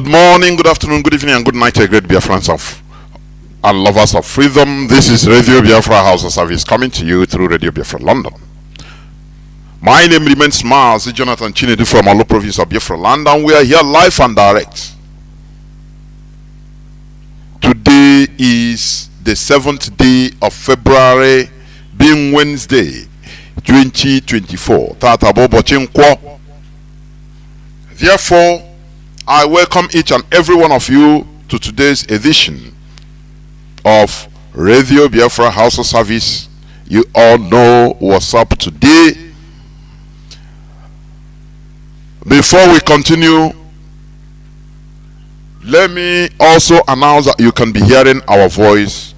morning, good afternoon, good evening, and good night to a great Biafrans and lovers of freedom. This is Radio Biafra House of Service coming to you through Radio Biafra London. My name remains Mazi Chinasa Nworu from Alo province of Biafra land, and we are here live and direct. Today is the 7th day of February, being Wednesday, 2024. Therefore, I welcome each and every one of you to today's edition of Radio Biafra House of Service. You all know what's up today. Before we continue, let me also announce that you can be hearing our voice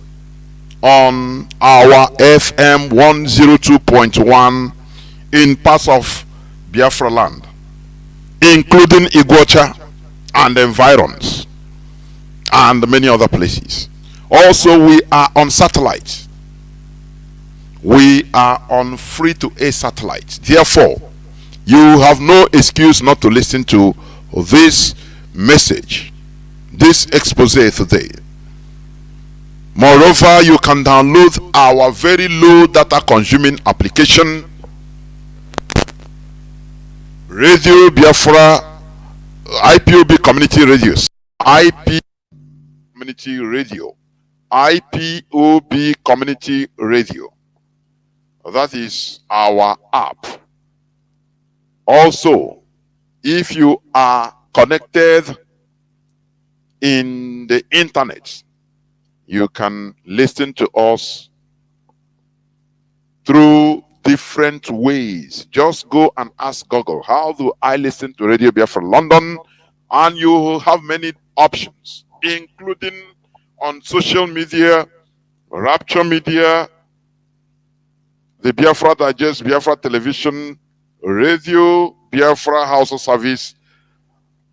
on our FM 102.1 in parts of Biafra land, including Iguacha and environs and many other places. Also, we are on satellite. We are on free-to-air satellite. Therefore, you have no excuse not to listen to this message, this expose today. Moreover, you can download our very low data consuming application, Radio Biafra IPOB Community Radios, IPOB Community Radio. That is our app. Also, if you are connected in the internet, you can listen to us through different ways. Just go and ask Google, how do I listen to Radio Biafra London? And you will have many options, including on social media, Rapture Media, the Biafra Digest, Biafra Television, Radio Biafra House of Service,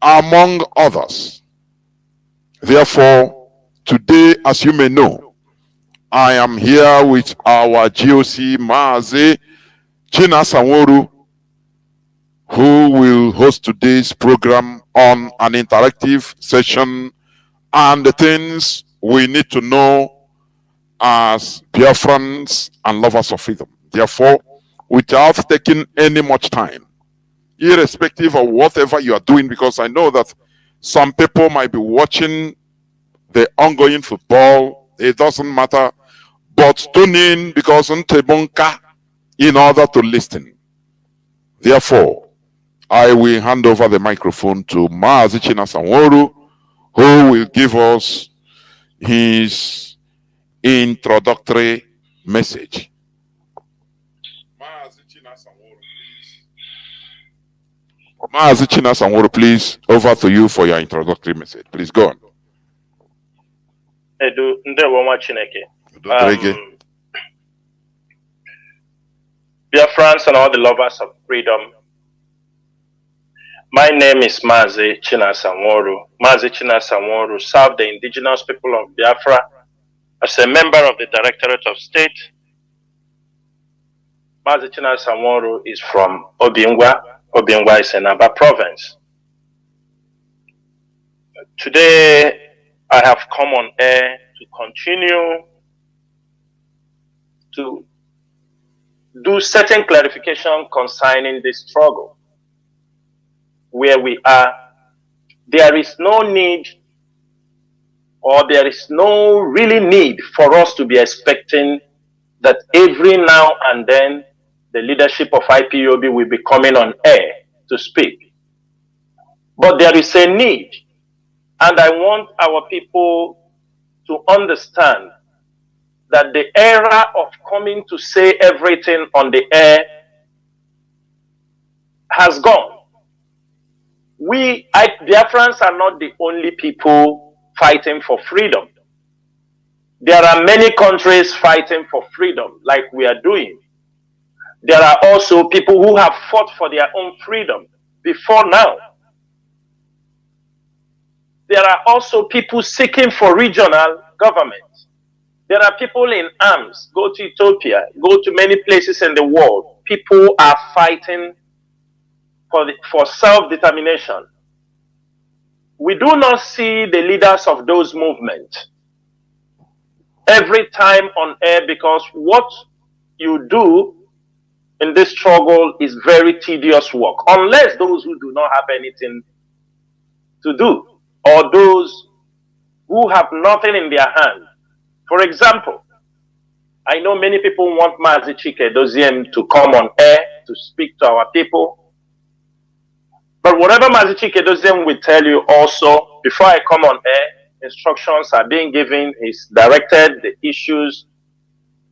among others. Therefore, today, as you may know, I am here with our GOC Mazi Chinasa Nworu, who will host today's program on an interactive session and the things we need to know as Biafrans and lovers of freedom. Therefore, without taking any much time, irrespective of whatever you are doing, because I know that some people might be watching the ongoing football, it doesn't matter, but tune in because in order to listen. Therefore, I will hand over the microphone to Mazi Chinasa Nworu, who will give us his introductory message. Mazi Chinasa Nworu, please, over to you for your introductory message. Please go on. Biafrans and all the lovers of freedom, my name is Mazi Chinasa Nworu. Mazi Chinasa Nworu served the indigenous people of Biafra as a member of the Directorate of State. Mazi Chinasa Nworu is from Obingwa. Obingwa is in Aba province. Today, I have come on air to continue to do certain clarification concerning this struggle. Where we are, there is no need, or there is no really need for us to be expecting that every now and then the leadership of IPOB will be coming on air to speak. But there is a need, and I want our people to understand that the era of coming to say everything on the air has gone. We, Biafrans, are not the only people fighting for freedom. There are many countries fighting for freedom, like we are doing. There are also people who have fought for their own freedom before now. There are also people seeking for regional government. There are people in arms. Go to Ethiopia, go to many places in the world. People are fighting for self-determination. we do not see the leaders of those movements every time on air, because what you do in this struggle is very tedious work, unless those who do not have anything to do, or those who have nothing in their hand. For example, I know many people want Mazi Chinasa to come on air to speak to our people. But whatever Mazi Chinasa will tell you also, before I come on air, instructions are being given, he's directed the issues.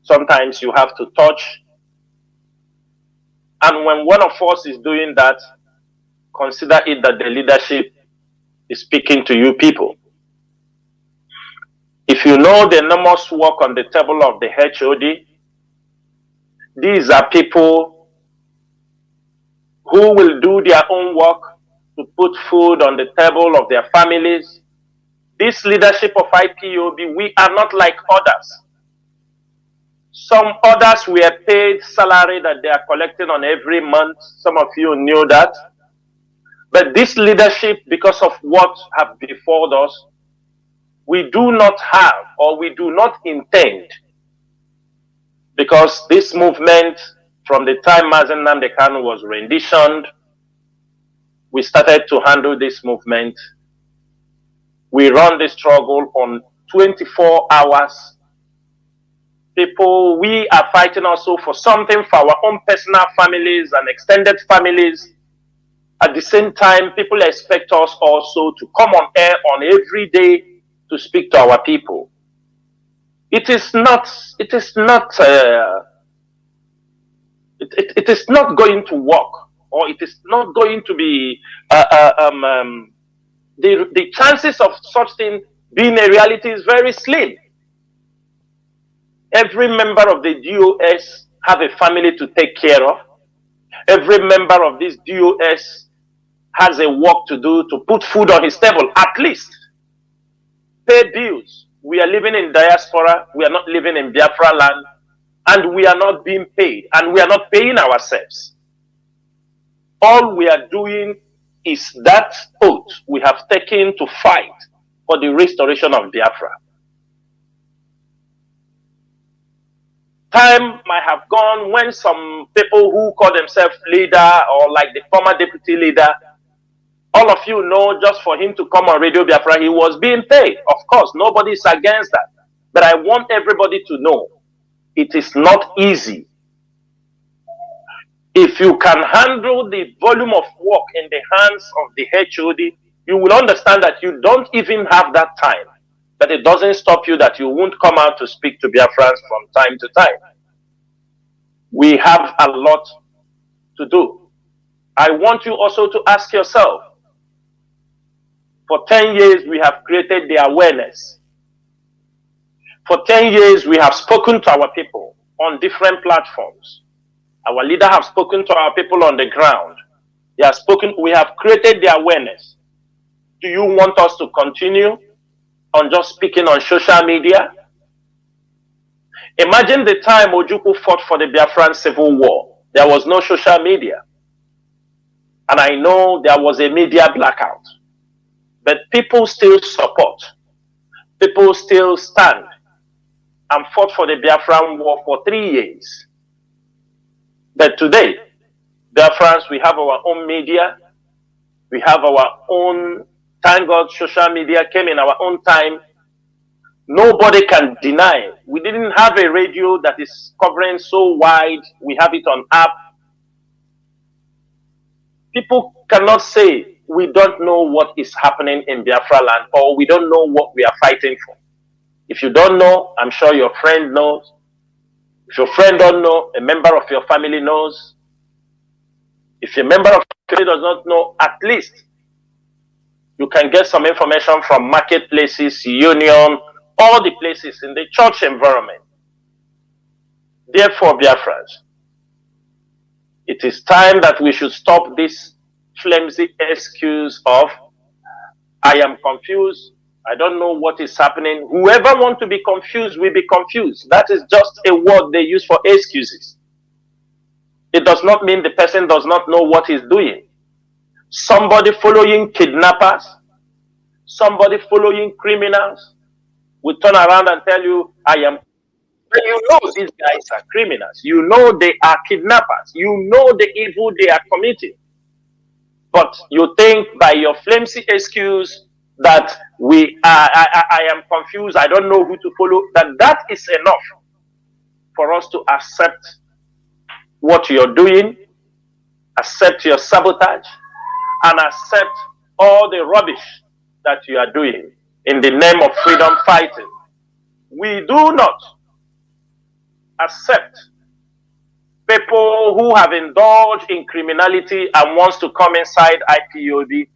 Sometimes you have to touch. And when one of us is doing that, consider it that the leadership is speaking to you people. If you know the enormous work on the table of the HOD, these are people who will do their own work to put food on the table of their families. This leadership of IPOB, we are not like others. Some others were paid salary that they are collecting on every month. Some of you knew that. But this leadership, because of what have befallen us, we do not have, or we do not intend, because this movement, from the time Nnamdi Kanu was renditioned, we started to handle this movement. We run the struggle on 24 hours. People, we are fighting also for something for our own personal families and extended families. At the same time, people expect us also to come on air on every day to speak to our people. It is not going to work, or it is not going to be the chances of such thing being a reality is very slim. Every member of the DOS have a family to take care of. Every member of this DOS has a work to do to put food on his table, at least pay bills. We are living in diaspora, we are not living in Biafra land, and we are not being paid, and we are not paying ourselves. All we are doing is that oath we have taken to fight for the restoration of Biafra. Time might have gone when some people who call themselves leader, or like the former deputy leader, all of you know, just for him to come on Radio Biafra, he was being paid. Of course, nobody is against that. But I want everybody to know, it is not easy. If you can handle the volume of work in the hands of the HOD, you will understand that you don't even have that time. But it doesn't stop you that you won't come out to speak to Biafrans from time to time. We have a lot to do. I want you also to ask yourself, for 10 years we have created the awareness. For 10 years we have spoken to our people on different platforms. Our leader have spoken to our people on the ground. He has spoken, we have created the awareness. Do you want us to continue on just speaking on social media? Imagine the time Ojukwu fought for the Biafran Civil War. There was no social media. And I know there was a media blackout. But people still support. People still stand and fought for the Biafran War for 3 years. But today, Biafrans, we have our own media. We have our own, thank God, social media came in our own time. Nobody can deny. We didn't have a radio that is covering so wide. We have it on app. People cannot say we don't know what is happening in Biafra land, or we don't know what we are fighting for. If you don't know, I'm sure your friend knows. If your friend don't know, a member of your family knows. If a member of your family does not know, at least you can get some information from marketplaces, union, all the places in the church environment. Therefore, Biafrans, it is time that we should stop this flimsy excuse of, I am confused, I don't know what is happening. Whoever wants to be confused will be confused. That is just a word they use for excuses. It does not mean the person does not know what he's doing. Somebody following kidnappers, somebody following criminals will turn around and tell you, I am. But you know these guys are criminals. You know they are kidnappers. You know the evil they are committing. But you think by your flimsy excuse that I am confused, I don't know who to follow, that is enough for us to accept what you're doing, accept your sabotage, and accept all the rubbish that you are doing in the name of freedom fighting. We do not accept people who have indulged in criminality and wants to come inside IPOB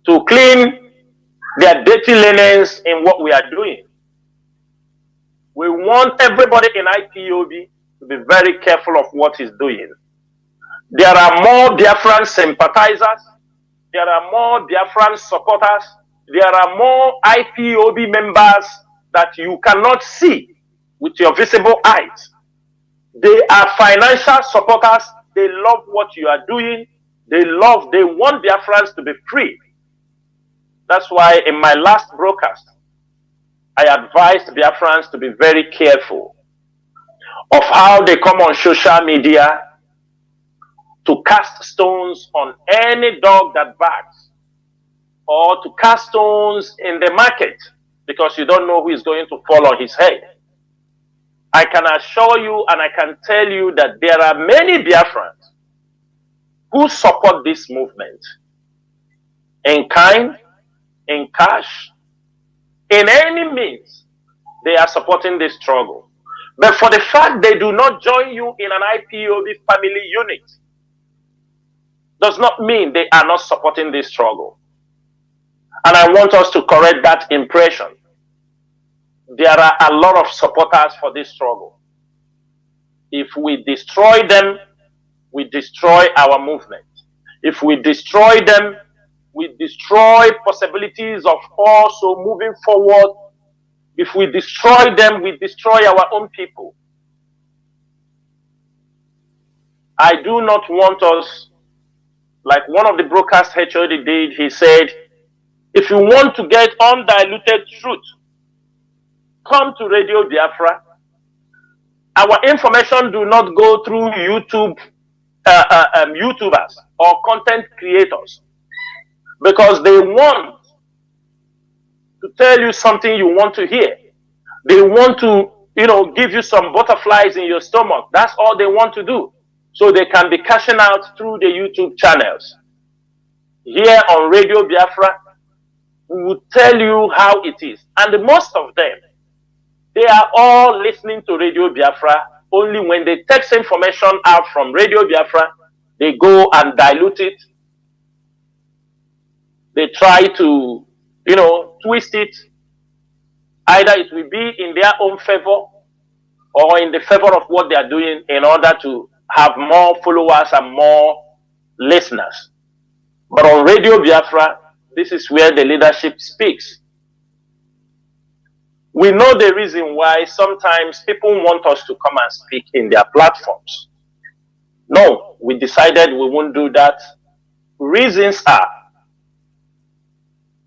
to clean their dirty linens in what we are doing. We want everybody in IPOB to be very careful of what he's doing. There are more Biafran sympathizers. There are more Biafran supporters. There are more IPOB members that you cannot see with your visible eyes. They are financial supporters. They love what you are doing. They want Biafrans to be free. That's why in my last broadcast, I advised Biafrans to be very careful of how they come on social media to cast stones on any dog that barks, or to cast stones in the market, because you don't know who is going to fall on his head. I can assure you and I can tell you that there are many Biafrans who support this movement in kind, in cash, in any means. They are supporting this struggle. But for the fact they do not join you in an IPOB family unit does not mean they are not supporting this struggle. And I want us to correct that impression. There are a lot of supporters for this struggle. If we destroy them, we destroy our movement. If we destroy them, we destroy possibilities of also moving forward. If we destroy them, we destroy our own people. I do not want us, like one of the broadcast HOD did, he said, if you want to get undiluted truth, come to Radio Biafra. Our information do not go through YouTubers or content creators, because they want to tell you something you want to hear. They want to, give you some butterflies in your stomach. That's all they want to do. So they can be cashing out through the YouTube channels. Here on Radio Biafra, we will tell you how it is. And most of them, they are all listening to Radio Biafra. Only when they take information out from Radio Biafra, they go and dilute it. They try to, twist it. Either it will be in their own favor or in the favor of what they are doing in order to have more followers and more listeners. But on Radio Biafra, this is where the leadership speaks. We know the reason why sometimes people want us to come and speak in their platforms. No, we decided we won't do that. Reasons are,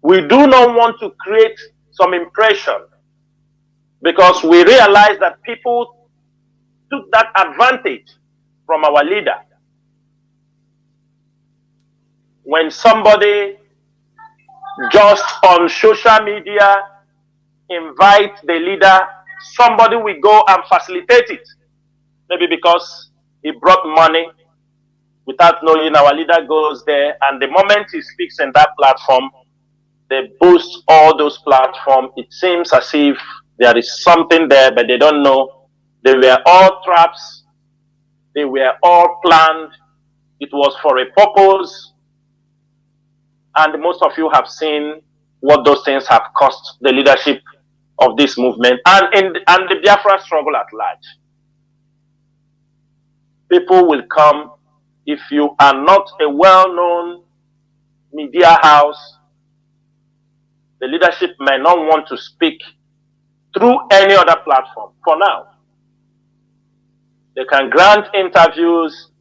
we do not want to create some impression, because we realize that people took that advantage from our leader. When somebody just on social media invite the leader, somebody will go and facilitate it. Maybe because he brought money without knowing. Our leader goes there, and the moment he speaks in that platform, they boost all those platforms. It seems as if there is something there, but they don't know. They were all traps. They were all planned. It was for a purpose. And most of you have seen what those things have cost the leadership of this movement and the Biafra struggle at large. People will come. If you are not a well-known media house, the leadership may not want to speak through any other platform for now. They can grant interviews,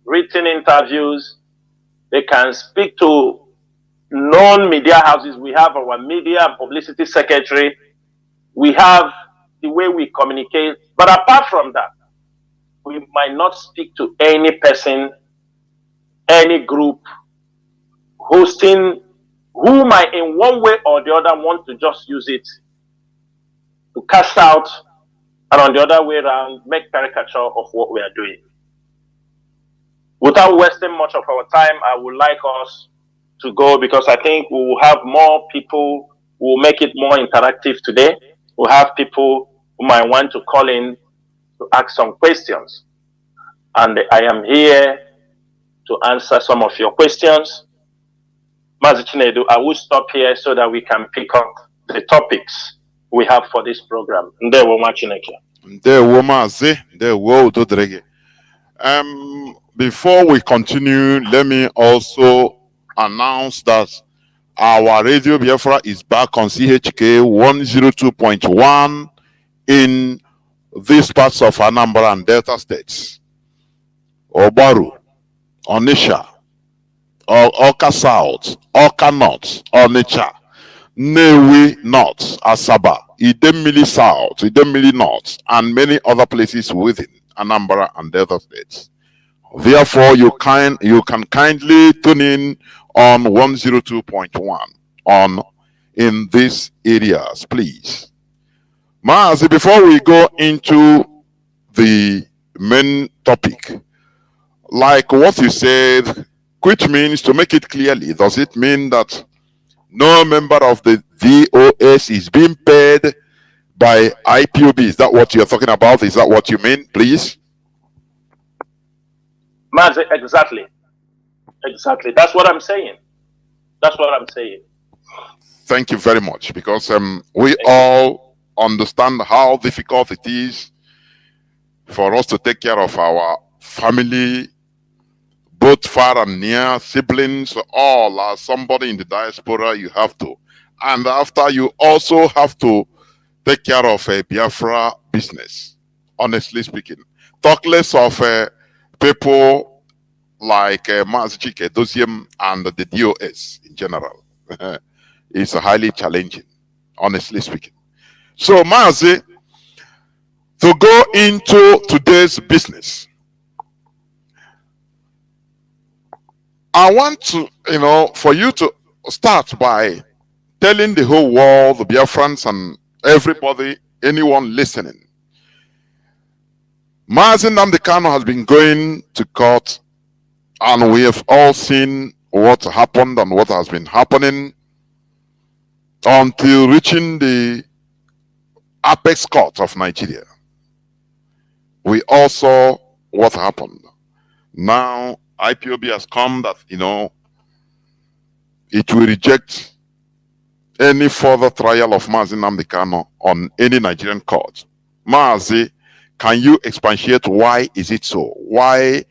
written interviews. They can speak to, known media houses, we have our media and publicity secretary, we have the way we communicate. But apart from that, we might not speak to any person, any group hosting who might in one way or the other want to just use it to cash out, and on the other way around, make caricature of what we are doing. Without wasting much of our time, I would like us to go, because I think we will have more people who will make it more interactive today. We'll have people who might want to call in to ask some questions. And I am here to answer some of your questions. Mazi Chinedu, I will stop here so that we can pick up the topics we have for this program. Ndewo Machineke. Ndewo Mazi, ndewo Udodrege. Before we continue, let me also announce that our Radio Biafra is back on CHK 102.1 in these parts of Anambra and Delta states. Obaru, Onisha, Oka South, Oka North, Onitsha, Newi North, Asaba, Idemili South, Idemili North, and many other places within Anambra and Delta states. Therefore, you can kindly tune in on 102.1 on in these areas, please. Mazi, before we go into the main topic, like what you said, which means, to make it clearly, does it mean that no member of the VOS is being paid by IPOB? Is that what you're talking about? Is that what you mean, please? Mazi, exactly. Exactly. That's what I'm saying. That's what I'm saying. Thank you very much, because we all understand how difficult it is for us to take care of our family, both far and near, siblings, all are somebody in the diaspora you have to. And after, you also have to take care of a Biafra business, honestly speaking. Talk less of people like Mazi Chinasa and the DOS in general. It's highly challenging, honestly speaking. So, Mazi, to go into today's business, I want to, for you to start by telling the whole world, the Biafrans and everybody, anyone listening. Mazi Nnamdi Kanu has been going to court, and we have all seen what happened and what has been happening until reaching the apex court of Nigeria. We all saw what happened. Now, IPOB has come that, it will reject any further trial of Mazi Nnamdi Kanu on any Nigerian court. Mazi, can you expatiate why is it so? Why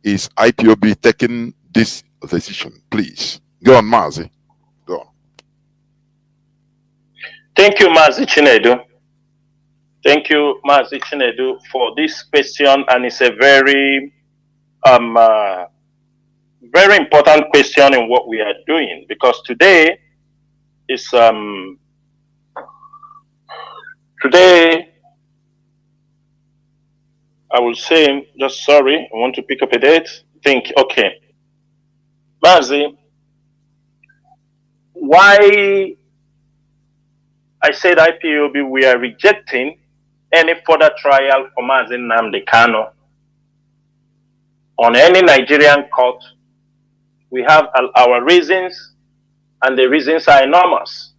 is IPOB taking this decision? Please. Go on, Mazi. Go on. Thank you, Mazi Chinedu. Thank you, Mazi Chinedu, for this question, and it's a very very important question in what we are doing, because today is today I will say, just sorry, I want to pick up a date. Okay, Mazi, why I said IPOB, we are rejecting any further trial for Mazi Nnamdi Kanu on any Nigerian court. We have our reasons, and the reasons are enormous.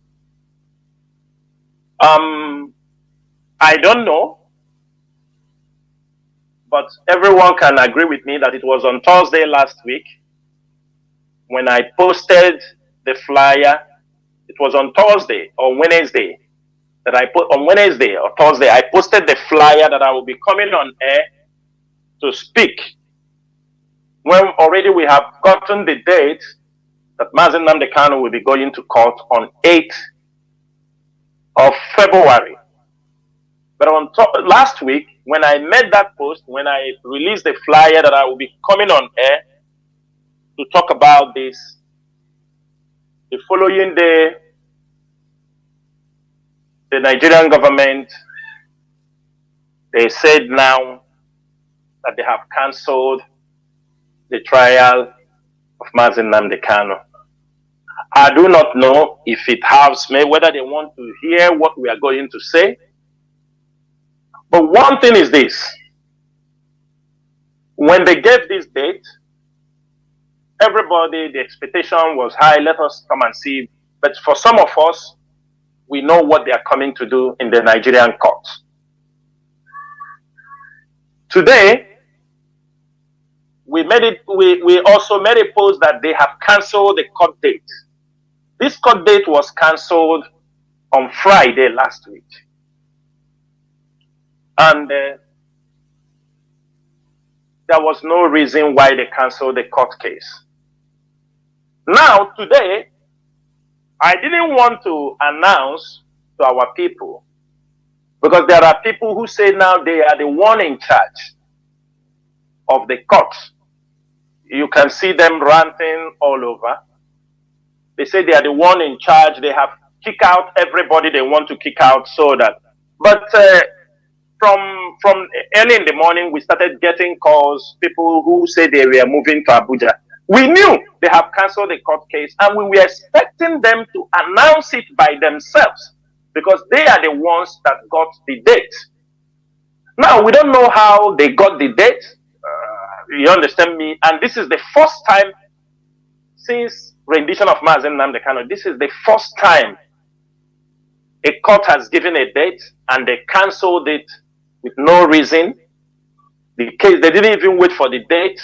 I don't know, but everyone can agree with me that it was on Thursday last week when I posted the flyer. It was on Thursday or Wednesday that I put on Wednesday or Thursday. I posted the flyer that I will be coming on air to speak, when already we have gotten the date that Mazi Nnamdi Kanu will be going to court on 8th of February. But on last week, when I made that post, when I released the flyer that I will be coming on air to talk about this The following day, the Nigerian government, they said now that they have cancelled the trial of Mazi Nnamdi Kanu. I do not know if it helps me, whether they want to hear what we are going to say. But one thing is this. When they gave this date, everybody, the expectation was high. Let us come and see. But for some of us, we know what they are coming to do in the Nigerian courts. Today, we also made a post that they have cancelled the court date. This court date was cancelled on Friday last week. And there was no reason why they cancelled the court case. Now, today, I didn't want to announce to our people, because there are people who say now they are the one in charge of the court. You can see them ranting all over. They say they are the one in charge. They have kicked out everybody they want to kick out, so that. But from early in the morning, we started getting calls, people who say they were moving to Abuja. We knew they have cancelled the court case, and we were expecting them to announce it by themselves, because they are the ones that got the date. Now, we don't know how they got the date. You understand me? And this is the first time since rendition of Mazi Nnamdi Kanu. This is the first time a court has given a date and they cancelled it with no reason. The case, they didn't even wait for the date.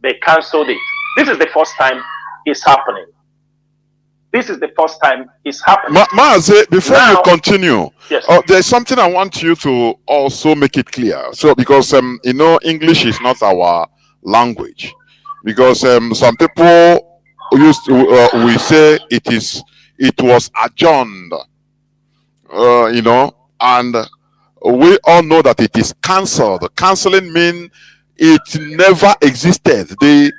They cancelled it. This is the first time it's happening. This is the first time it's happening. Mazi, before you continue, yes. There's something I want you to also make it clear. So, because you know, English is not our language. Because some people used to we say it was adjourned. You know, and we all know that it is cancelled. Cancelling means it never existed. There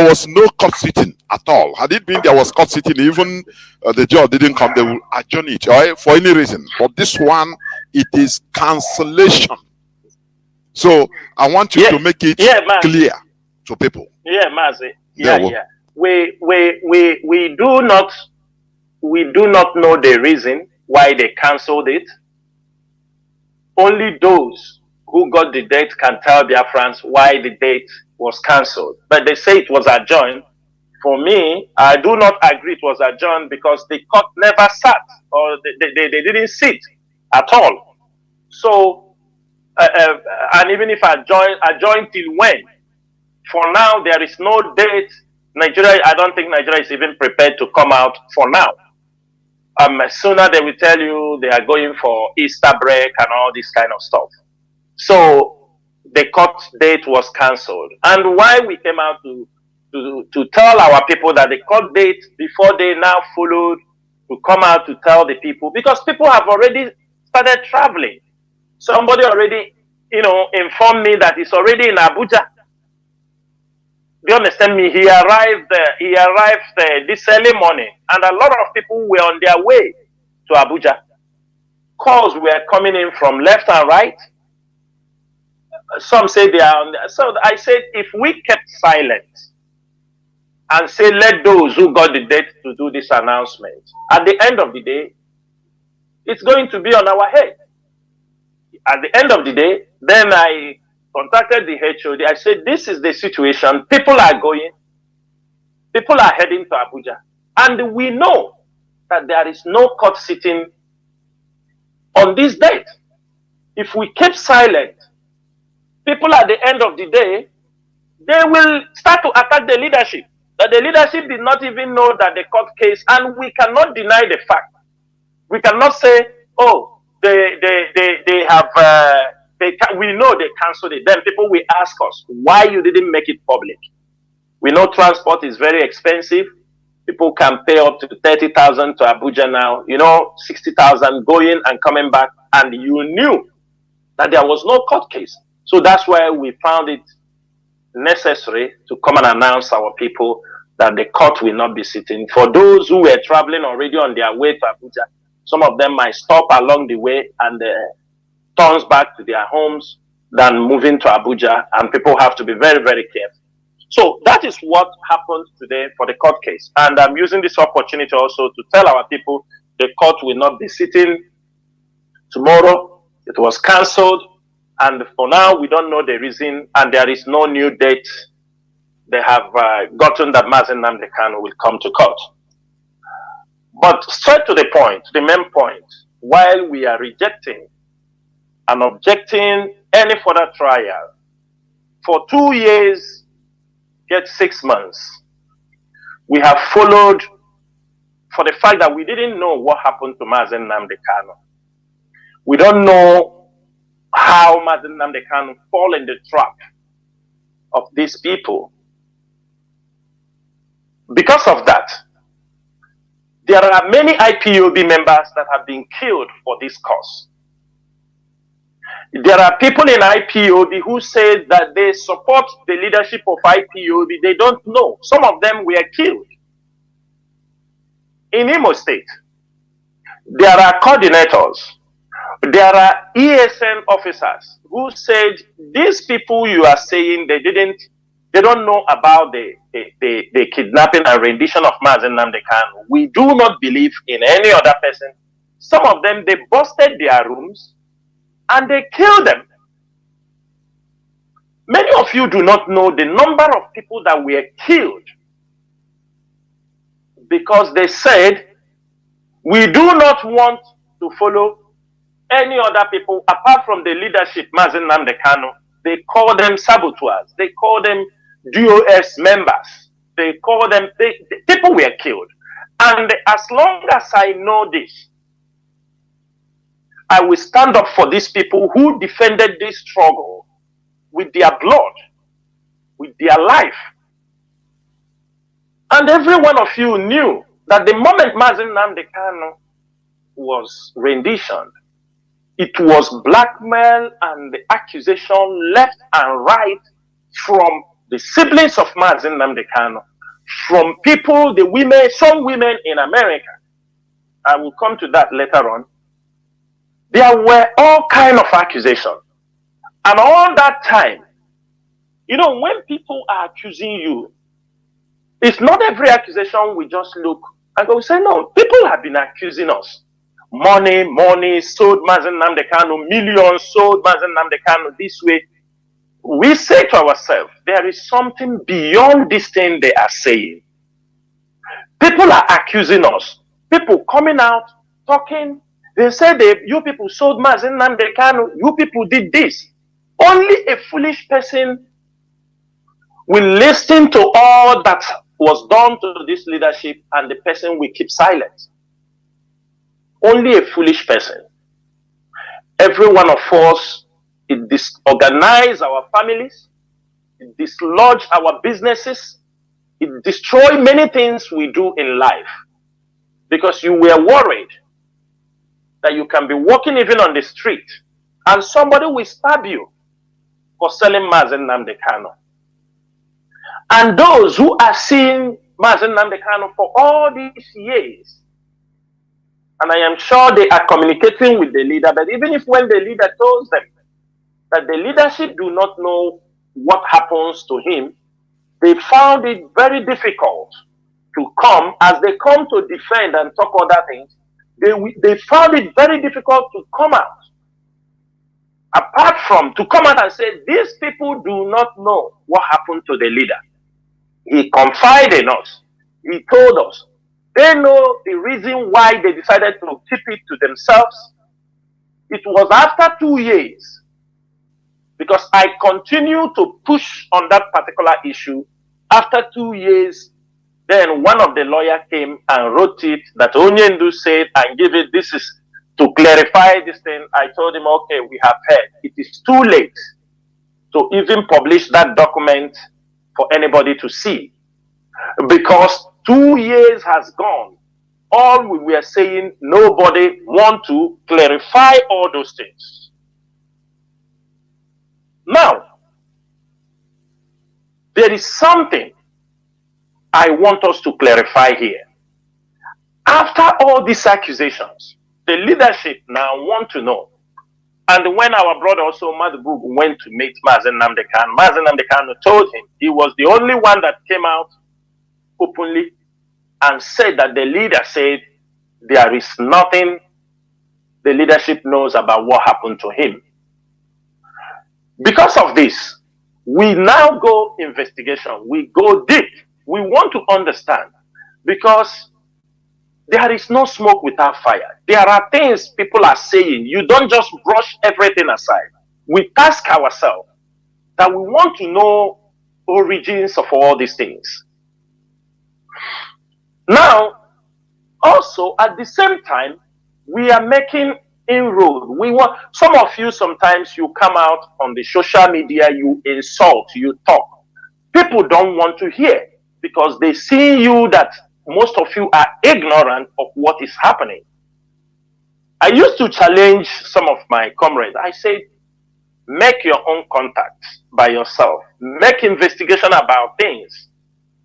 was no court sitting at all. Had it been there was court sitting, even the judge didn't come, they will adjourn it, right, for any reason. But this one, it is cancellation. So I want you to make it clear to people. Yeah, Mazi. Yeah. We do not know the reason why they cancelled it. Only those who got the date can tell Biafrans why the date was cancelled. But they say it was adjourned. For me, I do not agree it was adjourned, because the court never sat, or they didn't sit at all. So, and even if adjourned till when? For now, there is no date. Nigeria, I don't think Nigeria is even prepared to come out for now. Sooner they will tell you they are going for Easter break and all this kind of stuff. So the court date was cancelled. And why we came out to tell our people that the court date before they now followed, to come out to tell the people, because people have already started traveling. Somebody already, informed me that it's already in Abuja. Do you understand me? He arrived this early morning, and a lot of people were on their way to Abuja. Calls were coming in from left and right. Some say they are on the, so I said, if we kept silent and say, let those who got the date to do this announcement, at the end of the day, it's going to be on our head. At the end of the day, then I contacted the HOD. I said, this is the situation. People are heading to Abuja. And we know that there is no court sitting on this date. If we keep silent, people at the end of the day, they will start to attack the leadership. That the leadership did not even know that the court case, and we cannot deny the fact. We cannot say, oh, they have, we know they cancelled it. Then people will ask us, why you didn't make it public? We know transport is very expensive. People can pay up to 30,000 to Abuja now, 60,000 going and coming back. And you knew that there was no court case. So that's why we found it necessary to come and announce our people that the court will not be sitting. For those who were traveling already on their way to Abuja, some of them might stop along the way and turns back to their homes than moving to Abuja, and people have to be very, very careful. So that is what happened today for the court case. And I'm using this opportunity also to tell our people the court will not be sitting tomorrow. It was cancelled. And for now, we don't know the reason, and there is no new date. They have gotten that Mazi Nnamdi Kanu will come to court. But straight to the point, the main point, while we are rejecting and objecting any further trial for 2 years, yet 6 months, we have followed for the fact that we didn't know what happened to Mazi Nnamdi Kanu. We don't know how Mazi Nnamdi Kanu fall in the trap of these people. Because of that, there are many IPOB members that have been killed for this cause. There are people in IPOB who say that they support the leadership of IPOB. They don't know. Some of them were killed. In Imo State, there are coordinators. There are ESN officers who said, these people you are saying they don't know about the kidnapping and rendition of Mazi Nnamdi Kanu. We do not believe in any other person. Some of them, they busted their rooms and they killed them. Many of you do not know the number of people that were killed because they said, we do not want to follow any other people apart from the leadership, Mazi Nnamdi Kanu. They call them saboteurs. They call them DOS members. They call them, people were killed. And as long as I know this, I will stand up for these people who defended this struggle with their blood, with their life. And every one of you knew that the moment Mazi Nnamdi Kanu was renditioned, it was blackmail and the accusation left and right from the siblings of Mazi Nnamdi Kanu, from people, the women, some women in America. I will come to that later on. There were all kinds of accusations. And all that time, you know, when people are accusing you, it's not every accusation we just look and go say, no, people have been accusing us. Money, sold Mazi Nnamdi Kanu, millions sold Mazi Nnamdi Kanu this way. We say to ourselves, there is something beyond this thing they are saying. People are accusing us. People coming out, talking. They say, you people sold Mazi Nnamdi Kanu, you people did this. Only a foolish person will listen to all that was done to this leadership and the person will keep silent. Only a foolish person. Every one of us, it disorganizes our families, it dislodges our businesses, it destroys many things we do in life. Because you were worried that you can be walking even on the street and somebody will stab you for selling Mazi Nnamdi Kanu. And those who are seeing Mazi Nnamdi Kanu for all these years, and I am sure they are communicating with the leader, but even if when the leader tells them that the leadership do not know what happens to him, they found it very difficult to come, as they come to defend and talk other things, they found it very difficult to come out. Apart from to come out and say, these people do not know what happened to the leader. He confided in us. He told us. They know the reason why they decided to keep it to themselves. It was after 2 years, because I continue to push on that particular issue. After 2 years, then one of the lawyers came and wrote it that Onyendu said and give it. This is to clarify this thing. I told him, okay, we have heard. It is too late to even publish that document for anybody to see, because 2 years has gone. All we were saying, nobody want to clarify all those things. Now, there is something I want us to clarify here. After all these accusations, the leadership now want to know. And when our brother also, Mazi went to meet Mazi Nnamdi told him he was the only one that came out openly and said that the leader said there is nothing the leadership knows about what happened to him. Because of this, we now go investigation. We go deep. We want to understand, because there is no smoke without fire. There are things people are saying. You don't just brush everything aside. We ask ourselves that we want to know origins of all these things. Now, also at the same time, we are making inroad. We want, some of you sometimes you come out on the social media, you insult, you talk. People don't want to hear because they see you that most of you are ignorant of what is happening. I used to challenge some of my comrades. I said, make your own contacts by yourself. Make investigation about things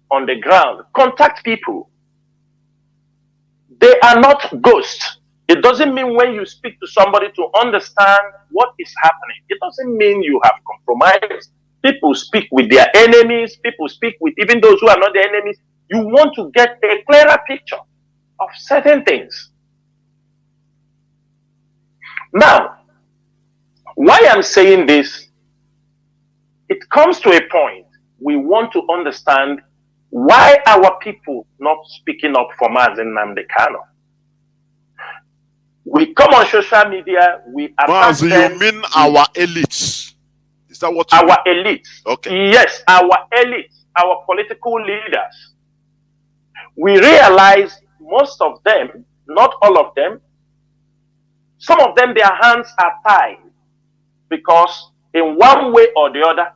on the ground. Contact people. They are not ghosts. It doesn't mean when you speak to somebody to understand what is happening. It doesn't mean you have compromised. People speak with their enemies. People speak with even those who are not their enemies. You want to get a clearer picture of certain things. Now, why I'm saying this, it comes to a point we want to understand why our people not speaking up for Mazi Nnamdi Kanu. We come on social media, we attack Mazi, them. you mean our elites? Is that what you our mean? elites? Okay. Yes, our elites, our political leaders. We realize most of them, not all of them, some of them, their hands are tied because in one way or the other,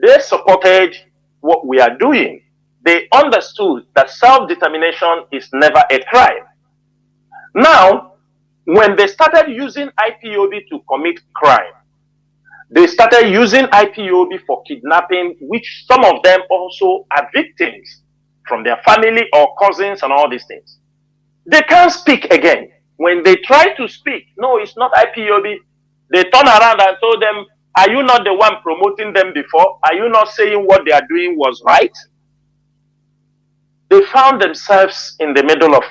they supported what we are doing. They understood that self-determination is never a crime. Now, when they started using IPOB to commit crime, they started using IPOB for kidnapping, which some of them also are victims from their family or cousins and all these things. They can't speak again. When they try to speak, no, it's not IPOB. They turn around and told them, are you not the one promoting them before? Are you not saying what they are doing was right? They found themselves in the middle of,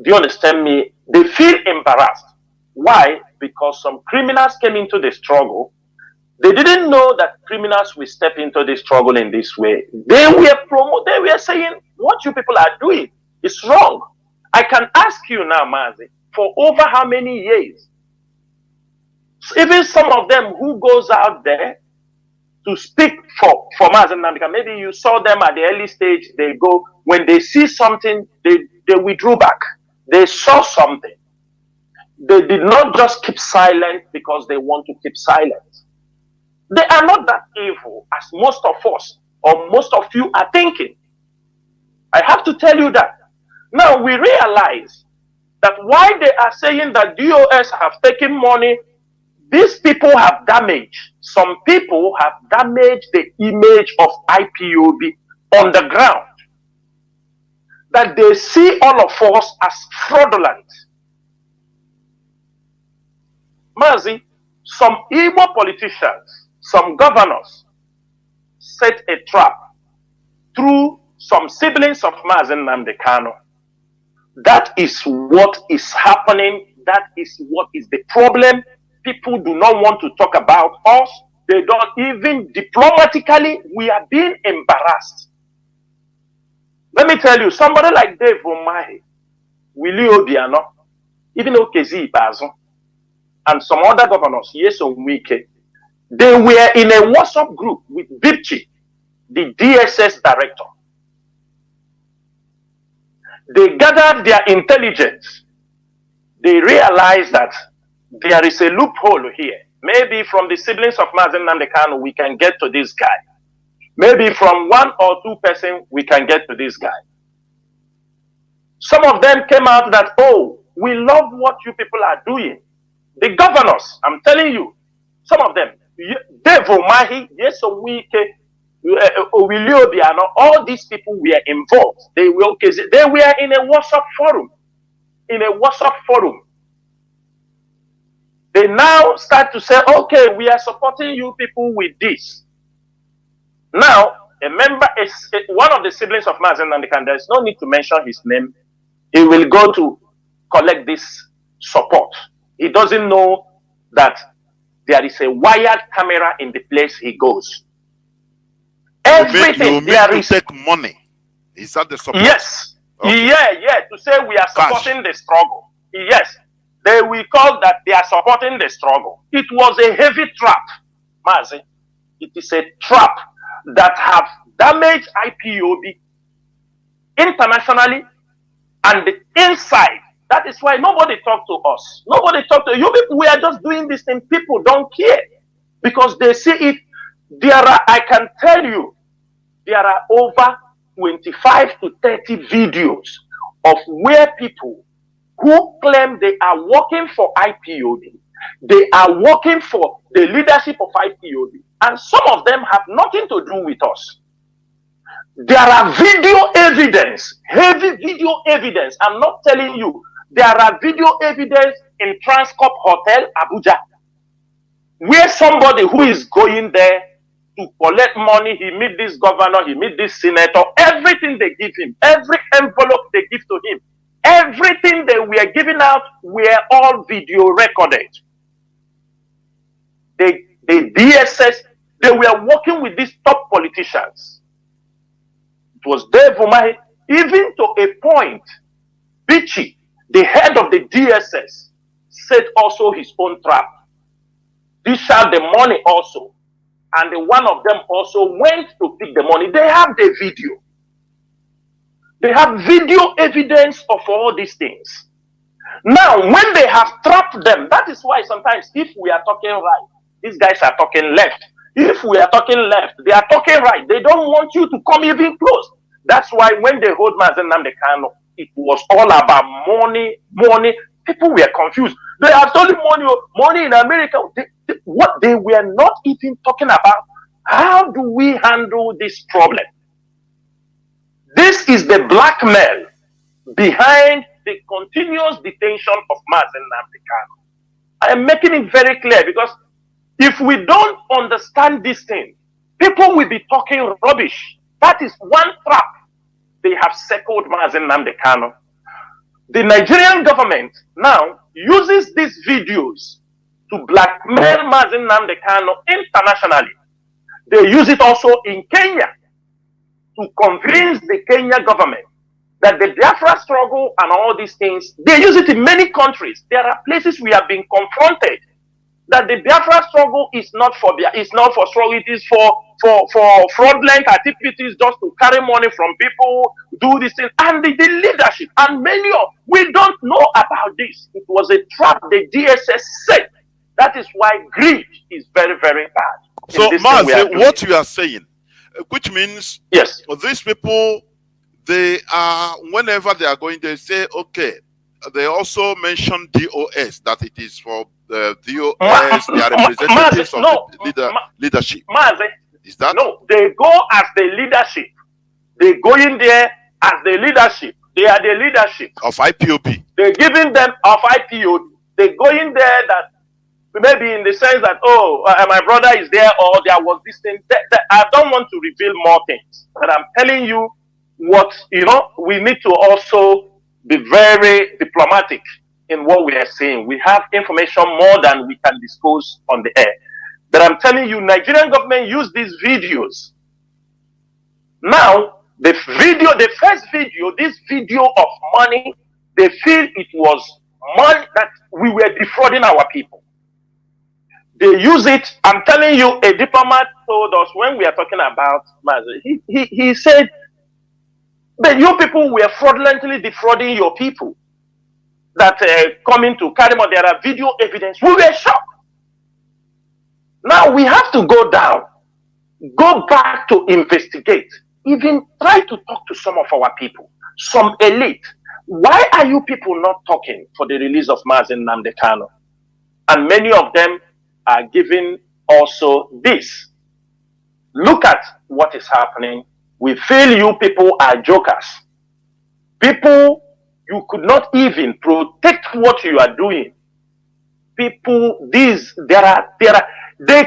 do you understand me? They feel embarrassed. Why? Because some criminals came into the struggle. They didn't know that criminals will step into the struggle in this way. They were saying, what you people are doing is wrong. I can ask you now, Mazi, for over how many years? Even some of them who goes out there to speak for Mazi Nnamdi Kanu, maybe you saw them at the early stage, they go, when they see something, they withdrew back. They saw something. They did not just keep silent because they want to keep silent. They are not that evil as most of us or most of you are thinking. I have to tell you that. Now we realize that why they are saying that DOS have taken money, these people have damaged. Some people have damaged the image of IPOB on the ground. That they see all of us as fraudulent. Mazi, some Igbo politicians, some governors set a trap through some siblings of Mazi Nnamdi Kanu. That is what is happening. That is what is the problem. People do not want to talk about us. They don't even diplomatically, we are being embarrassed. Let me tell you, somebody like Dave Umahi, Willie Obiano, even Okezi Ibazo, and some other governors, Yeso Mwike, they were in a WhatsApp group with Bipchi, the DSS director. They gathered their intelligence. They realized that there is a loophole here. Maybe from the siblings of Mazi Nnamdi Kanu, we can get to this guy. Maybe from one or two persons, we can get to this guy. Some of them came out that, oh, we love what you people are doing. The governors, I'm telling you, some of them, Dave Umahi, Yeso Wike, Owiliobiano, all these people were involved. They were in a WhatsApp forum. In a WhatsApp forum. They now start to say, okay, we are supporting you people with this. Now, a member is one of the siblings of Mazi Nnamdi Kanu. There's no need to mention his name. He will go to collect this support. He doesn't know that there is a wired camera in the place he goes. Everything you mean to take money. Is that the support? Yes. Okay. Yeah. To say we are supporting the struggle. Yes. They will call that they are supporting the struggle. It was a heavy trap, Mazi. It is a trap that have damaged IPOB internationally and the inside. That is why nobody talk to us. Nobody talk to you people. We are just doing this thing. People don't care because they see it. I can tell you, there are over 25 to 30 videos of where people who claim they are working for IPOB, they are working for the leadership of IPOB, and some of them have nothing to do with us. There are video evidence, heavy video evidence. I'm not telling you. There are video evidence in Transcorp Hotel, Abuja, where somebody who is going there to collect money, he meet this governor, he meet this senator, everything they give him, every envelope they give to him, everything they were giving out were all video recorded. The DSS, they were working with these top politicians. It was Dave Umahi, even to a point, Bichi, the head of the DSS, set also his own trap. Dish out the money also. And one of them also went to pick the money. They have the video. They have video evidence of all these things. Now, when they have trapped them, that is why sometimes if we are talking right, these guys are talking left. If we are talking left, they are talking right. They don't want you to come even close. That's why when they hold Mazi Nnamdi Kanu, it was all about money. People were confused. They have stolen money in America. What they were not even talking about, how do we handle this problem? This is the blackmail behind the continuous detention of Mazi Nnamdi Kanu. I am making it very clear because if we don't understand this thing, people will be talking rubbish. That is one trap they have circled Mazi Nnamdi Kanu. The Nigerian government now uses these videos to blackmail Mazi Nnamdi Kanu internationally. They use it also in Kenya to convince the Kenya government that the Biafra struggle and all these things, they use it in many countries. There are places we have been confronted that the Biafra struggle is not for struggle, it is for fraudulent activities, just to carry money from people, do this thing, and the leadership, and many of, we don't know about this. It was a trap the DSS set. That is why greed is very, very bad. So, Mazi, what you are saying, which means, yes, these people, they are, whenever they are going, they say, okay, they also mention DOS, that it is for the DOS, they are representatives of the leadership. Mazi, is that? No, they go as the leadership. They go in there as the leadership. They are the leadership. Of IPOB. They're giving them of IPOB. They go in there that maybe in the sense that, my brother is there, or there was this thing. I don't want to reveal more things, but I'm telling you what, we need to also be very diplomatic in what we are saying. We have information more than we can disclose on the air. But I'm telling you, Nigerian government use these videos. Now, the first video, this video of money, they feel it was money that we were defrauding our people. They use it. I'm telling you, a diplomat told us when we are talking about Mazi, he said that you people were fraudulently defrauding your people that coming to carry money. There are video evidence. We were shocked. Now we have to go down, go back to investigate, even try to talk to some of our people, some elite. Why are you people not talking for the release of Mazi Nnamdi Kanu? And many of them are giving also this. look at what is happening. We feel you people are jokers. People, you could not even protect what you are doing. People, they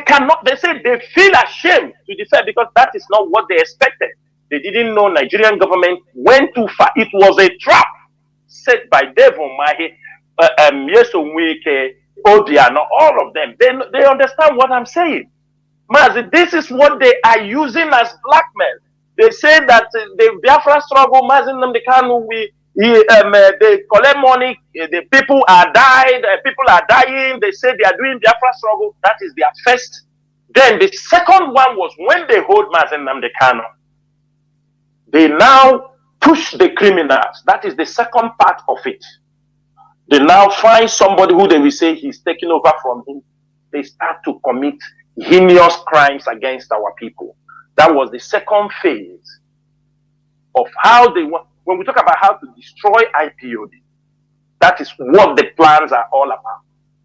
cannot, they say they feel ashamed to defend because that is not what they expected. They didn't know Nigerian government went too far. It was a trap set by Devon Mahi, Yesomweke, Odiano, all of them. They understand what I'm saying. Mazi, this is what they are using as blackmail. They say that the Biafra struggle, Mazi Nnamdi Kanu, they collect money, the people are dying, people are dying, they say they are doing Biafra struggle. That is their first. Then the second one was when they hold Mazi Nnamdi Kanu. They now push the criminals. That is the second part of it. They now find somebody who they will say he's taking over from him. They start to commit heinous crimes against our people. That was the second phase of how they want. When we talk about how to destroy IPOD, that is what the plans are all about.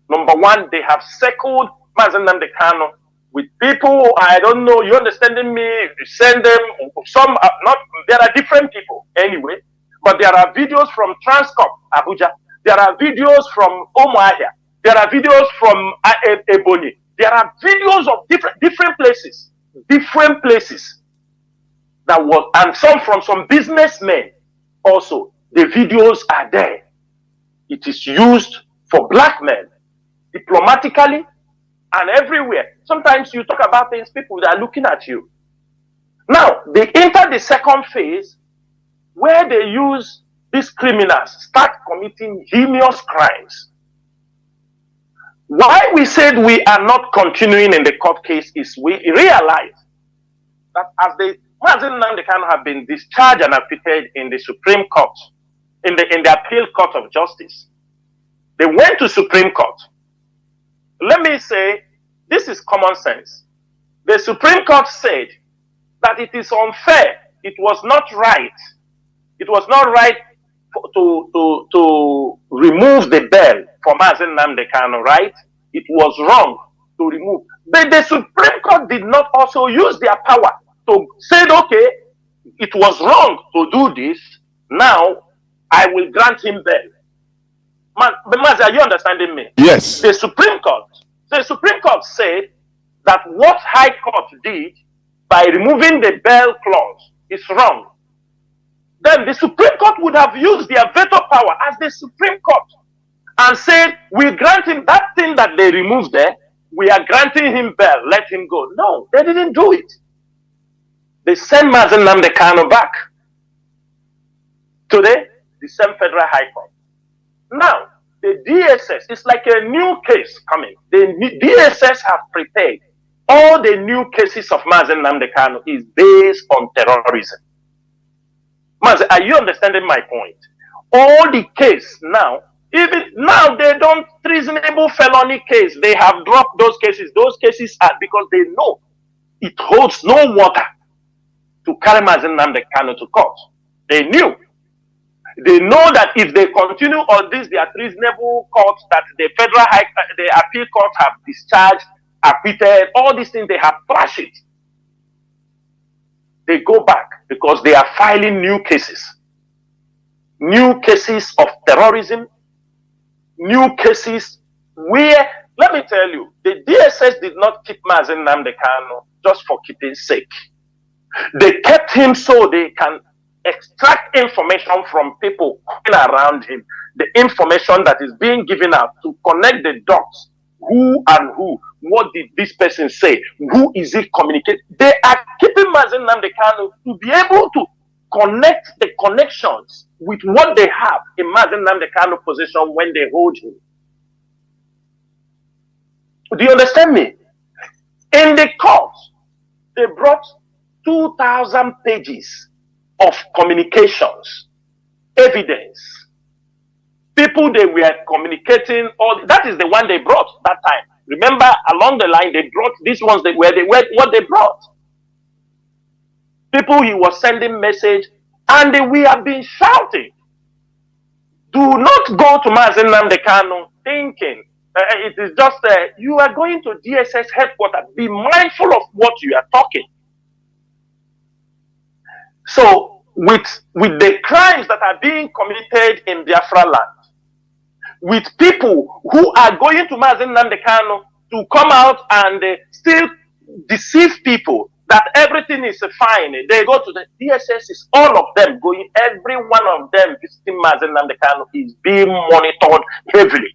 Number one, they have circled Mazi Nnamdi Kanu with people, I don't know, you understanding me? You send them, some are not, there are different people anyway, but there are videos from Transcorp, Abuja. There are videos from Omoahia. There are videos from Ebonyi. There are videos of different places that was, and some from some businessmen also. The videos are there. It is used for blackmail, diplomatically, and everywhere. Sometimes you talk about things, people that are looking at you. Now, they enter the second phase where they use these criminals, start committing heinous crimes. Why we said we are not continuing in the court case is we realize that as the Mazi Nnamdi Kanu have been discharged and acquitted in the Supreme Court, in the Appeal Court of Justice, they went to Supreme Court. Let me say, this is common sense. The Supreme Court said that it is unfair. It was not right. It was not right to remove the bail for Mazi Nnamdi Kanu, right? It was wrong to remove. But the Supreme Court did not also use their power to say, okay, it was wrong to do this. Now, I will grant him bail. But Mazi, are you understanding me? Yes. The Supreme Court said that what High Court did by removing the bail clause is wrong. Then the Supreme Court would have used their veto power as the Supreme Court and said, we grant him that thing that they removed there, we are granting him bail, let him go. No, they didn't do it. They sent Mazi Nnamdi Kanu back to the same Federal High Court. Now, the DSS is like a new case coming. The DSS have prepared. All the new cases of Mazi Nnamdi Kanu is based on terrorism. Mazi, are you understanding my point? All the case now, even now they don't treasonable felony case. They have dropped those cases. Those cases are because they know it holds no water to carry Mazi Nnamdi Kanu to court. They knew. They know that if they continue on this, they are treasonable courts that the the appeal courts have discharged, acquitted, all these things, they have trashed it. They go back because they are filing new cases of terrorism, new cases where, let me tell you, the DSS did not keep Mazi Nnamdi Kanu just for keeping sake. They kept him so they can extract information from people around him, the information that is being given out to connect the dots. Who and who? What did this person say? Who is it communicating? They are keeping Mazi Nnamdi Kanu to be able to connect the connections with what they have in Mazi Nnamdi Kanu position when they hold him. Do you understand me? In the court, they brought 2,000 pages of communications, evidence. People they were communicating, that is the one they brought that time. Remember, along the line, they brought these ones what they brought. People he was sending message, and we have been shouting, do not go to Mazi Nnamdi Kanu thinking it is just you are going to DSS headquarters. Be mindful of what you are talking. So with the crimes that are being committed in Biafra land, with people who are going to Mazi Nnamdi Kanu to come out and still deceive people that everything is fine. They go to the DSS, is all of them going, every one of them visiting Mazi Nnamdi Kanu is being monitored heavily.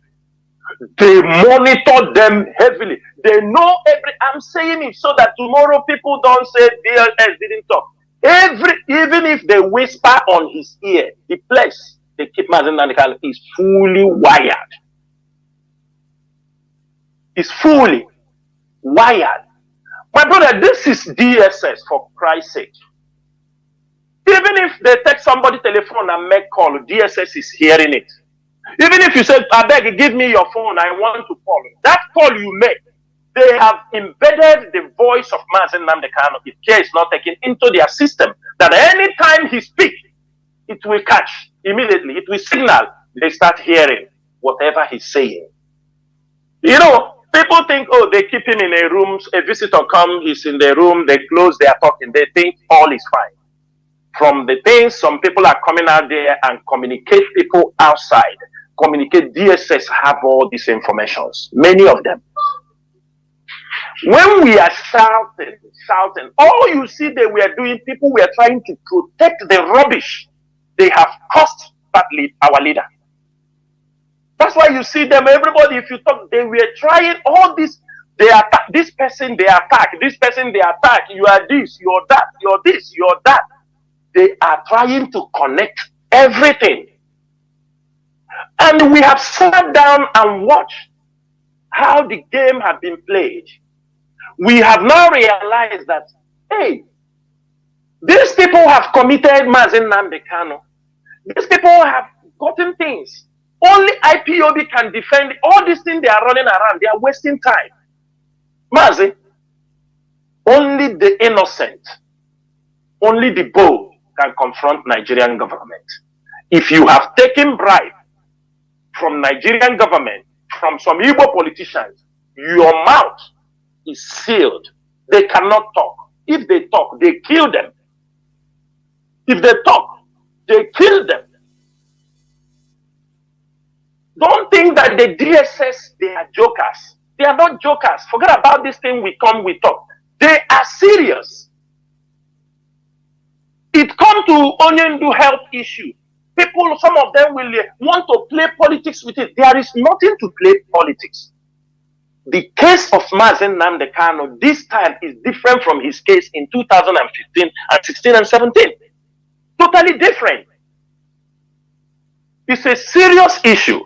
They monitor them heavily. They know I'm saying it so that tomorrow people don't say DSS didn't talk. Even if they whisper on his ear, the place they keep Mazi Nnamdi Kanu is fully wired. It's fully wired. My brother, this is DSS, for Christ's sake. Even if they take somebody telephone and make call, DSS is hearing it. Even if you say, I beg, give me your phone, I want to call. That call you make, they have embedded the voice of Mazi Nnamdi Kanu, if care is not taken, into their system, that anytime he speaks, it will catch immediately. It will signal. They start hearing whatever he's saying. You know, people think, oh, they keep him in a room, a visitor comes, he's in the room, they close, they are talking, they think all is fine. From the things some people are coming out there and communicate people outside, communicate, DSS have all these informations, many of them. When we are shouting, all you see they were doing, people were trying to protect the rubbish they have caused our leader. That's why you see them, everybody, if you talk, they were trying all this. They attack this person, they attack this person, they attack. You are this, you're that, you're this, you're that. They are trying to connect everything. And we have sat down and watched how the game has been played. We have now realized that, hey, these people have committed Mazi Nnamdi Kanu. These people have gotten things. Only IPOB can defend all these things they are running around. They are wasting time. Mazi, only the innocent, only the bold can confront Nigerian government. If you have taken bribe from Nigerian government, from some Igbo politicians, your mouth is sealed. They cannot talk. If they talk, they kill them. If they talk, they kill them. Don't think that the DSS, they are jokers. They are not jokers. Forget about this thing, we come, we talk. They are serious. It comes to Onyendu health issue. People, some of them will want to play politics with it. There is nothing to play politics. The case of Mazi Nnamdi Kanu this time is different from his case in 2015 and 16 and 17. Totally different. It's a serious issue.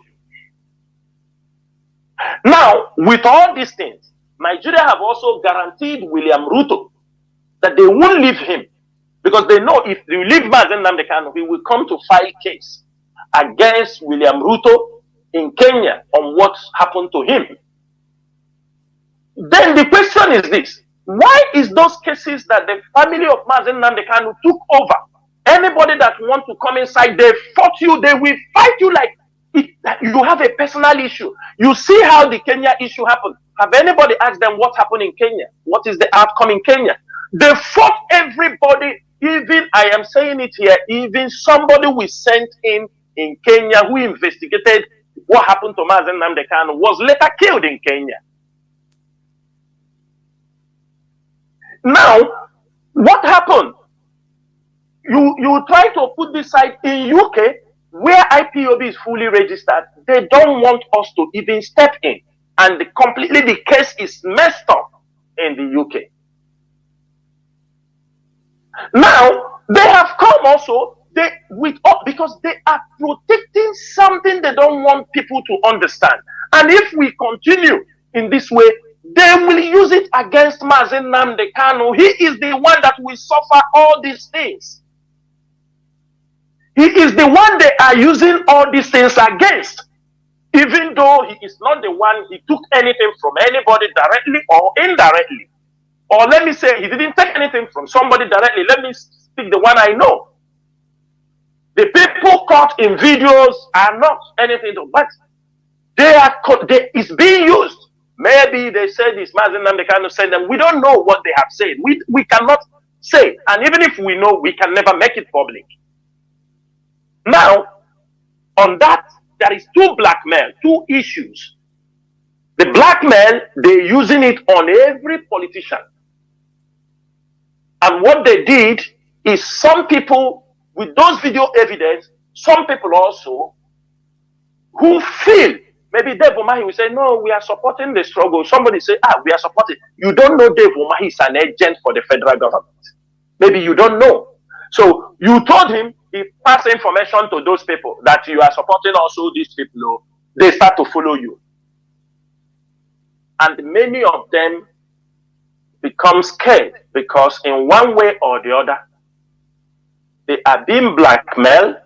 Now, with all these things, Nigeria have also guaranteed William Ruto that they won't leave him, because they know if they leave Mazi Nnamdi Kanu, he will come to file case against William Ruto in Kenya on what happened to him. Then the question is this: why is those cases that the family of Mazi Nnamdi Kanu took over? Anybody that wants to come inside, they fought you, they will fight you like you have a personal issue. You see how the Kenya issue happened. Have anybody asked them what happened in Kenya? What is the outcome in Kenya? They fought everybody. Even, I am saying it here, even somebody we sent in Kenya who investigated what happened to Mazi Nnamdi Kanu was later killed in Kenya. Now, what happened? You try to put this side in UK, where IPOB is fully registered. They don't want us to even step in, and the case is messed up in the UK. Now they have come also because they are protecting something they don't want people to understand. And if we continue in this way, they will use it against Mazi Nnamdi Kanu. He is the one that will suffer all these things. He is the one they are using all these things against, even though he is not the one he took anything from anybody directly or indirectly. Or let me say, he didn't take anything from somebody directly. Let me speak the one I know. The people caught in videos are not anything, but it's being used. Maybe they said this, Mazi Nnamdi Kanu said them. We don't know what they have said. We cannot say. And even if we know, we can never make it public. Now, on that, there is two issues. The blackmail, they're using it on every politician. And what they did is some people, with those video evidence, some people also who feel, maybe Dave Umahi will say, no, we are supporting the struggle. Somebody say, we are supporting. You don't know Dave Umahi is an agent for the federal government. Maybe you don't know. So you told him, he passed information to those people that you are supporting also these people. They start to follow you. And many of them become scared because in one way or the other, they are being blackmailed.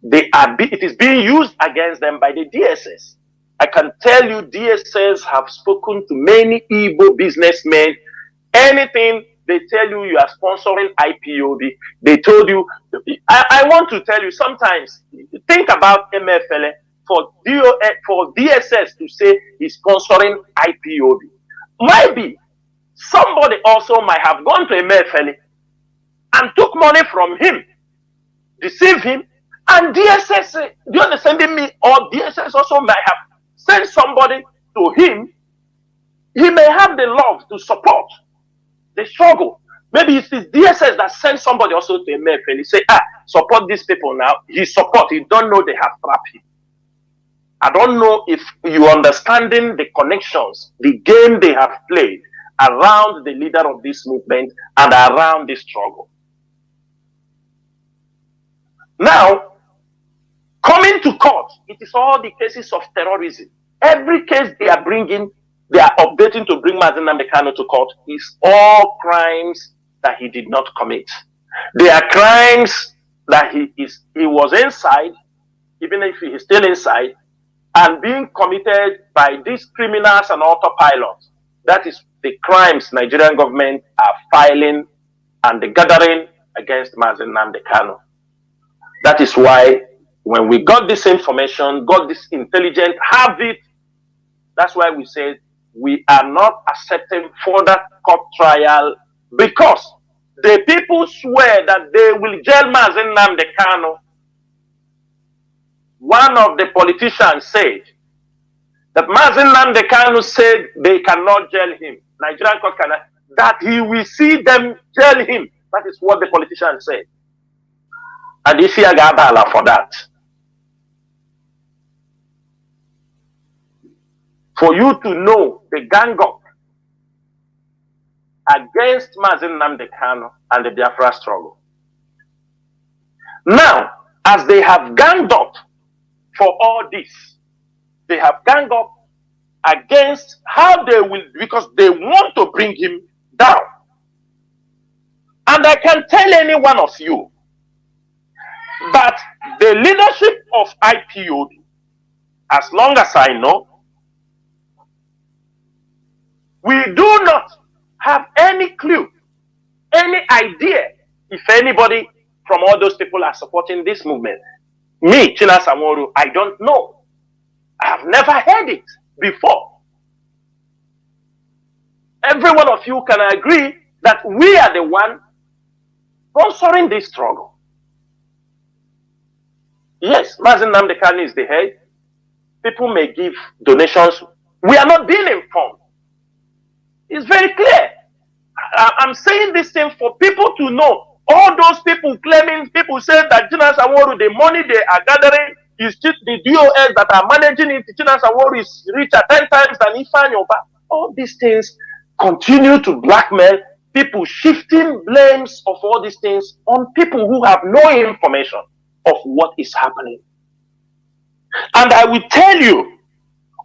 It is being used against them by the DSS. I can tell you DSS have spoken to many Igbo businessmen. Anything they tell you, you are sponsoring IPOB. They told you, I want to tell you, sometimes think about MFLA for DSS to say he's sponsoring IPOB. Maybe somebody also might have gone to MFLA and took money from him, deceived him, and DSS, do you understand me? Or DSS also might have sent somebody to him. He may have the love to support the struggle. Maybe it's the DSS that sent somebody also to MF and he say, support these people now. He support. He don't know they have trapped him. I don't know if you understanding the connections, the game they have played around the leader of this movement and around this struggle. Now, coming to court, it is all the cases of terrorism. Every case they are bringing, they are updating to bring Mazi Nnamdi Kanu to court is all crimes that he did not commit. They are crimes that he was inside, even if he is still inside, and being committed by these criminals and autopilot. That is the crimes Nigerian government are filing and the gathering against Mazi Nnamdi Kanu. That is why when we got this information, got this intelligence, have it, that's why we said we are not accepting further court trial because the people swear that they will jail Mazi Nnamdi Kanu. One of the politicians said that Mazi Nnamdi Kanu said they cannot jail him. Nigerian court cannot, that he will see them jail him. That is what the politician said. And if you got for that. For you to know the gang up against Mazi Nnamdi Kanu and the Biafra struggle. Now, as they have ganged up for all this, they have ganged up against how they will, because they want to bring him down. And I can tell any one of you that the leadership of IPOB, as long as I know, we do not have any clue, any idea if anybody from all those people are supporting this movement. Me, Chinasa Nworu, I don't know. I have never heard it before. Every one of you can agree that we are the one sponsoring this struggle. Yes, Mazi Nnamdi Kanu is the head. People may give donations. We are not being informed. It's very clear. I'm saying this thing for people to know. All those people claiming, people say that Chinasa Nworu, the money they are gathering is just the DOS that are managing it. Chinasa Nworu is richer 10 times than Ifeanyi Oba. All these things continue to blackmail people, shifting blames of all these things on people who have no information of what is happening. And I will tell you,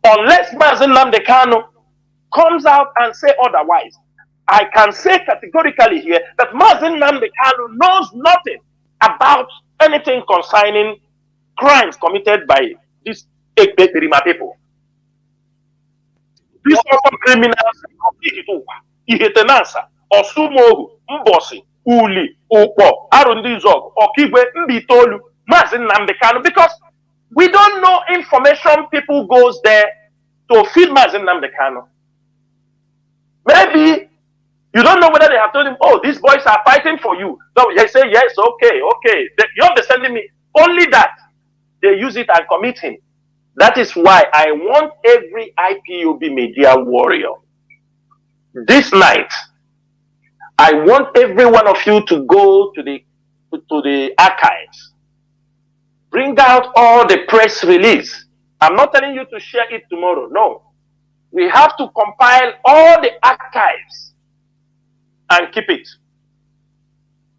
unless Mazi Nnamdi Kanu comes out and say otherwise, I can say categorically here that Mazi Nnamdi Kanu knows nothing about anything concerning crimes committed by these Ekpetirima people. These other criminals, Ihetenansa, Osumogu, Mbosi, Uli, Ukpo, Arundizog, Okigwe, Mbitolu, Mazi Nnamdi Kanu, because we don't know information. People goes there to feed Mazi Nnamdi Kanu. Maybe You don't know whether they have told him, oh, these boys are fighting for you. So they say, yes, okay. You understanding me? Only that they use it and commit him. That is why I want every IPOB media warrior this night. I want every one of you to go to the archives. Bring out all the press release. I'm not telling you to share it tomorrow. No. We have to compile all the archives and keep it.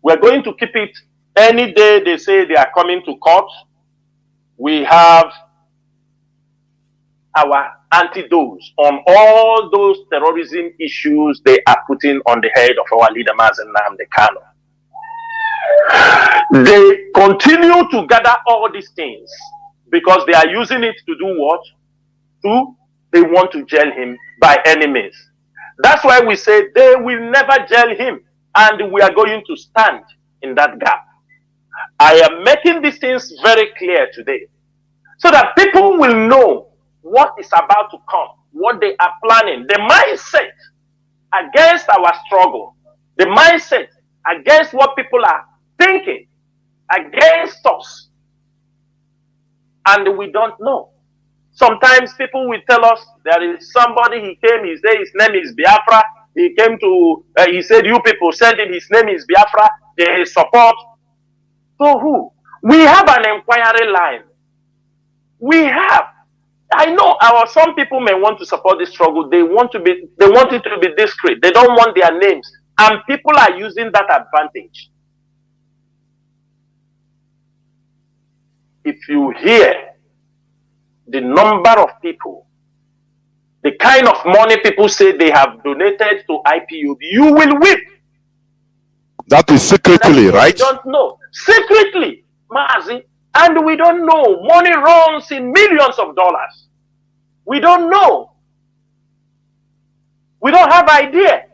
We're going to keep it any day they say they are coming to court. We have our antidotes on all those terrorism issues they are putting on the head of our leader, Mazi Nnamdi Kanu. They continue to gather all these things because they are using it to do what? They want to jail him by any means. That's why we say they will never jail him, and we are going to stand in that gap. I am making these things very clear today so that people will know what is about to come, what they are planning, the mindset against our struggle, the mindset against what people are thinking against us, and we don't know. Sometimes people will tell us there is somebody, he came, his name is Biafra, he came to, he said you people sent him, his name is Biafra, there is support. So who? We have an inquiry line. We have. I know some people may want to support this struggle. They want it to be discreet. They don't want their names. And people are using that advantage. If you hear the number of people, the kind of money people say they have donated to IPOB, you will weep. That is secretly, right? We don't know. Secretly, Mazi. And we don't know. Money runs in millions of dollars. We don't know. We don't have idea.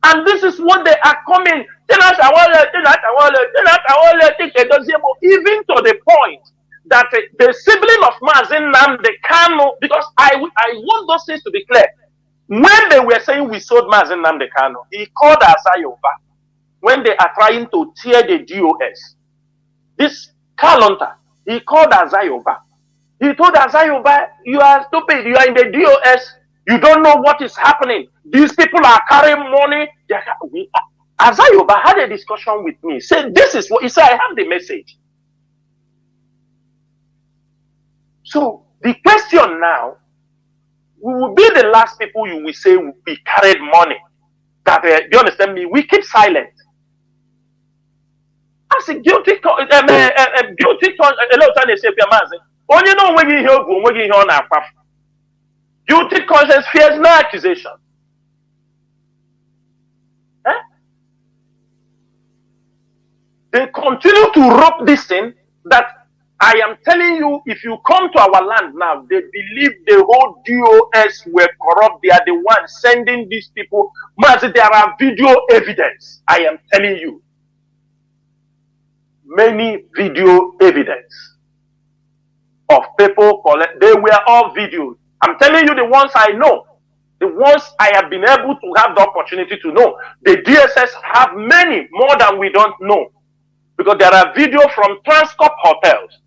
And this is what they are coming. Even to the point that the sibling of Mazi Nnamdi Kanu, because I want those things to be clear. When they were saying we sold Mazi Nnamdi Kanu, he called Azayoba when they are trying to tear the DOS. This Kalonta, he called Azayoba. He told Azayoba, you are stupid, you are in the DOS, you don't know what is happening. These people are carrying money. Azayoba had a discussion with me. Said, this is what he said, I have the message. So the question now, we will be the last people you will say will be carried money. That do you understand me? We keep silent. As a guilty conscience, only know when you hear guilty conscience fears no accusation. They continue to rope this thing that I am telling you, if you come to our land now, they believe the whole DOS were corrupt. They are the ones sending these people. Mazi, there are video evidence. I am telling you. Many video evidence of people collect. They were all videos. I'm telling you the ones I know. The ones I have been able to have the opportunity to know. The DSS have many, more than we don't know. Because there are videos from Transcorp hotels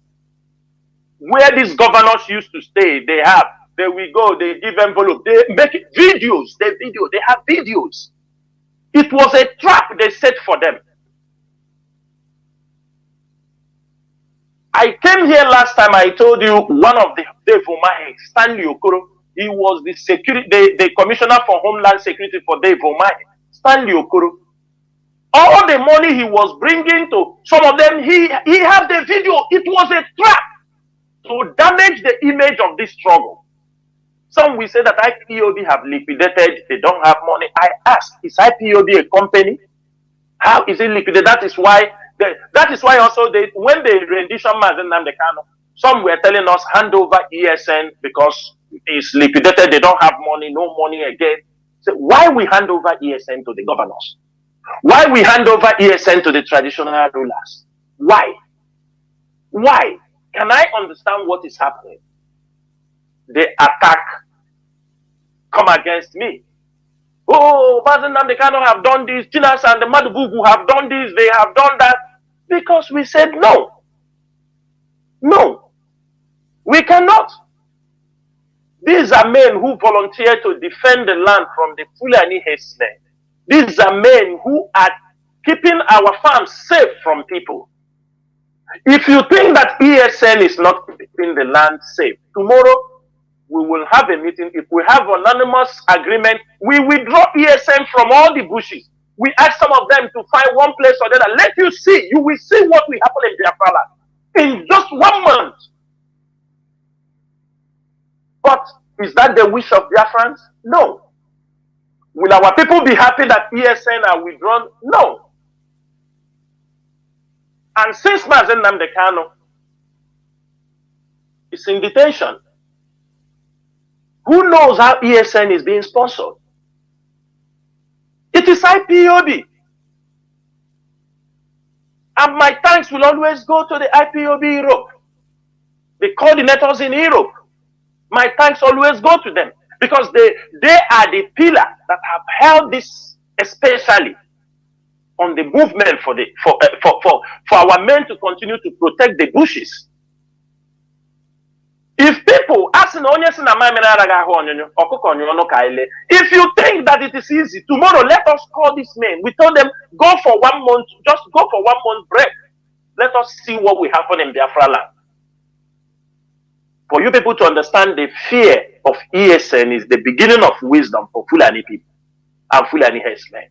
where these governors used to stay. They will go, they give envelope, they make videos, they have videos. It was a trap they set for them. I came here last time, I told you one of the Devomahe, Stanley Okoro, he was the security, the commissioner for Homeland Security for Devomahe, Stanley Okoro. All the money he was bringing to some of them, he had the video. It was a trap to damage the image of this struggle. Some will say that IPOB have liquidated, they don't have money. I ask, is IPOB a company? How is it liquidated? That is why also when the rendition Mazi Nnamdi Kanu, some were telling us hand over ESN because it's liquidated, they don't have money, no money again. So why we hand over ESN to the governors? Why we hand over ESN to the traditional rulers? Why? Why? Can I understand what is happening? The attack come against me. oh, Mazi Nnamdi Kanu have done this, Chinasa and the Madubugu have done this, they have done that. Because we said no. No. We cannot. These are men who volunteer to defend the land from the Fulani herdsmen. These are men who are keeping our farms safe from people. If you think that ESN is not keeping the land safe, tomorrow we will have a meeting. If we have an anonymous agreement, we withdraw ESN from all the bushes. We ask some of them to find one place or the other. Let you see. You will see what will happen in Biafra in just 1 month. But is that the wish of Biafrans? No. Will our people be happy that ESN are withdrawn? No. And since Mazi Nnamdi Kanu is in detention, who knows how ESN is being sponsored? It is IPOB. And my thanks will always go to the IPOB Europe, the coordinators in Europe. My thanks always go to them because they are the pillar that have held this, especially on the movement for our men to continue to protect the bushes. If people if you think that it is easy, tomorrow let us call these men. We told them go for 1 month, just go for 1 month break. Let us see what will happen in Biafra land. For you people to understand the fear of ESN is the beginning of wisdom for Fulani people and Fulani herdsmen.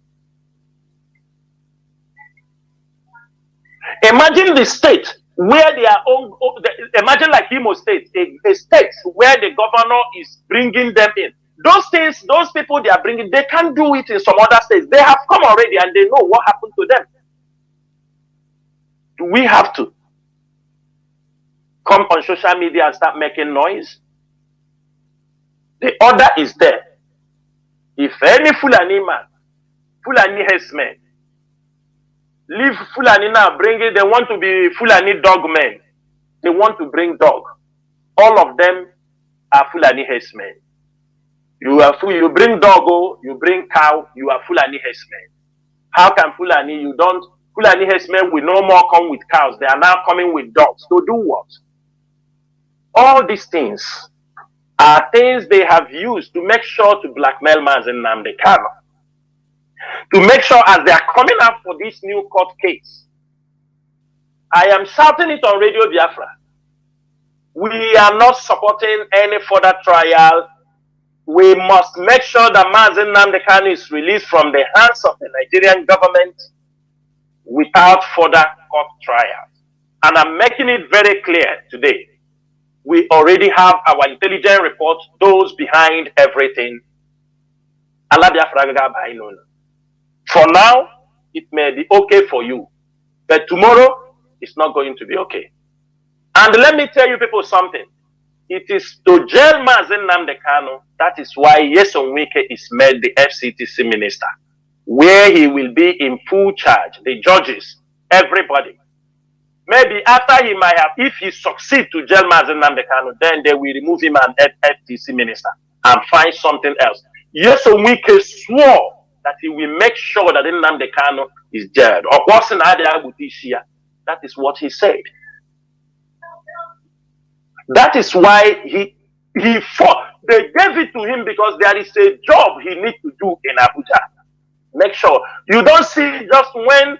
Imagine the state where they are own, imagine like Imo State, a state where the governor is bringing them in. Those things, those people they are bringing, they can't do it in some other states. They have come already and they know what happened to them. Do we have to come on social media and start making noise? The order is there. If any Fulani man, Fulani herdsmen, leave Fulani now, bring it, they want to be Fulani dog men. They want to bring dog. All of them are Fulani herdsmen. You bring dog, you bring cow, you are Fulani herdsmen. How can Fulani, Fulani herdsmen will no more come with cows. They are now coming with dogs. To do what? All these things are things they have used to make sure to blackmail Mazi Nnamdi Kanu. To make sure as they are coming up for this new court case. I am shouting it on Radio Biafra. We are not supporting any further trial. We must make sure that Mazi Nnamdi Kanu is released from the hands of the Nigerian government without further court trials. And I'm making it very clear today. We already have our intelligence report, those behind everything. For now, it may be okay for you, but tomorrow, it's not going to be okay. And let me tell you people something. It is to jail Mazi Nnamdi Kanu, that is why Nyesom Wike is made the FCTC minister, where he will be in full charge, the judges, everybody. Maybe after he might have, if he succeeds to jail Mazi Nnamdi Kanu, then they will remove him as FTC minister and find something else. Nyesom Wike swore that he will make sure that Nnamdi Kanu is jailed. That is what he said. That is why he fought. They gave it to him because there is a job he needs to do in Abuja. Make sure. You don't see just when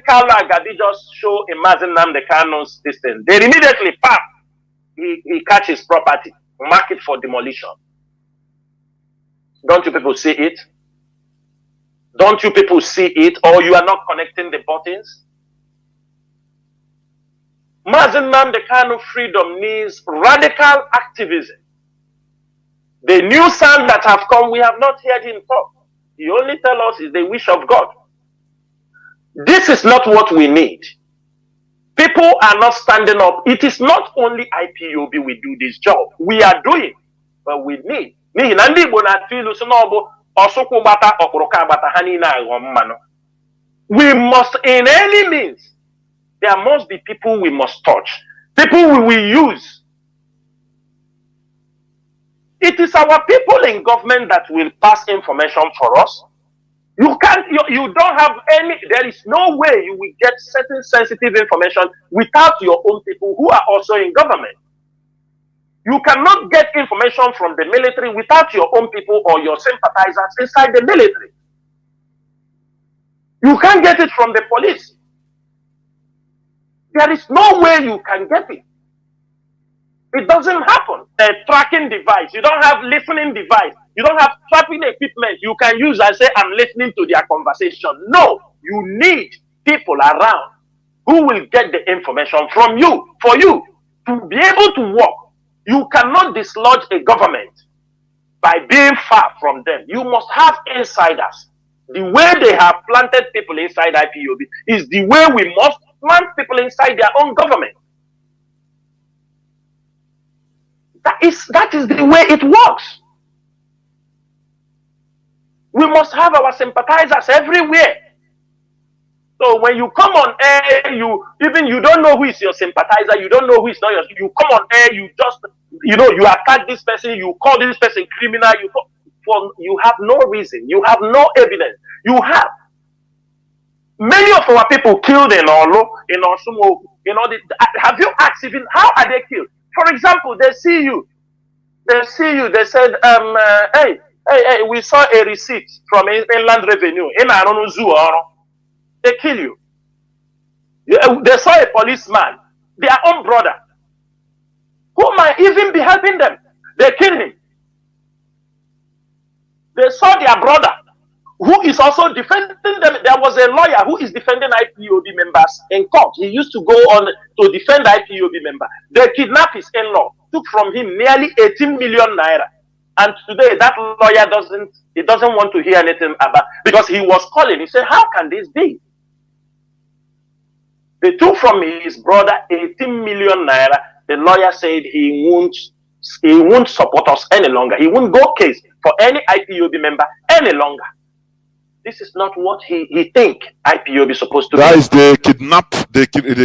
Kalu Agadi just show a Mazi Nnamdi Kanu's distance, they immediately pop. He catch his property, mark it for demolition. Don't you people see it? Don't you people see it, or you are not connecting the buttons? Mazi Nnamdi Kanu freedom needs radical activism. The new sound that have come, we have not heard him talk. He only tells us is the wish of God. This is not what we need. People are not standing up. It is not only IPOB we do this job. We are doing, but we need. We must, in any means, there must be people we must touch. People we will use. It It is our people in government that will pass information for us. You can't, you don't have any, there is no way you will get certain sensitive information without your own people who are also in government. You cannot get information from the military without your own people or your sympathizers inside the military. You can't get it from the police. There is no way you can get it. It doesn't happen. A tracking device, you don't have listening device, you don't have tracking equipment you can use and say, I'm listening to their conversation. No, you need people around who will get the information from you. For you to be able to work, you cannot dislodge a government by being far from them. You must have insiders. The way they have planted people inside IPOB is the way we must plant people inside their own government. That is the way it works. We must have our sympathizers everywhere. So when you come on air, you don't know who is your sympathizer, you don't know who is not yours. You come on air, you just, you attack this person, you call this person criminal, you have no reason, you have no evidence. You have many of our people killed in Olo, in Osumo, have you asked even how are they killed? For example, they see you, they said, hey, we saw a receipt from Inland Revenue in Aronu Zoo. They kill you. They saw a policeman, their own brother, who might even be helping them. They kill him. They saw their brother, who is also defending them. There was a lawyer who is defending IPOB members in court. He used to go on to defend IPOB member. They kidnapped his in-law, took from him nearly 18 million naira. And today that lawyer doesn't want to hear anything about, because he was calling. He said, how can this be? They took from his brother 18 million naira. The lawyer said he won't support us any longer. He won't go case for any IPOB member any longer. This is not what he think IPOB is supposed to be. That is, they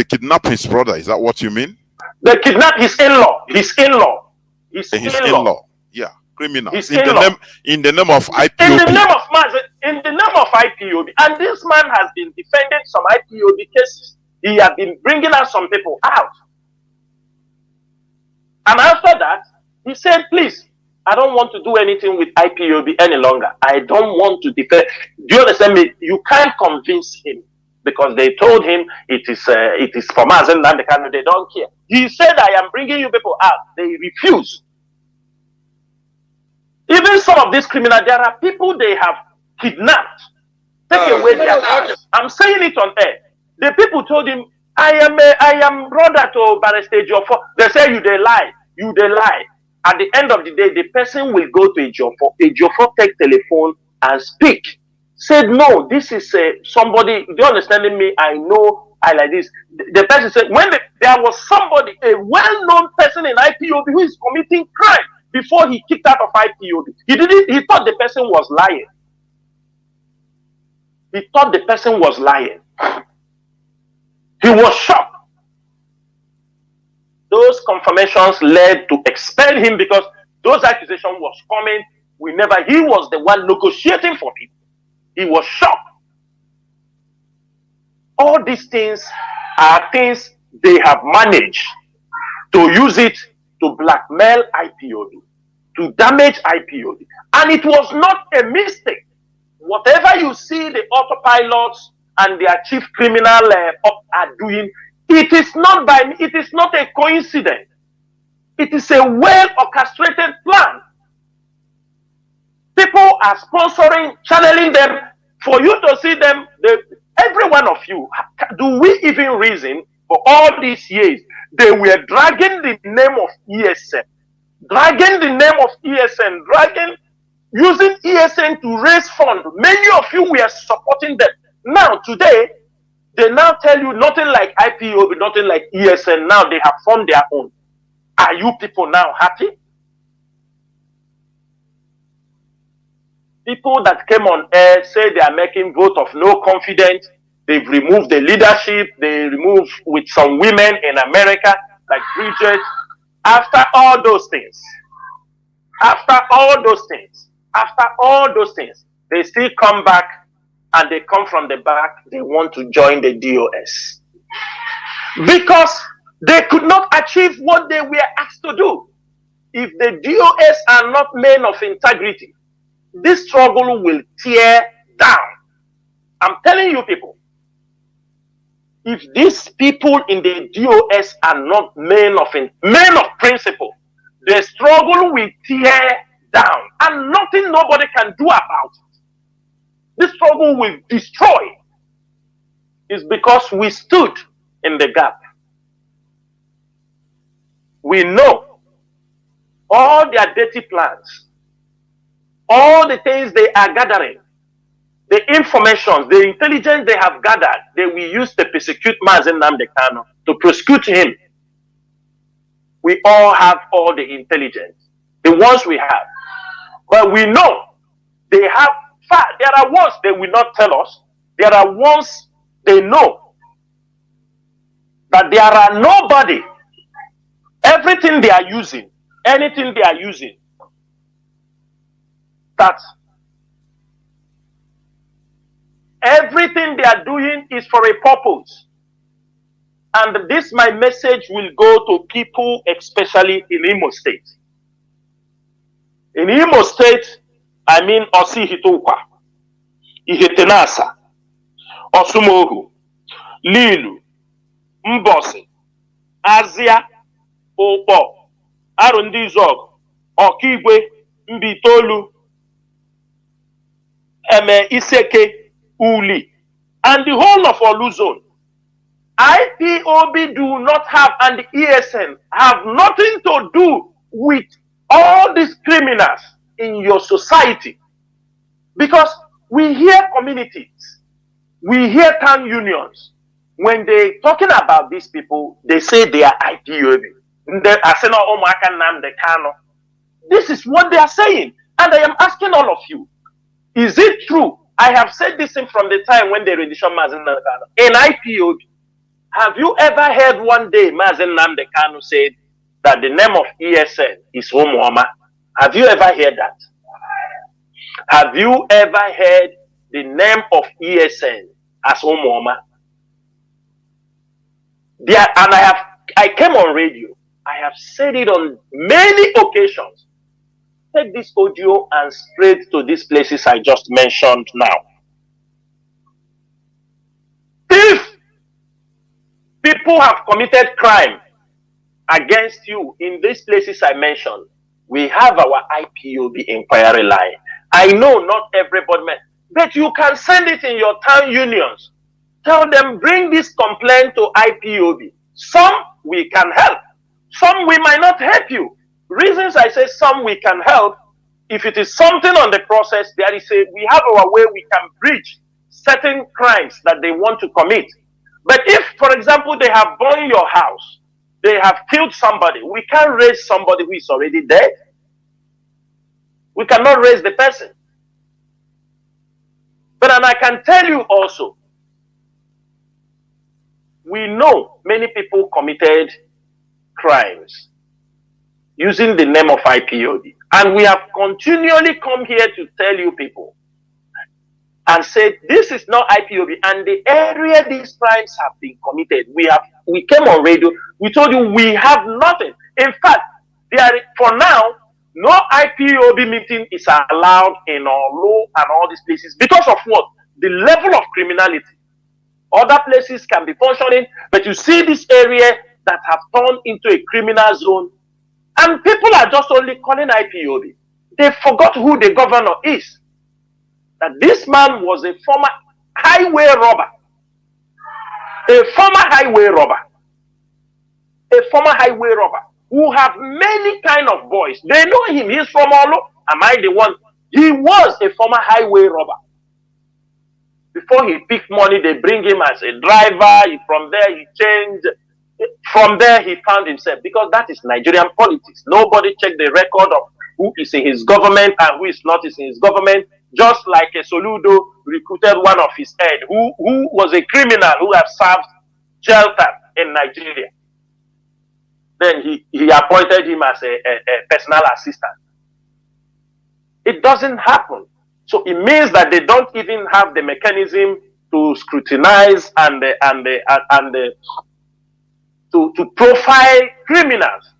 kidnap his brother. Is that what you mean? They kidnap his in-law. His in-law. Yeah, criminals. In the name of IPOB. In the name of IPOB. And this man has been defending some IPOB cases. He has been bringing out some people out. And after that, he said, please, I don't want to do anything with IPOB any longer. I don't want to defend. Do you understand me? You can't convince him, because they told him it is for Mazi Nnamdi Kanu. They don't care. He said, I am bringing you people out. They refuse. Even some of these criminals, there are people they have kidnapped, take away their cars. I'm saying it on air. The people told him, I am brother to Barrister Ejiofor. They say you they lie. At the end of the day, the person will go to Ejiofor. Ejiofor take telephone and speak. Said, no, this is somebody, do you understand me? I know I like this. The person said, when there was somebody, a well-known person in IPOB who is committing crime before he kicked out of IPOB. He thought the person was lying. He thought the person was lying. He was shocked. Those confirmations led to expel him, because those accusations was coming. He was the one negotiating for people. He was shocked. All these things are things they have managed to use it to blackmail IPOB, to damage IPOB. And it was not a mistake. Whatever you see the autopilots and their chief criminal are doing, it is not a coincidence. It is a well-orchestrated plan. People are sponsoring, channeling them for you to see them. Every one of you, do we even reason for all these years they were dragging the name of ESN, using ESN to raise funds? Many of you were supporting them. Now, today, they now tell you nothing like IPOB, nothing like ESN. Now they have formed their own. Are you people now happy? People that came on air say they are making vote of no confidence. They've removed the leadership. They removed with some women in America, like Bridget. After all those things, After all those things, they still come back and they come from the back. They want to join the DOS because they could not achieve what they were asked to do. If the DOS are not men of integrity, this struggle will tear down. I'm telling you people, if these people in the DOS are not men of principle, the struggle will tear down and nothing nobody can do about it. This struggle will destroy. It's because we stood in the gap. We know all their dirty plans, all the things they are gathering, the information, the intelligence they have gathered, they will use to persecute Mazi Kanu, to prosecute him. We all have all the intelligence, the ones we have. But we know they have, there are ones they will not tell us. There are ones they know that there are nobody. Everything they are using, anything they are using, that everything they are doing is for a purpose. And this, my message, will go to people, especially in Imo State. In Imo State, I mean Osi Hitokwa, Ihetenasa, Osumohu, Lilu, Mbosi, Azia, Opo, Arundizog, Okigwe, Mbitolu, Iseke, Uli, and the whole of Olu zone. IPOB do not have, and the ESN have nothing to do with all these criminals in your society. Because we hear communities, we hear town unions, when they talking about these people, they say they are IPOB. This is what they are saying. And I am asking all of you, is it true? I have said this thing from the time when they rendition Mazi Kanu. In IPOB, have you ever heard one day Mazi Kanu said that the name of ESN is Homoama? Have you ever heard that? Have you ever heard the name of ESN as Homoama? There, and I came on radio. I have said it on many occasions. Take this audio and spread to these places I just mentioned now. If people have committed crime against you in these places I mentioned, we have our IPOB inquiry line. I know not everybody, but you can send it in your town unions. Tell them, bring this complaint to IPOB. Some we can help. Some we might not help you. Reasons I say some we can help, if it is something on the process, there is we have our way we can bridge certain crimes that they want to commit. But if, for example, they have burned your house, they have killed somebody, we can't raise somebody who is already dead. We cannot raise the person. But and I can tell you also, we know many people committed crimes using the name of IPOB. And we have continually come here to tell you people and said, this is not IPOB. And the area these crimes have been committed, we came on radio, we told you we have nothing. In fact, for now, no IPOB meeting is allowed in Olu and all these places. Because of what? The level of criminality. Other places can be functioning, but you see this area that have turned into a criminal zone, and people are just only calling IPOB. They forgot who the governor is. That this man was a former highway robber. A former highway robber. A former highway robber who have many kind of boys. They know him. He's from Olo. Am I the one? He was a former highway robber. Before he picked money, they bring him as a driver. From there, he changed. From there, he found himself. Because that is Nigerian politics. Nobody checked the record of who is in his government and who is not in his government. Just like a Soludo recruited one of his head who was a criminal who have served jail time in Nigeria. Then he appointed him as a personal assistant. It doesn't happen. So it means that they don't even have the mechanism to scrutinize and to profile criminals.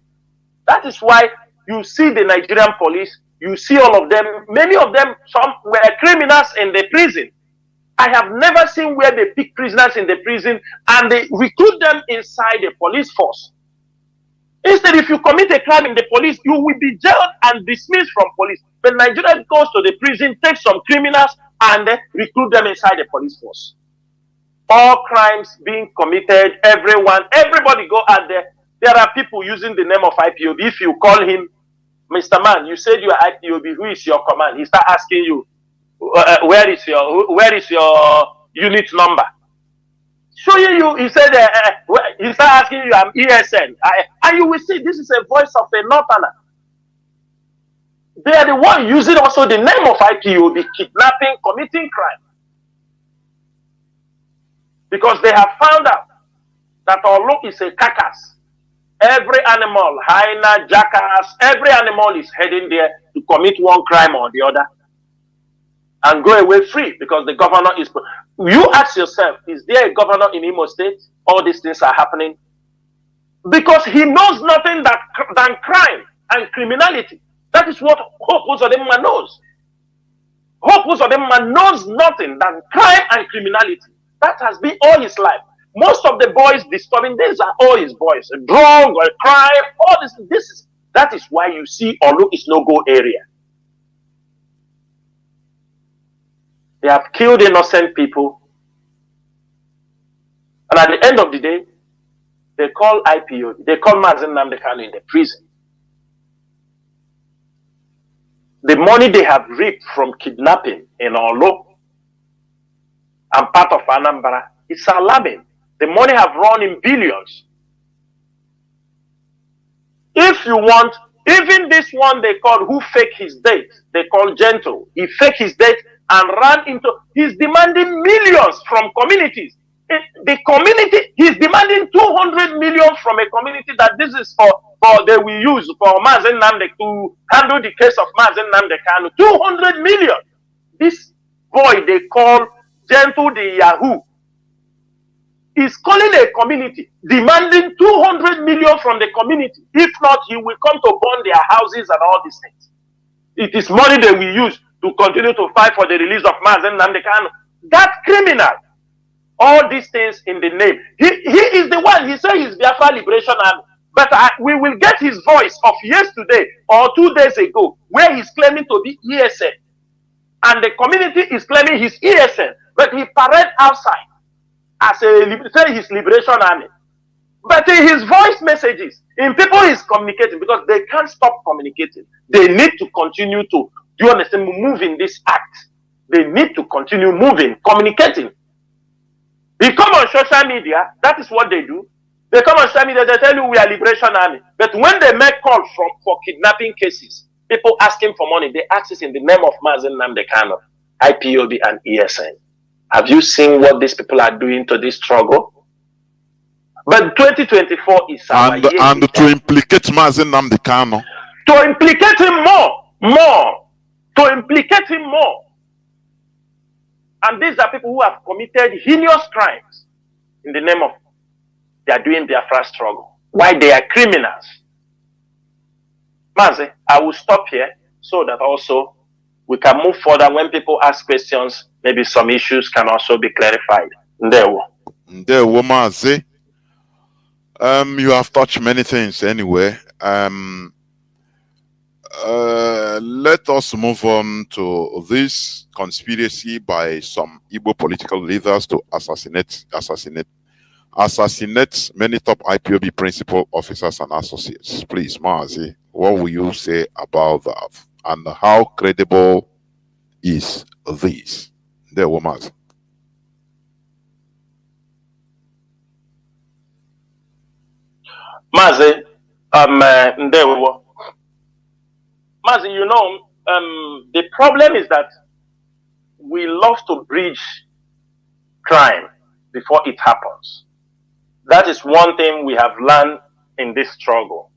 That is why you see the Nigerian police, you see all of them, many of them, some were criminals in the prison. I have never seen where they pick prisoners in the prison and they recruit them inside the police force. Instead, if you commit a crime in the police, you will be jailed and dismissed from police. But Nigeria goes to the prison, takes some criminals, and recruit them inside the police force. All crimes being committed, everybody go out there. There are people using the name of IPOB. If you call him, Mr. Man, you said you are IPOB, who is your command? He start asking you, where is your unit number? Showing you, he said, he start asking you, I'm ESN. And you will see, this is a voice of a northerner. They are the one using also the name of IPOB, kidnapping, committing crime. Because they have found out that Olu is a carcass. Every animal, hyena, jackass, every animal is heading there to commit one crime or the other and go away free because the governor is... You ask yourself, is there a governor in Imo State? All these things are happening. Because he knows nothing than crime and criminality. That is what Hope Uzodimma knows. Hope Uzodimma knows nothing than crime and criminality. That has been all his life. Most of the boys disturbing, these are all his boys. Drug or crime, all this. That is why you see Olu is no-go area. They have killed innocent people. And at the end of the day, they call IPO, they call Mazi Nnamdi Kanu in the prison. The money they have reaped from kidnapping in Olo and part of Anambra is alarming. The money have run in billions. If you want, even this one they call who fake his date, they call Gentle. He fake his date and ran into, he's demanding millions from communities. The community, he's demanding 200 million from a community that this is for they will use for Mazi Nnamdi to handle the case of Mazi Nnamdi Kanu. 200 million. This boy they call Gentle the Yahoo is calling a community, demanding 200 million from the community. If not, he will come to burn their houses and all these things. It is money they will use to continue to fight for the release of Mazi Nnamdi Kanu. That criminal, all these things in the name. He is the one, he said he's Biafra Liberation Army. But we will get his voice of yesterday or 2 days ago, where he's claiming to be ESN. And the community is claiming he's ESN. But he parade outside as say his Liberation Army. But in his voice messages, in people he's communicating because they can't stop communicating. They need to continue to, do you understand, move in this act. They need to continue moving, communicating. They come on social media, that is what they do. They come on social media, they tell you we are Liberation Army. But when they make calls for kidnapping cases, people asking for money, they ask it in the name of Mazi Nnamdi Kanu, IPOB and ESN. Have you seen what these people are doing to this struggle? But 2024 is our year. And to implicate Mazi Nnamdi Kanu. To implicate him more. To implicate him more. And these are people who have committed heinous crimes in the name of they are doing Biafra struggle. Why they are criminals. Mazi, I will stop here so that also we can move further. When people ask questions, maybe some issues can also be clarified. Ndewo, Mazi. You have touched many things anyway. Let us move on to this conspiracy by some Igbo political leaders to assassinate many top IPOB principal officers and associates. Please, Mazi, what will you say about that? And how credible is this? There, Mazi. Mazi, Ndewo. Mazi, you know, the problem is that we love to bridge crime before it happens. That is one thing we have learned in this struggle.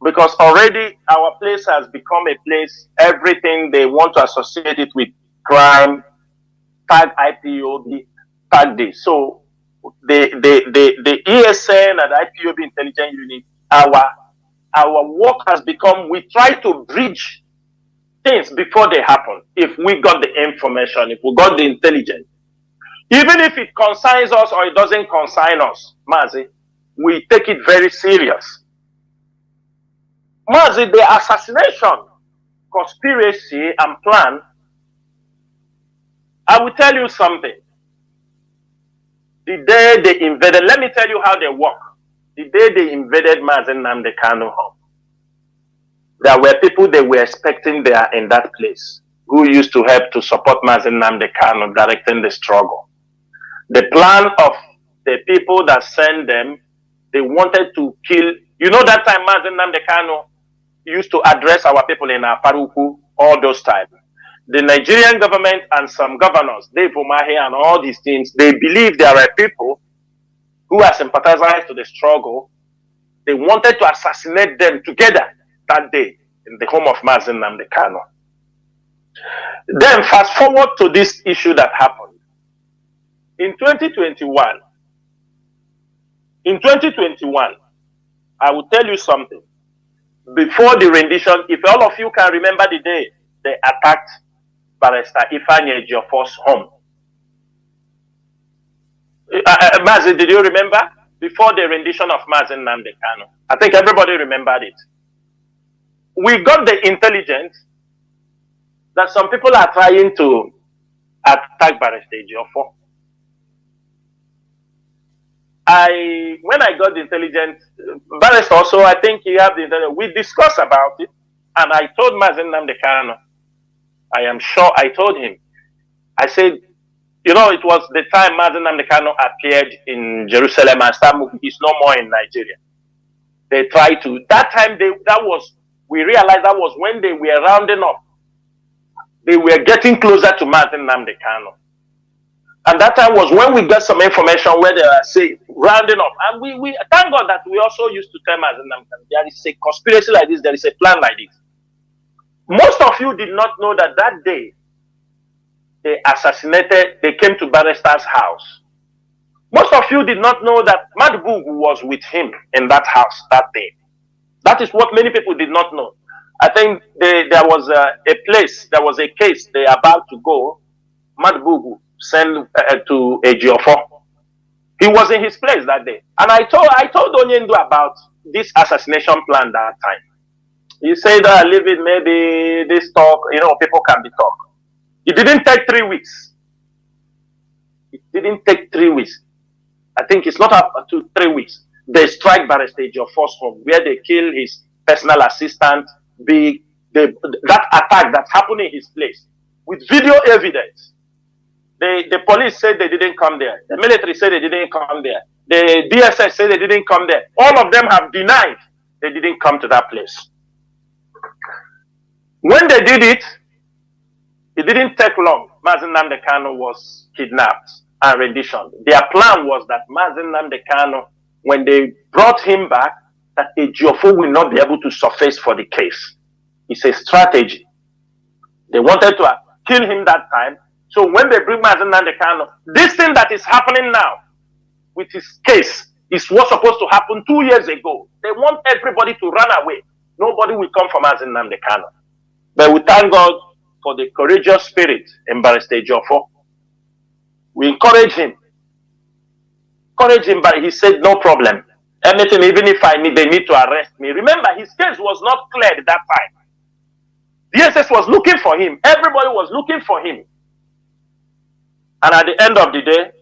because already our place has become a place, everything they want to associate it with crime, tag IPOB, tag this. So the ESN and IPOB intelligence unit, our work has become, we try to bridge things before they happen. If we got the information, if we got the intelligence, even if it concerns us or it doesn't concern us, Mazi, we take it very serious. Mazi, the assassination, conspiracy and plan, I will tell you something. The day they invaded, let me tell you how they work. The day they invaded Mazi Nnamdi Kanu home, there were people they were expecting there in that place who used to help to support Mazi Nnamdi Kanu directing the struggle. The plan of the people that sent them, they wanted to kill. You know that time Mazi Nnamdi Kanu used to address our people in Aparuku all those times. The Nigerian government and some governors, Dave Umahi and all these things, they believe there are people who are sympathizers to the struggle. They wanted to assassinate them together that day in the home of Mazi Nnamdi Kanu. Then fast forward to this issue that happened. In 2021, I will tell you something. Before the rendition, if all of you can remember the day they attacked Barrister Ifeanyi Ejiofor's home. Mazi, did you remember? Before the rendition of Mazi Nnamdi Kanu. I think everybody remembered it. We got the intelligence that some people are trying to attack Barrister Ejiofor. When I got the intelligence, Barrister also, I think he had the intelligence, we discussed about it, and I told Mazi Nnamdi Kanu, I am sure I told him, I said, you know, it was the time Mazi Nnamdi Kanu appeared in Jerusalem and started moving. He's no more in Nigeria. They tried to, that time, we realized that was when they were rounding up. They were getting closer to Mazi Nnamdi Kanu. And that time was when we got some information where they are saying, rounding up. And we thank God that we also used to tell Mazi Nnamdi Kanu, there is a conspiracy like this, there is a plan like this. Most of you did not know that that day, they came to Barrister's house. Most of you did not know that Madbugu was with him in that house that day. That is what many people did not know. I think there was there was a case they are about to go, Madbugu sent to Ejiofor. He was in his place that day. And I told Onyendu about this assassination plan that time. He said, leave it, maybe this talk, you know, people can be talk. It didn't take 3 weeks. It didn't take 3 weeks. I think it's not up to 3 weeks. They strike Barrister Ejiofor's home, where they kill his personal assistant, that attack that happened in his place, with video evidence. The police said they didn't come there. The military said they didn't come there. The DSS said they didn't come there. All of them have denied they didn't come to that place. When they did it, it didn't take long. Mazi Nnamdi Kanu was kidnapped and renditioned. Their plan was that Mazi Nnamdi Kanu, when they brought him back, that Ejiofor will not be able to surface for the case. It's a strategy. They wanted to kill him that time. So when they bring Mazi Nnamdi Kanu, this thing that is happening now with his case is what's supposed to happen 2 years ago. They want everybody to run away. Nobody will come for Mazi Nnamdi Kanu. But we thank God for the courageous spirit in Barrister Ejiofor. We encourage him. But he said, no problem. Anything, even if they need to arrest me. Remember, his case was not cleared that time. DSS was looking for him. Everybody was looking for him. And at the end of the day,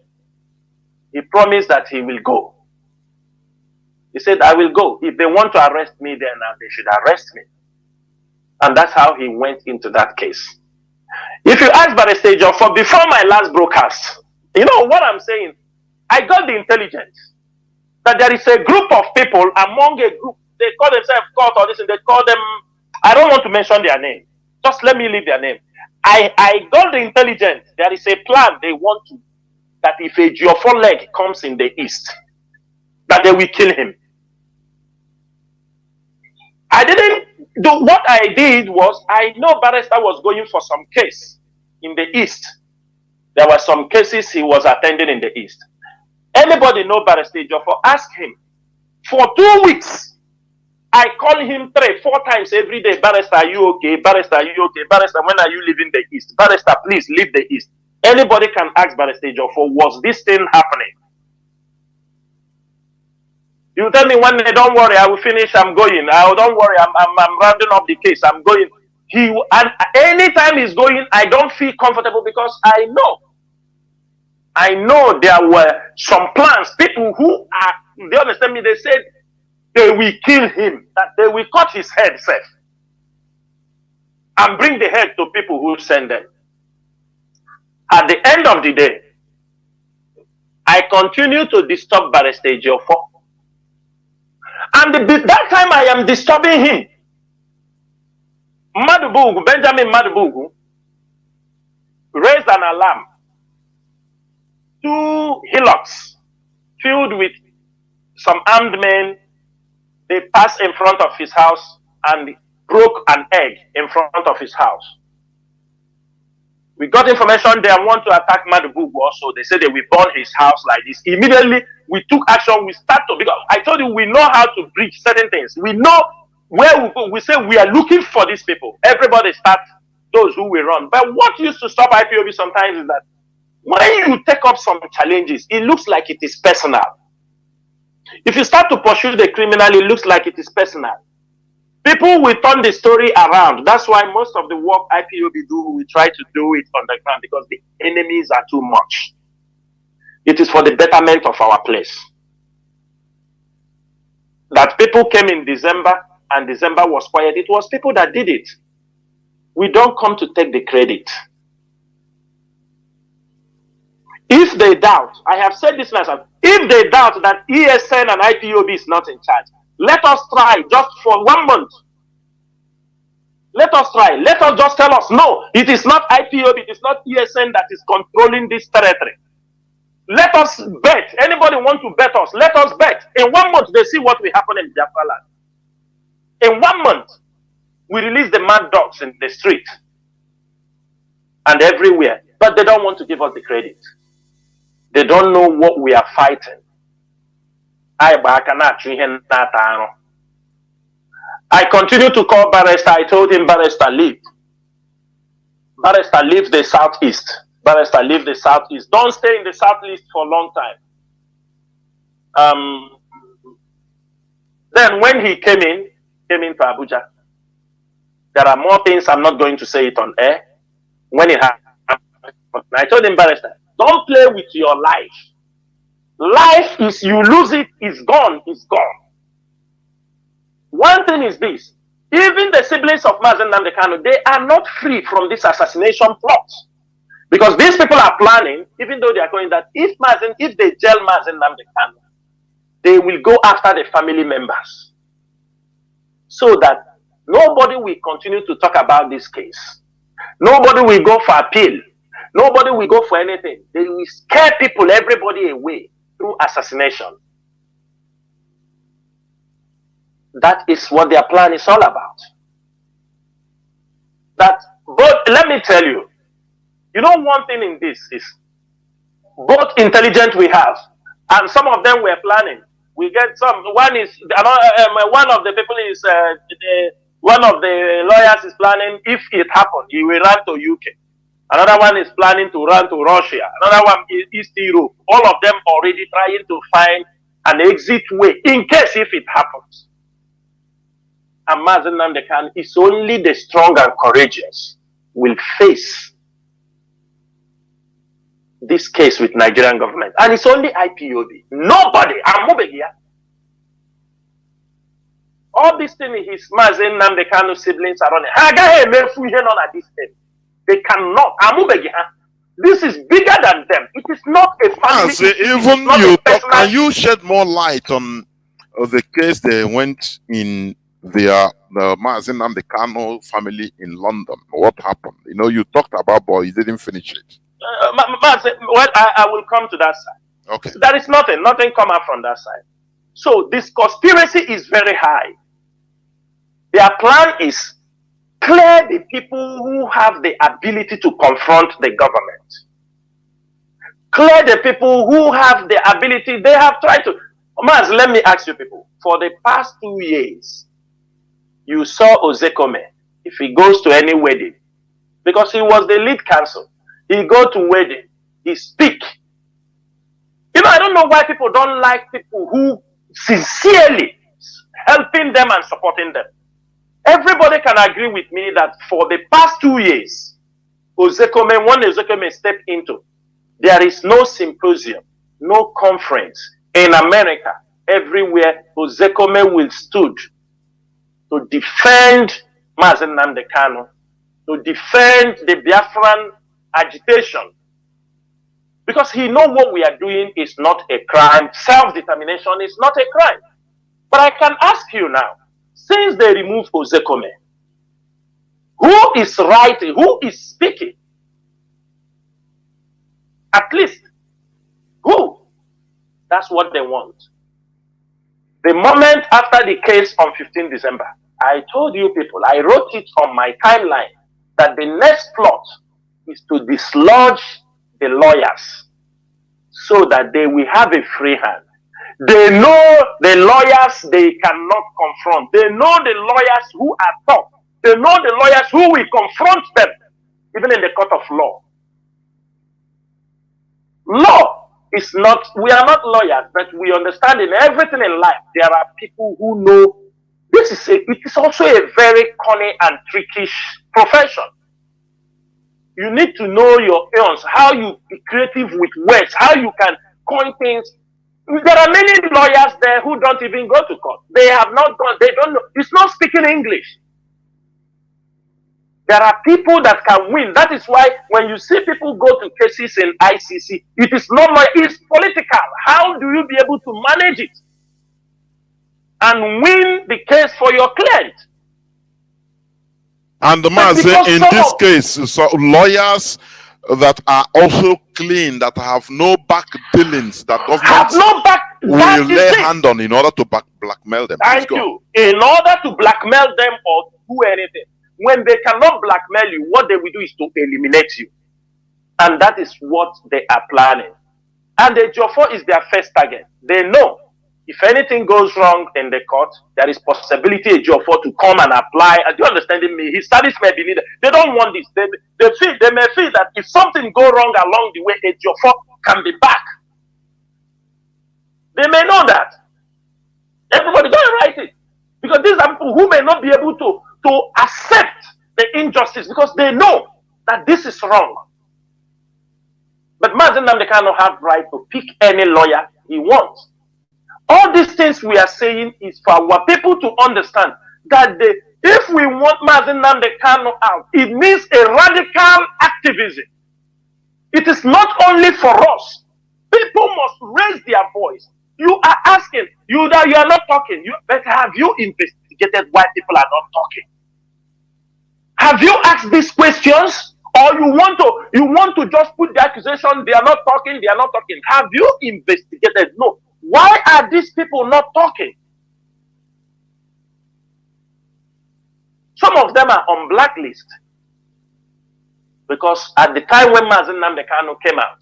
he promised that he will go. He said, I will go. If they want to arrest me, then they should arrest me. And that's how he went into that case. If you ask Barrister Ejiofor, before my last broadcast, you know what I'm saying? I got the intelligence that there is a group of people among a group. They call themselves cult or this, and they call them, I don't want to mention their name. Just let me leave their name. I got the intelligence. There is a plan they want to, that if a Ejiofor leg comes in the east, that they will kill him. I didn't do what I did was I know Barrister was going for some case in the East. There were some cases he was attending in the East. Anybody know Barrister Jofo? Ask him. For 2 weeks, I call him 3, 4 times every day. Barrister, are you okay? Barrister, are you okay? Barrister, when are you leaving the East? Barrister, please leave the East. Anybody can ask Barrister Jofo, was this thing happening? You tell me one day, don't worry, I will finish, I'm going. Don't worry, I'm rounding up the case, I'm going. And anytime he's going, I don't feel comfortable because I know there were some plans. People who are, they understand me, they said they will kill him, that they will cut his head safe and bring the head to people who send them. At the end of the day, I continue to disturb Barrister Jofo. And that time I am disturbing him. Benjamin Madubugu raised an alarm. 2 hillocks filled with some armed men, they passed in front of his house and broke an egg in front of his house. We got information they want to attack Madubugu also. They said they will burn his house like this. Immediately, we took action. We start to, because I told you we know how to breach certain things. We know where we go. We say we are looking for these people. Everybody starts those who will run. But what used to stop IPOB sometimes is that when you take up some challenges, it looks like it is personal. If you start to pursue the criminal, it looks like it is personal. People will turn the story around. That's why most of the work IPOB do, we try to do it on the ground because the enemies are too much. It is for the betterment of our place. That people came in December and December was quiet. It was people that did it. We don't come to take the credit. If they doubt, I have said this last time, if they doubt that ESN and IPOB is not in charge, let us try just for 1 month. Let us try. Let us just tell us, no, it is not IPOB, it is not ESN that is controlling this territory. Let us bet. Anybody want to bet us? Let us bet. In 1 month, they see what will happen in Biafra land. In 1 month, we release the mad dogs in the street and everywhere. But they don't want to give us the credit. They don't know what we are fighting. I continue to call Barrister. I told him, Barrister, leave. Barrister, leave the southeast. Barrister, leave the southeast. Don't stay in the southeast for a long time. Then when he came into Abuja, there are more things. I'm not going to say it on air. When it happened, I told him, Barrister, don't play with your life. Life is, you lose it, it's gone, it's gone. One thing is this, even the siblings of Mazi Nnamdi Kanu, they are not free from this assassination plot. Because these people are planning, even though they are going that if they jail Mazi Nnamdi Kanu, they will go after the family members. So that nobody will continue to talk about this case. Nobody will go for appeal. Nobody will go for anything. They will scare people, everybody away through assassination. That is what their plan is all about. But let me tell you, one thing in this is both intelligent we have, and some of them were planning. We get some. One is one of the people is one of the lawyers is planning. If it happens, he will run to UK. Another one is planning to run to Russia. Another one is East Europe. All of them already trying to find an exit way in case if it happens. And Mazi Nnamdi Kanu is only the strong and courageous will face this case with Nigerian government. And it's only IPOB. Nobody. All these things his Mazi Nnamdi Kanu siblings are running. They cannot. This is bigger than them. It is not a family. Can you shed more light on the case they went in the Mazi Nnamdi Kanu family in London? What happened? You talked about, but you didn't finish it. I will come to that side. Okay. There is nothing come out from that side. So this conspiracy is very high. Their plan is clear the people who have the ability to confront the government. Clear the people who have the ability. They have tried to. Maz, let me ask you people. For the past 2 years, you saw Ozekome, if he goes to any wedding, because he was the lead counsel, he go to wedding, he speak. You know, I don't know why people don't like people who sincerely helping them and supporting them. Everybody can agree with me that for the past 2 years, Ozekome, when Ozekome stepped into, there is no symposium, no conference in America. Everywhere Ozekome will stood to defend Mazi Nnamdi Kanu, to defend the Biafran agitation. Because he knows what we are doing is not a crime. Self-determination is not a crime. But I can ask you now, since they removed Ozekome, who is writing, who is speaking? At least, who? That's what they want. The moment after the case on 15 December, I told you people, I wrote it on my timeline, that the next plot is to dislodge the lawyers so that they will have a free hand. They know the lawyers they cannot confront. They know the lawyers who are tough. They know the lawyers who will confront them, even in the court of law. Law is not, we are not lawyers, but we understand in everything in life, there are people who know this is it is also a very cunning and trickish profession. You need to know your eons, how you be creative with words, how you can coin things. There are many lawyers there who don't even go to court. They have not gone, they don't know. It's not speaking English. There are people that can win. That is why when you see people go to cases in ICC, it is not like it's political. How do you be able to manage it and win the case for your client? And the Mazi, in this case, so lawyers that are also clean, that have no back dealings, that government will lay hand on in order to blackmail them. Thank you. In order to blackmail them or do anything. When they cannot blackmail you, what they will do is to eliminate you. And that is what they are planning. And the Jofo is their first target. They know if anything goes wrong in the court, there is possibility a Jofo to come and apply. Are you understanding me? His studies may be needed. They don't want this. They may feel that if something go wrong along the way, a Jofo can be back. They may know that. Everybody go and write it. Because these are people who may not be able to accept the injustice because they know that this is wrong. But Mazi Nnamdi Kanu have right to pick any lawyer he wants. All these things we are saying is for our people to understand that if we want Mazi Nnamdi Kanu out, it means a radical activism. It is not only for us. People must raise their voice. You are asking, you are not talking. But have you investigated why people are not talking? Have you asked these questions? Or you want to just put the accusation, they are not talking, they are not talking. Have you investigated? No. Why are these people not talking? Some of them are on blacklist. Because at the time when Mazi Nnamdi Kanu came out,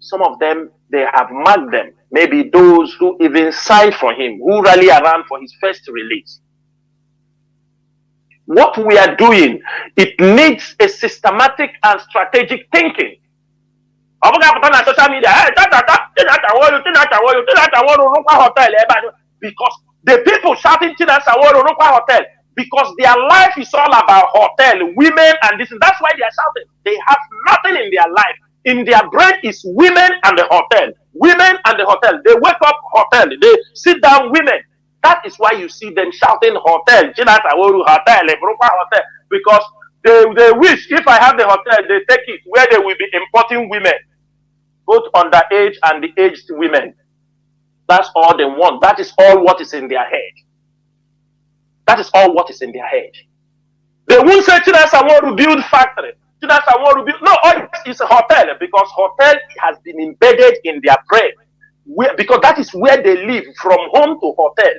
some of them, they have marked them. Maybe those who even signed for him, who rally around for his first release. What we are doing, it needs a systematic and strategic thinking. Because the people shouting Chinasa Nworu hotel, because their life is all about hotel, women, and this. That's why they are shouting. They have nothing in their life. In their brain is women and the hotel. Women and the hotel. They wake up hotel. They sit down women. That is why you see them shouting hotel, Chinasa Nworu hotel, hotel, because they wish if I have the hotel, they take it where they will be importing women, both underage and the aged women. That's all they want. That is all what is in their head. That is all what is in their head. They won't say Chinasa Nworu build factory. Chinasa Nworu build. No, it's a hotel because hotel has been embedded in their brain. Because that is where they live, from home to hotel.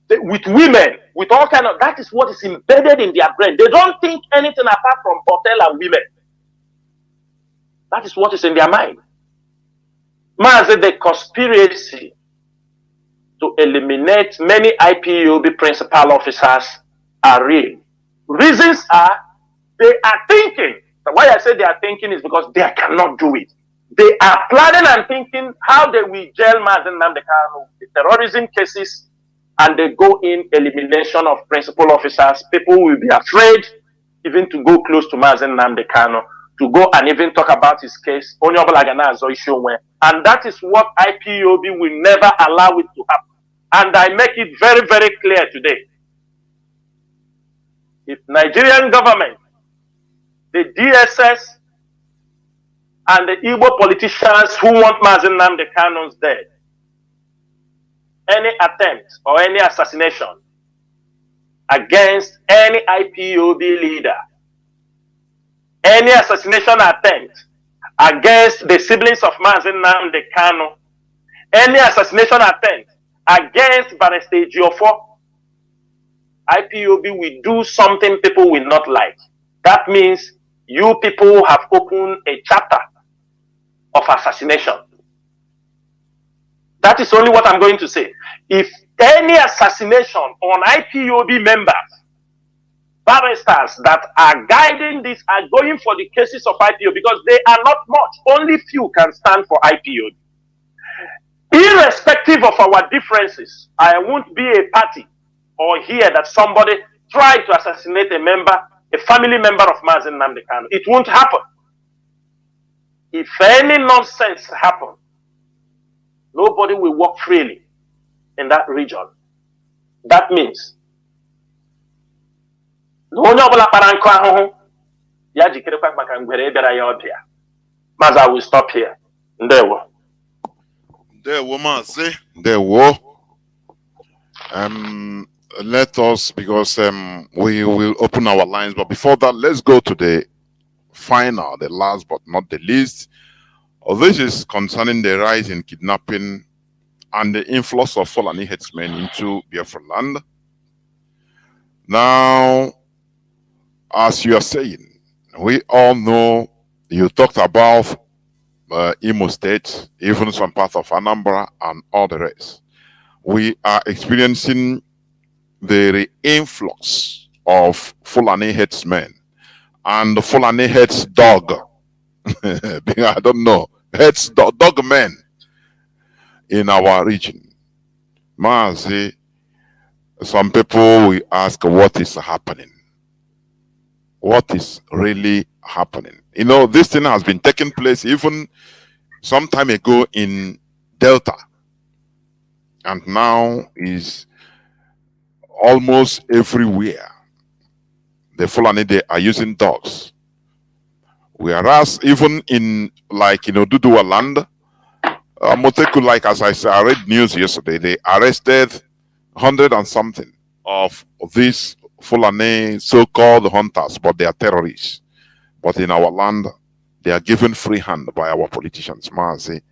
with women, with all kind of, that is what is embedded in their brain. They don't think anything apart from hotel and women. That is what is in their mind. Mazi, the conspiracy to eliminate many IPOB principal officers are real. Reasons are, they are thinking. Why I say they are thinking is because they cannot do it. They are planning and thinking how they will jail Mazi Nnamdi Kanu, the terrorism cases, and they go in elimination of principal officers. People will be afraid even to go close to Mazi Nnamdi Kanu, to go and even talk about his case. And that is what IPOB will never allow it to happen. And I make it very, very clear today. If Nigerian government, the DSS, and the Igbo politicians who want Mazi Nnamdi Kanu's dead, any attempt or any assassination against any IPOB leader, any assassination attempt against the siblings of Mazi Nnamdi Kanu, any assassination attempt against Barrister Ejiofor, IPOB will do something people will not like. That means you people have opened a chapter of assassination. That is only what I'm going to say. If any assassination on IPOB members, barristers that are guiding this are going for the cases of IPOB, because they are not much, only few can stand for IPOB. Irrespective of our differences, I won't be a party or hear that somebody tried to assassinate a member, a family member of Mazi Nnamdi Kanu. It won't happen. If any nonsense happens, nobody will walk freely in that region. That means Mazi, I will stop here. Let us, because we will open our lines, but before that, let's go to the final, the last but not the least. This is concerning the rise in kidnapping and the influx of Fulani headsmen into Biafra land. Now, as you are saying, we all know, you talked about Imo State, even some parts of Anambra and all the rest. We are experiencing the influx of Fulani headsmen and the Fulani heads dog. I don't know, heads dog men in our region. Mazi, some people will ask, what is happening? What is really happening? You know, this thing has been taking place even some time ago in Delta, and now is almost everywhere. The Fulani, they are using dogs. Whereas even in, like, Dudua land, Moteku, like as I said, I read news yesterday, they arrested 100 and something of these Fulani so-called hunters, but they are terrorists. But in our land, they are given free hand by our politicians. Mazi,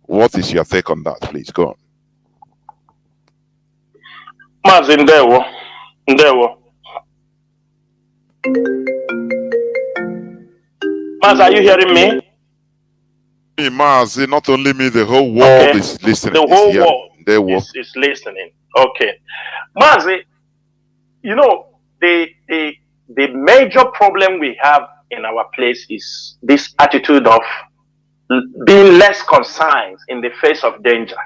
what is your take on that? Please go on. Mazi, Ndewo. Mazi, are you hearing me? Mazi, not only me, the whole world is listening. The whole world is listening. Okay. Mazi, the major problem we have in our place is this attitude of being less concerned in the face of danger.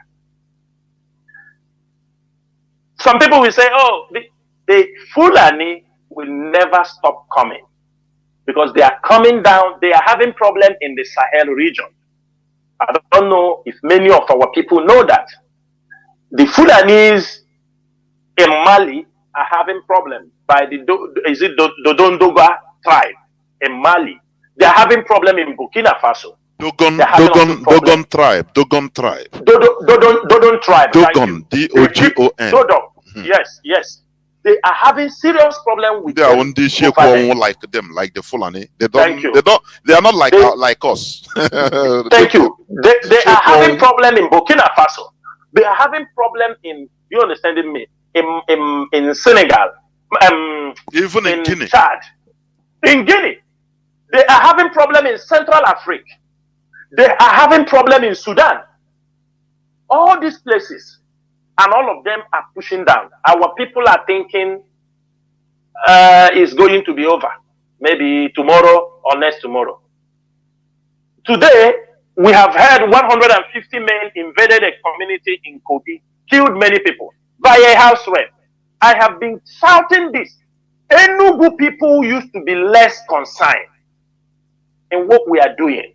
Some people will say, oh, the Fulani will never stop coming because they are coming down, they are having problem in the Sahel region. I don't know if many of our people know that. The Fulanis in Mali are having problem by the Dodondoga tribe in Mali. They are having problem in Burkina Faso. Dogon tribe. Dodon tribe. Dogon, D-O-G-O-N. Dodon. Yes. They are having serious problem with they are on this like them, like the Fulani. They are not like us. Thank you. They are having problem in Burkina Faso. They are having problem in, you understanding me, in Senegal, even in Guinea, Chad, in Guinea. They are having problem in Central Africa. They are having problem in Sudan. All these places, and all of them are pushing down. Our people are thinking it's going to be over, maybe tomorrow or next tomorrow. Today, we have heard 150 men invaded a community in Kogi, killed many people by a house rep. I have been shouting this. Enugu people used to be less concerned in what we are doing.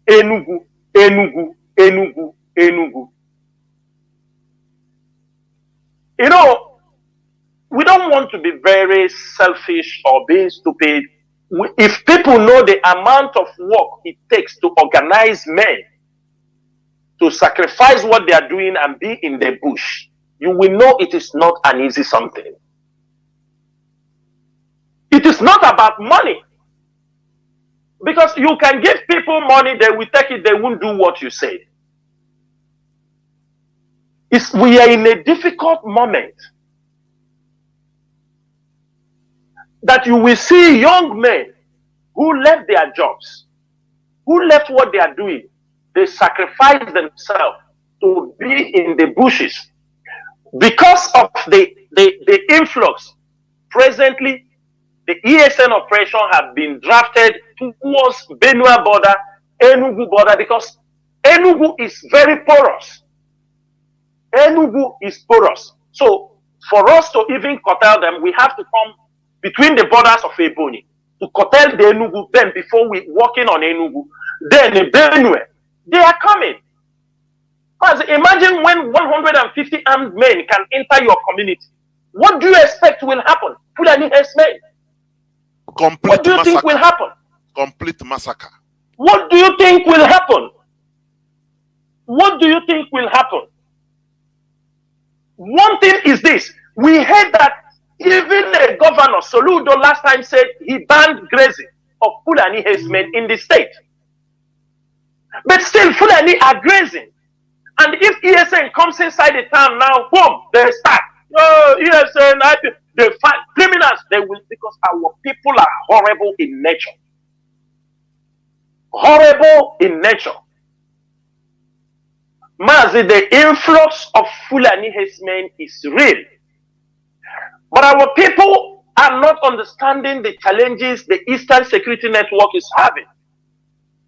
Enugu, Enugu, Enugu, Enugu. You know, we don't want to be very selfish or being stupid. If people know the amount of work it takes to organize men to sacrifice what they are doing and be in the bush, you will know it is not an easy something. It is not about money. Because you can give people money, they will take it, they won't do what you say. We are in a difficult moment that you will see young men who left their jobs, who left what they are doing. They sacrifice themselves to be in the bushes because of the influx. Presently, the ESN operation have been drafted towards Benue border, Enugu border, because Enugu is very porous. Enugu is porous. So for us to even curtail them, we have to come between the borders of Ebonyi to curtail the Enugu, then before we walking on Enugu, then in Benue, they are coming. Because imagine when 150 armed men can enter your community. What do you expect will happen? Fulani herdsmen. What do you think will happen? Complete massacre. What do you think will happen? What do you think will happen? One thing is this. We heard that even the governor, Soludo, last time said he banned grazing of Fulani herdsmen in the state. But still, Fulani are grazing. And if ESN comes inside the town now, boom, they start. Oh, ESN, they fight criminals. They will, because our people are horrible in nature. Horrible in nature. Mazi, the influx of Fulani herdsmen is real. But our people are not understanding the challenges the Eastern Security Network is having.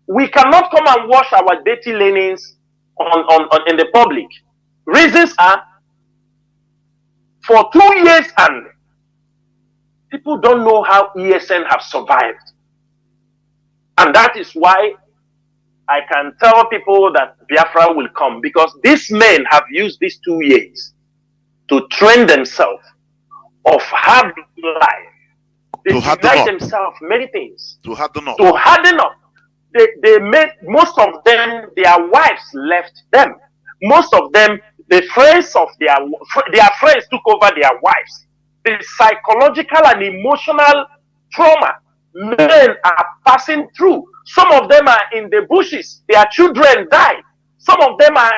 We cannot come and wash our dirty linens in the public. Reasons are, for 2 years and people don't know how ESN have survived. And that is why I can tell people that Biafra will come, because these men have used these 2 years to train themselves of hard life. They deny themselves many things. To harden up. To harden up. They made, most of them, their wives left them. Most of them, the friends of their friends took over their wives. The psychological and emotional trauma men are passing through. Some of them are in the bushes. Their children died. Some of them are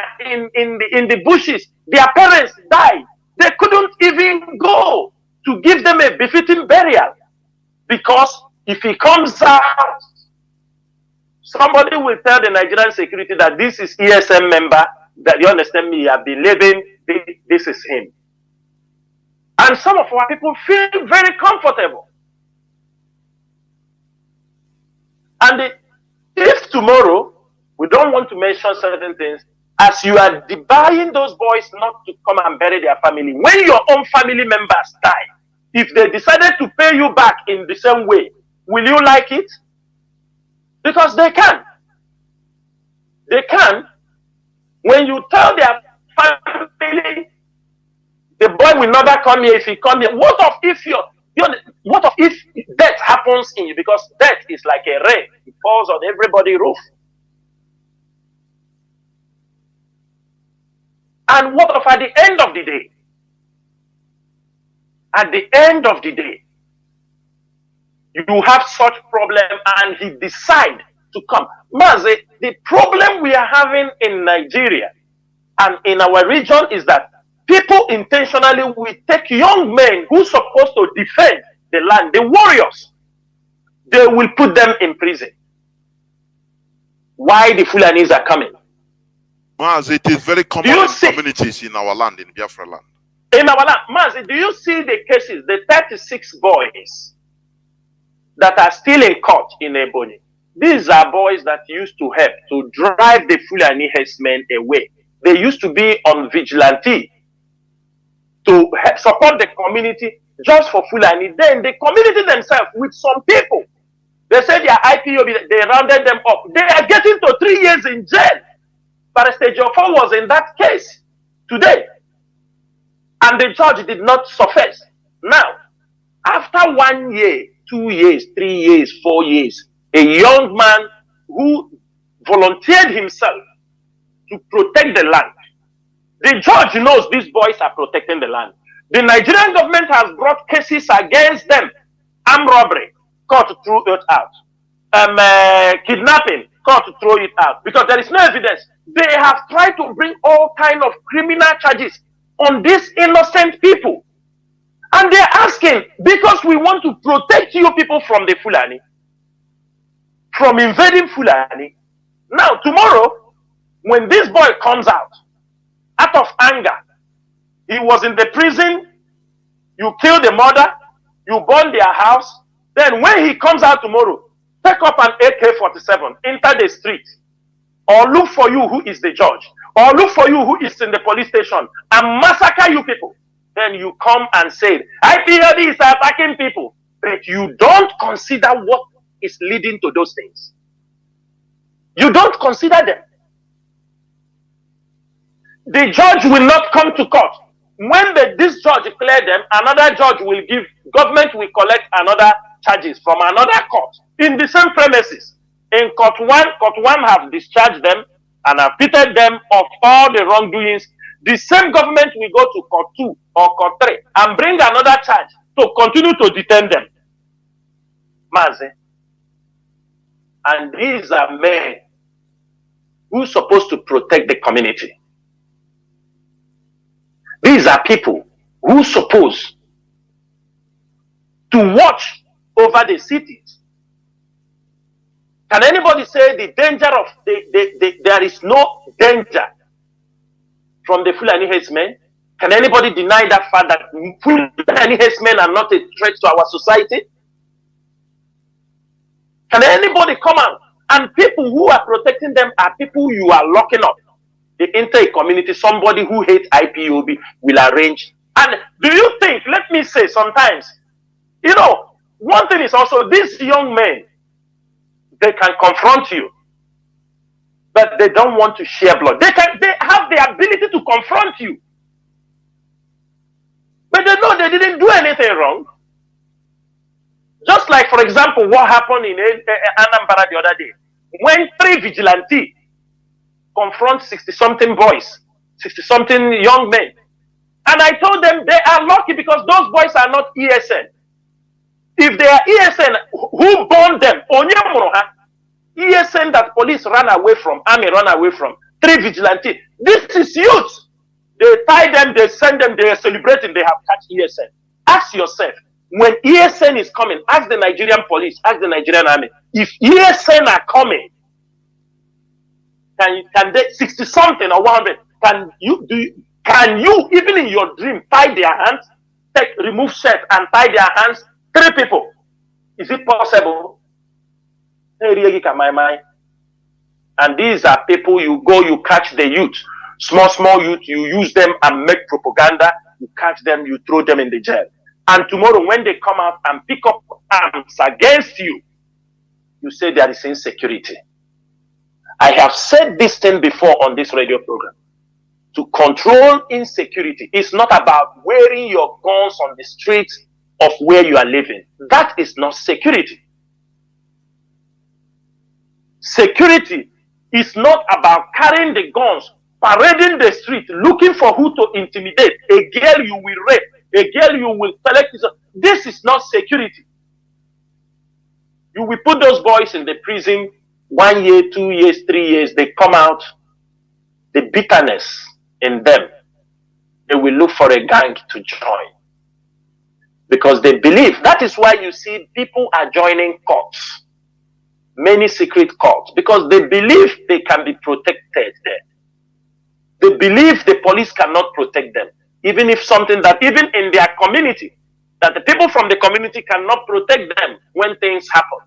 in the bushes. Their parents died. They couldn't even go to give them a befitting burial, because if he comes out, somebody will tell the Nigerian security that this is ESM member, that you understand me, you have been living, this is him. And some of our people feel very comfortable. And if tomorrow, we don't want to mention certain things, as you are debarring those boys not to come and bury their family, when your own family members die, if they decided to pay you back in the same way, will you like it? Because they can. They can. When you tell their family, the boy will never come here if he come here. What of if death happens in you? Because death is like a rain. It falls on everybody's roof. And what if at the end of the day? At the end of the day, you have such problem and he decide to come. Mazi, the problem we are having in Nigeria and in our region is that people intentionally will take young men who are supposed to defend the land, the warriors, they will put them in prison. Why the Fulanis are coming? Mazi, it is very common in communities in our land, in Biafra land. In our land, Mazi, do you see the cases, the 36 boys that are still in court in Ebonyi? These are boys that used to help to drive the Fulani herdsmen away. They used to be on vigilante to help support the community just for Fulani. Then the community themselves, with some people, they said their IPOB, they rounded them up. They are getting to 3 years in jail. Barrister Jofo was in that case today. And the judge did not suffice. Now, after 1 year, 2 years, 3 years, 4 years, a young man who volunteered himself to protect the land. The judge knows these boys are protecting the land. The Nigerian government has brought cases against them. Armed robbery, court threw it out. Kidnapping, court throw it out. Because there is no evidence. They have tried to bring all kind of criminal charges on these innocent people. And they're asking, because we want to protect you people from the Fulani, from invading Fulani. Now, tomorrow, when this boy comes out of anger, he was in the prison, you kill the mother, you burn their house, then when he comes out tomorrow, take up an AK-47, enter the street, or look for you who is the judge, or look for you who is in the police station, and massacre you people. Then you come and say, IPOB is attacking people, but you don't consider what is leading to those things. You don't consider them. The judge will not come to court. When this judge clear them, another judge will give, government will collect another charges from another court in the same premises. In court one have discharged them and acquitted them of all the wrongdoings. The same government will go to court 2 or court 3 and bring another charge to continue to detain them. Mazi. And these are men who are supposed to protect the community. These are people who are supposed to watch over the cities. Can anybody say the danger of there is no danger from the Fulani herdsmen? Can anybody deny that fact that Fulani herdsmen are not a threat to our society? Can anybody come out? And people who are protecting them are people you are locking up. They enter a community, somebody who hates IPOB will arrange. And do you think, let me say sometimes, you know, one thing is also these young men, they can confront you, but they don't want to share blood. They have the ability to confront you, but they know they didn't do anything wrong. Just like, for example, what happened in Anambra the other day, when 3 vigilantes confront 60-something boys, 60-something young men. And I told them they are lucky because those boys are not ESN. If they are ESN, who born them? ESN that police ran away from, army ran away from, 3 vigilantes. This is youth. They tie them, they send them, they are celebrating, they have catch ESN. Ask yourself, when ESN is coming, ask the Nigerian police, ask the Nigerian army, if ESN are coming, can they 60-something or 100? Can you even in your dream tie their hands, remove shirt and tie their hands? 3 people. Is it possible? And these are people you go, you catch the youth, small youth, you use them and make propaganda, you catch them, you throw them in the jail. And tomorrow when they come out and pick up arms against you, you say there is insecurity. I have said this thing before on this radio program. To control insecurity is not about wearing your guns on the streets of where you are living. That is not security. Security is not about carrying the guns, parading the street, looking for who to intimidate. A girl you will rape, a girl you will select. This is not security. You will put those boys in the prison 1 year, 2 years, 3 years, they come out, the bitterness in them they will look for a gang to join. Because they believe, that is why you see people are joining cults, many secret cults, because they believe they can be protected there. They believe the police cannot protect them, even if something that, even in their community, that the people from the community cannot protect them when things happen.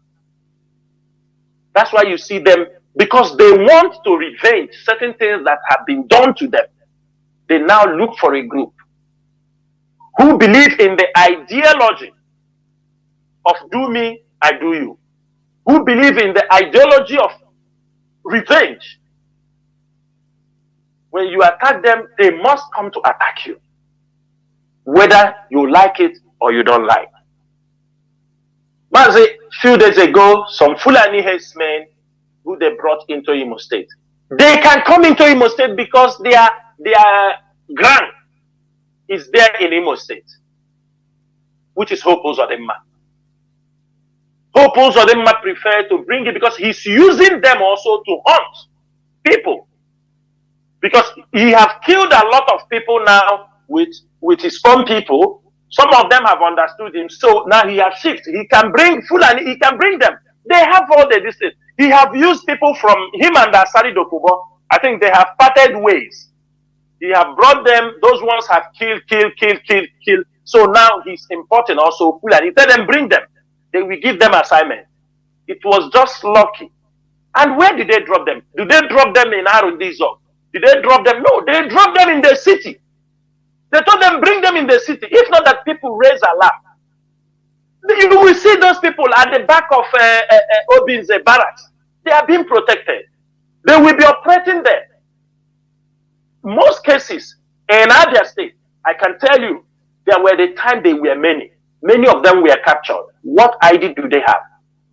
That's why you see them, because they want to revenge certain things that have been done to them. They now look for a group who believe in the ideology of do me, I do you. Who believe in the ideology of revenge. When you attack them, they must come to attack you, whether you like it or you don't like. Mazi, few days ago, some Fulani herdsmen who they brought into Imo State. They can come into Imo State because their ground is there in Imo State, which is Hope Uzodimma. Hope Uzodimma prefer to bring it because he's using them also to hunt people. Because he have killed a lot of people now with his own people. Some of them have understood him. So now he has shifted. He can bring Fulani, he can bring them. They have all the distance. He have used people from him and Asari Dokubo. I think they have parted ways. He have brought them, those ones have killed. So now he's importing also Fulani. Tell them, bring them. They will give them assignment. It was just lucky. And where did they drop them? Do they drop them in Arundizo? Did they drop them? No, they dropped them in the city. They told them, bring them in the city. If not that people raise alarm. You will see those people at the back of Obin's barracks. They are being protected. They will be operating there. Most cases in Abia State, I can tell you, there were the time they were many. Many of them were captured. What ID do they have?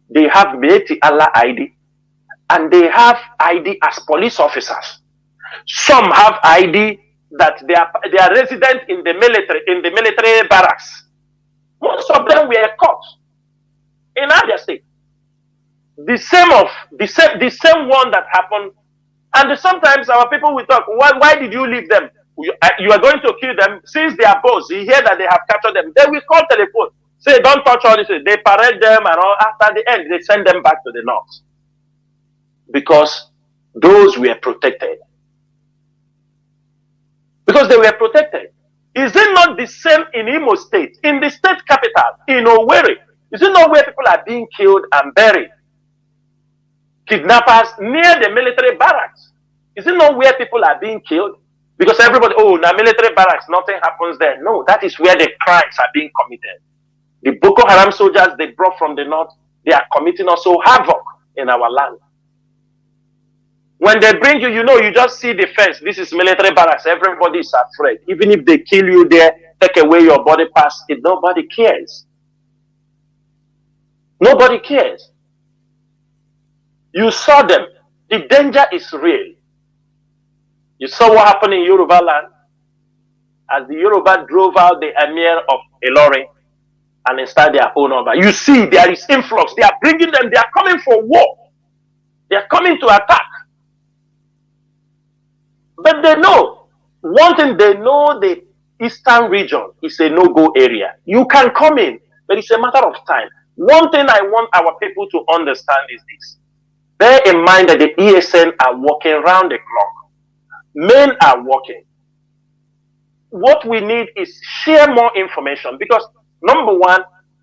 They have Meeti Allah ID. And they have ID as police officers. Some have ID that they are resident in the military barracks. Most of them were caught in Abia State. The same one that happened, and sometimes our people will talk. Why did you leave them? You are going to kill them since they are boss. You hear that they have captured them. They will call telephone, say don't touch all this. They parade them, and all. After the end, they send them back to the north because those were protected. Because they were protected. Is it not the same in Imo State, in the state capital, in Owerri? Is it not where people are being killed and buried? Kidnappers near the military barracks. Is it not where people are being killed? Because everybody, oh, now military barracks, nothing happens there. No, that is where the crimes are being committed. The Boko Haram soldiers they brought from the north, they are committing also havoc in our land. When they bring you, you know, you just see the fence. This is military barracks. Everybody is afraid. Even if they kill you there, take away your body pass, nobody cares. Nobody cares. You saw them. The danger is real. You saw what happened in Yoruba land as the Yoruba drove out the emir of Ilorin and installed their own number. You see, there is influx. They are bringing them. They are coming for war. They are coming to attack. But they know, one thing they know, the eastern region is a no-go area. You can come in, but it's a matter of time. One thing I want our people to understand is this. Bear in mind that the ESN are working round the clock. Men are working. What we need is share more information because, number one,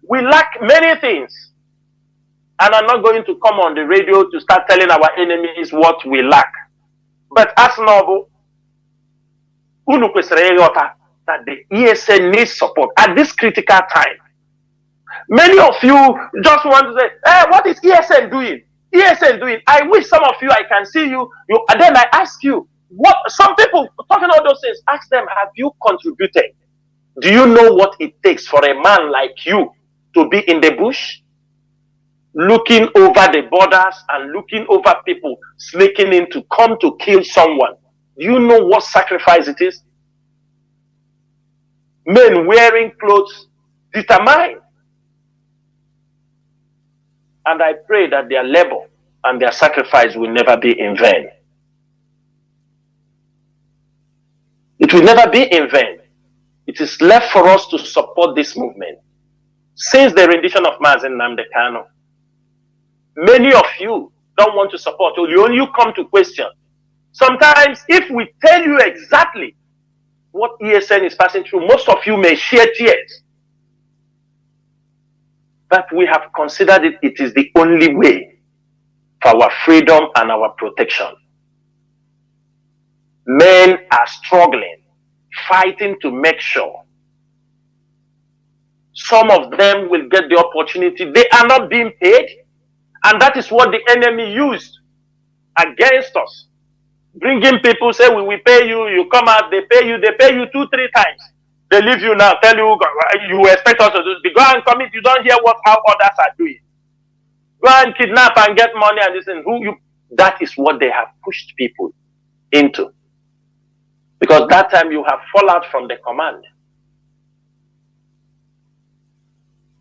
we lack many things. And I'm not going to come on the radio to start telling our enemies what we lack. But as noble, that the ESN needs support at this critical time. Many of you just want to say, hey, what is ESN doing? ESN doing. I wish some of you, I can see you. And then I ask you, what some people talking all those things, ask them, have you contributed? Do you know what it takes for a man like you to be in the bush? Looking over the borders and looking over people sneaking in to come to kill someone. Do you know what sacrifice it is? Men wearing clothes determined. And I pray that their labor and their sacrifice will never be in vain. It It will never be in vain. It is left for us to support this movement. Since the rendition of Mazi Kanu, many of you don't want to support, or you only come to question. Sometimes, if we tell you exactly what ESN is passing through, most of you may shed tears. But we have considered it is the only way for our freedom and our protection. Men are struggling, fighting to make sure. Some of them will get the opportunity. They are not being paid, and that is what the enemy used against us. Bringing people, say, we will pay you, you come out, they pay you 2-3 times. They leave you now, tell you, you expect us to do this. Go and commit, you don't hear how others are doing. Go and kidnap and get money and this and that is what they have pushed people into. Because that time you have fallen from the command.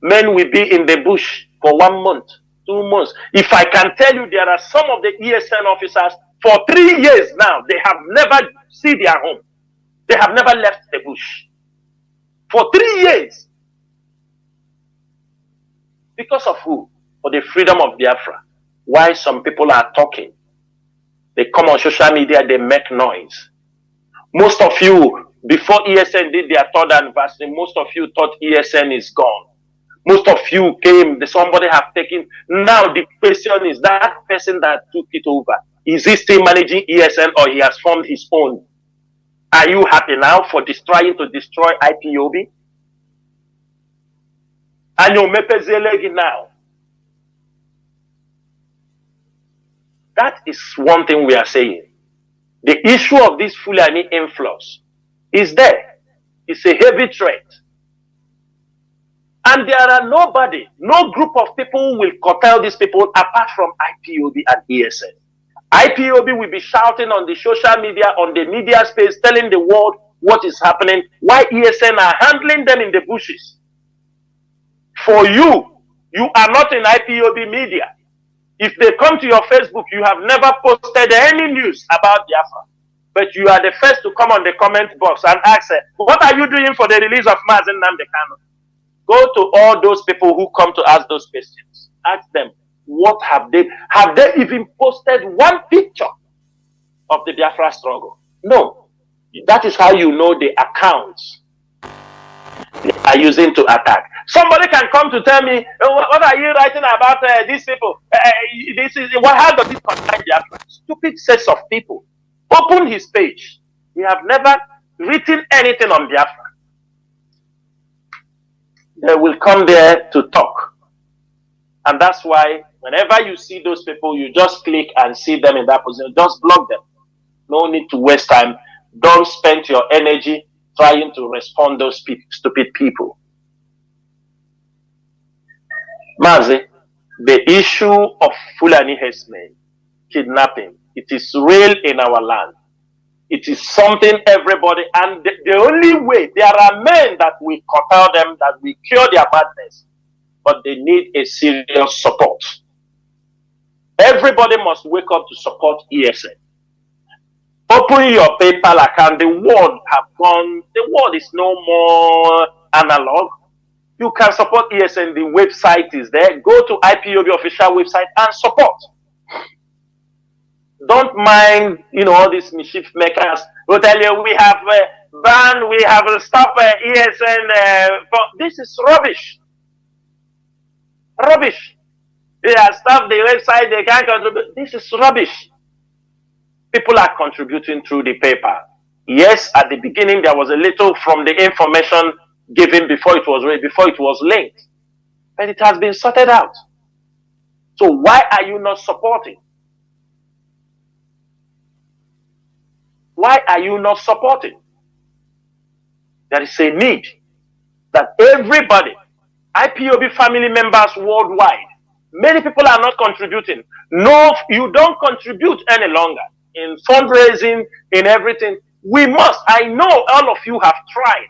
Men will be in the bush for 1 month, 2 months. If I can tell you, there are some of the ESN officers, for 3 years now, they have never seen their home. They have never left the bush. For 3 years. Because of who? For the freedom of Biafra. Why some people are talking. They come on social media, they make noise. Most of you, before ESN did their 3rd anniversary, most of you thought ESN is gone. Most of you came, somebody have taken. Now the question is, that person that took it over, is he still managing ESN or he has formed his own? Are you happy now for trying to destroy IPOB? And you mepezelegi now. That is one thing we are saying. The issue of this Fulani influx is there. It's a heavy threat. And there are no group of people who will curtail these people apart from IPOB and ESN. IPOB will be shouting on the social media, on the media space, telling the world what is happening, why ESN are handling them in the bushes. For you, you are not in IPOB media. If they come to your Facebook, you have never posted any news about Biafra. But you are the first to come on the comment box and ask, what are you doing for the release of Mazi Kanu? Go to all those people who come to ask those questions. Ask them, what have they even posted one picture of the Biafra struggle? No. That is how you know the accounts they are using to attack. Somebody can come to tell me, what are you writing about these people? How does it concern Biafra? Stupid sets of people. Open his page. We have never written anything on Biafra. They will come there to talk. And that's why whenever you see those people, you just click and see them in that position. Just block them. No need to waste time. Don't spend your energy trying to respond to those stupid people. Mazi, the issue of Fulani herdsmen, kidnapping, it is real in our land. It is something everybody, and the only way, there are men that will curtail them, that will cure their madness, but they need a serious support. Everybody must wake up to support ESN. Open your PayPal account. The world have gone, the world is no more analog. You can support ESN, the website is there. Go to IPOB official website and support. Don't mind, all these mischief makers who tell you we have banned, we have stopped ESN. This is rubbish. Rubbish. They have stopped the website, they can't contribute. This is rubbish. People are contributing through the paper. Yes, at the beginning there was a little from the information given before it was linked. But it has been sorted out. So why are you not supporting? Why are you not supporting? There is a need that everybody, IPOB family members worldwide, many people are not contributing. No, you don't contribute any longer in fundraising, in everything. We must. I know all of you have tried.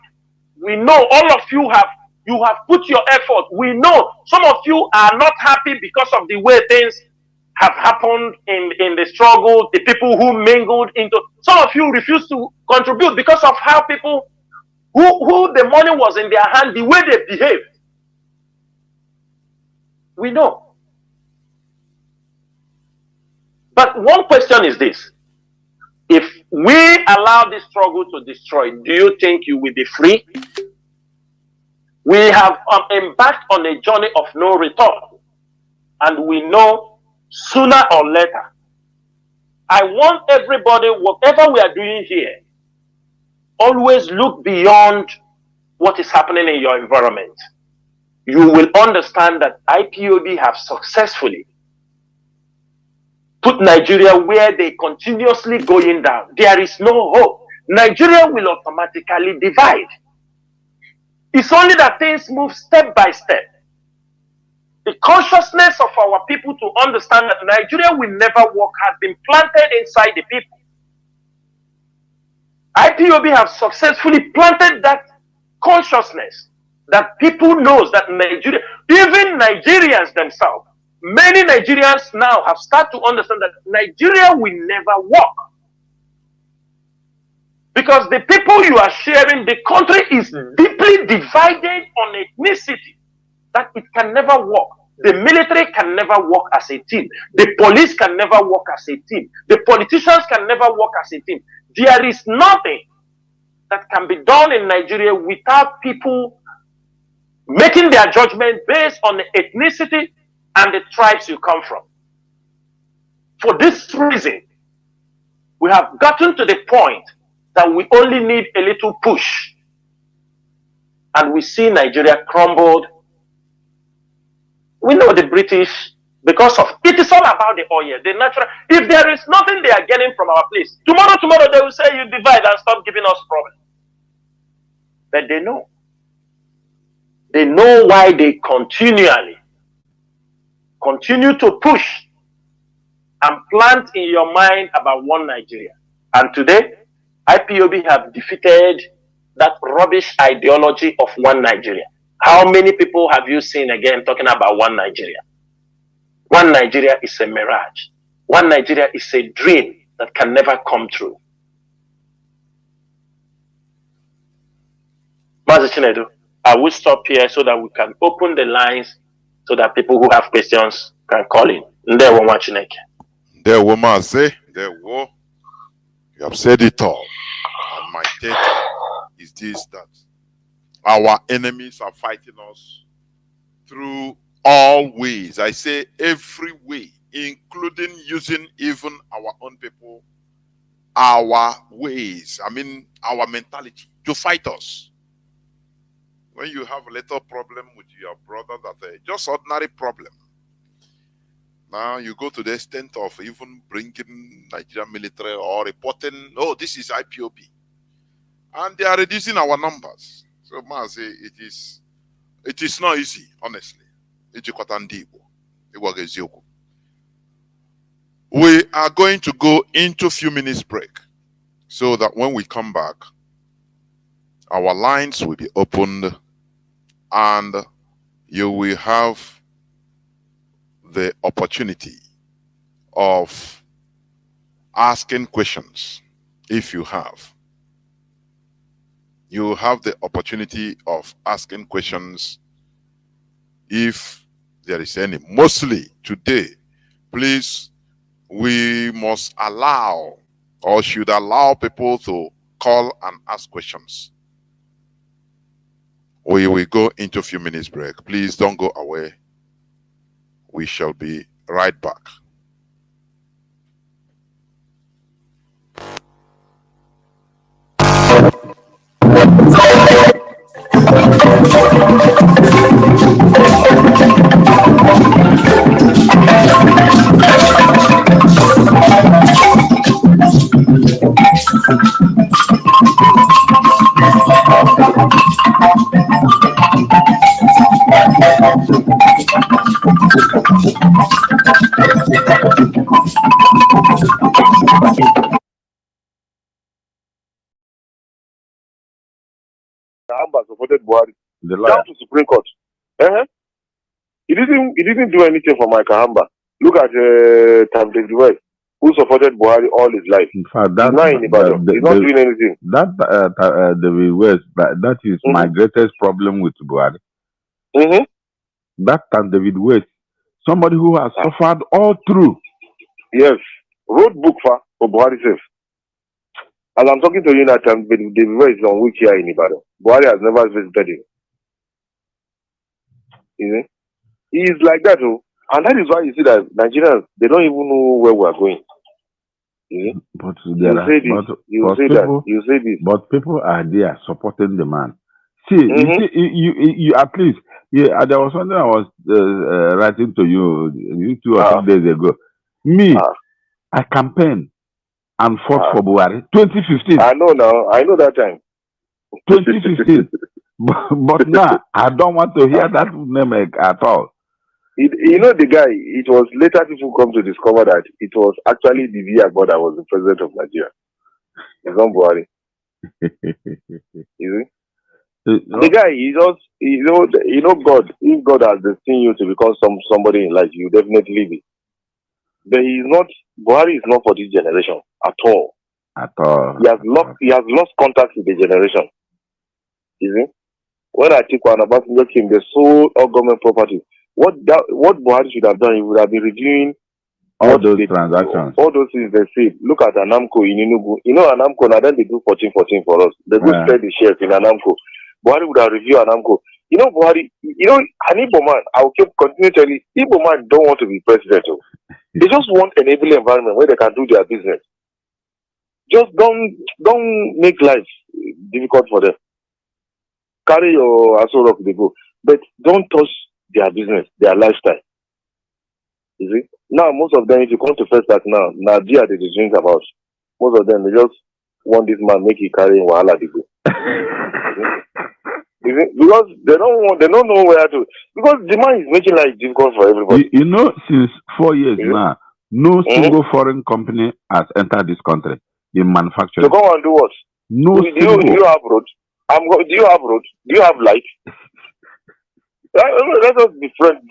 We know all of you have put your effort. We know some of you are not happy because of the way things have happened in the struggle, the people who mingled into. Some of you refuse to contribute because of how people who the money was in their hand, the way they behaved. We know. But one question is this. If we allow this struggle to destroy, do you think you will be free? We have embarked on a journey of no return. And we know sooner or later. I want everybody, whatever we are doing here, always look beyond what is happening in your environment. You will understand that IPOB have successfully put Nigeria where they continuously going down. There is no hope. Nigeria will automatically divide. It's only that things move step by step. The consciousness of our people to understand that Nigeria will never work has been planted inside the people. IPOB have successfully planted that consciousness that people knows that Nigeria, even Nigerians themselves, many Nigerians now have started to understand that Nigeria will never work. Because the people you are sharing, the country is deeply divided on ethnicity, that it can never work. The military can never work as a team. The police can never work as a team. The politicians can never work as a team. There is nothing that can be done in Nigeria without people making their judgment based on the ethnicity and the tribes you come from. For this reason, we have gotten to the point that we only need a little push. And we see Nigeria crumbled. We know the British, because of, it is all about the oil, the natural. If there is nothing they are getting from our place, tomorrow they will say you divide and stop giving us problems. But they know. They know why they continually continue to push and plant in your mind about one Nigeria. And today, IPOB have defeated that rubbish ideology of one Nigeria. How many people have you seen again talking about one Nigeria? One Nigeria is a mirage. One Nigeria is a dream that can never come true. Mazi Chinedu, I will stop here so that we can open the lines so that people who have questions can call in. There were watching. There were Mazi. There were. You have said it all. And my take is this, that our enemies are fighting us through all ways. I say every way, including using even our own people, our ways, I mean our mentality, to fight us. When you have a little problem with your brother, that just ordinary problem, now you go to the extent of even bringing Nigerian military or reporting, oh, this is IPOB. And they are reducing our numbers. So, Mazi, it is not easy, honestly. We are going to go into a few minutes break so that when we come back, our lines will be opened and you will have the opportunity of asking questions if you have. You have the opportunity of asking questions if there is any. Mostly today, please, we must allow or should allow people to call and ask questions. We will go into a few minutes break. Please don't go away. We shall be right back. Supported Buhari down to Supreme Court. He didn't do anything for my Kahamba. Look at David West, who supported Buhari all his life. In fact, He's not in Ibadan. He's not doing anything. That David West, that is my greatest problem with Buhari. That David West, somebody who has suffered all through. Yes, wrote book for Buhari safe. As I'm talking to you now, David West is on week here in Ibadan. Buhari has never visited him. He is like that, and that is why you see that Nigerians, they don't even know where we are going. But But people are there supporting the man. See, you at least, there was something I was writing to you 2 or 3 days ago. I campaigned and fought for Buhari 2015. I know now. I know that time. 2015. but now, I don't want to hear that name at all. You know the guy, it was later people come to discover that it was actually the Agbo that was the president of Nigeria. It's not Buhari. You see? The guy, he just, God, if God has destined you to become somebody in life, you definitely be. But Buhari is not for this generation at all. At all. He has lost contact with the generation. You see? When I take one about him, they sold all government property. What Buhari should have done, he would have been reviewing all those transactions. All those things they say. Look at Anamco in Enugu. You know Anamco, now then they do 14 for us. They go spread the shares in Anamco. Buhari would have reviewed Anamco. You know, Buhari, an Igbo man, I will continue telling you, Igbo man don't want to be president. They just want an enabling environment where they can do their business. Just don't make life difficult for them. Carry your asshole up they go. But don't touch their business, their lifestyle. You see? Now, most of them, if you come to First Act now, Nadia they drink about. Most of them, they just want this man make he carry wahala they go. You see? Because they don't know where to. Because the man is making life difficult for everybody. You know, since 4 years now, no single foreign company has entered this country in manufacturing. So go and do what? No do you have road? Do you have road? Do you have light? Let us be frank.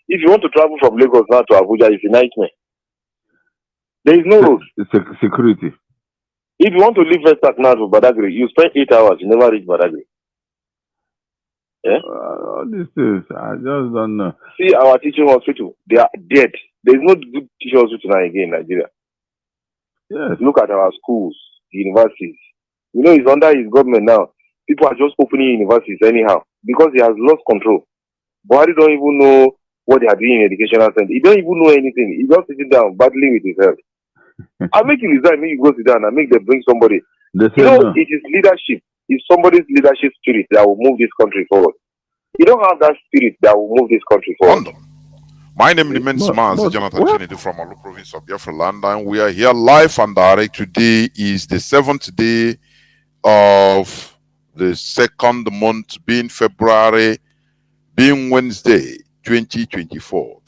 If you want to travel from Lagos now to Abuja, it's a nightmare. There is no road. Security. If you want to leave West now to Badagry, you spend 8 hours, you never reach Badagry. All these things, I just don't know. See our teaching hospital, they are dead. There is no good teaching hospital now again in Nigeria. Yes. Look at our schools, universities. You know, it's under his government now. People are just opening universities anyhow because he has lost control. Buhari don't even know what they are doing in educational center. He don't even know anything. He's just sitting down battling with his health. I'll make you resign, make you go sit down and make them bring somebody. It is leadership. It's somebody's leadership spirit that will move this country forward. You don't have that spirit that will move this country forward. My name remains Mazi Chinasa from Olu province of Biafra land, and we are here live and direct. Today is the 7th day of the second month, being February, being Wednesday, 2024.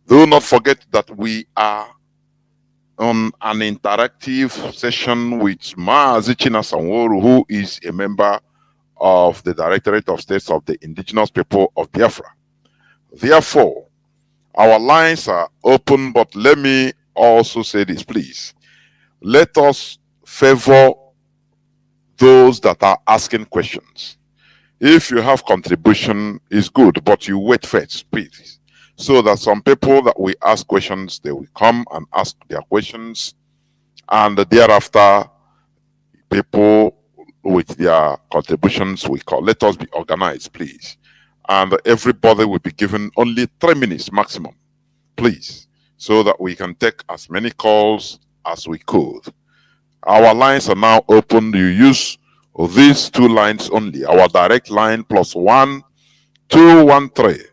Do not forget that we are on an interactive session with Mazi Chinasa Nworu, who is a member of the Directorate of States of the Indigenous People of Biafra. Therefore, our lines are open, but let me also say this, please. Let us favor those that are asking questions. If you have contribution, is good, but you wait first, please. So that some people that we ask questions, they will come and ask their questions, and thereafter, people with their contributions we call. Let us be organized, please. And everybody will be given only 3 minutes maximum, please, so that we can take as many calls as we could. Our lines are now open. You use these 2 lines only. Our direct line +1 213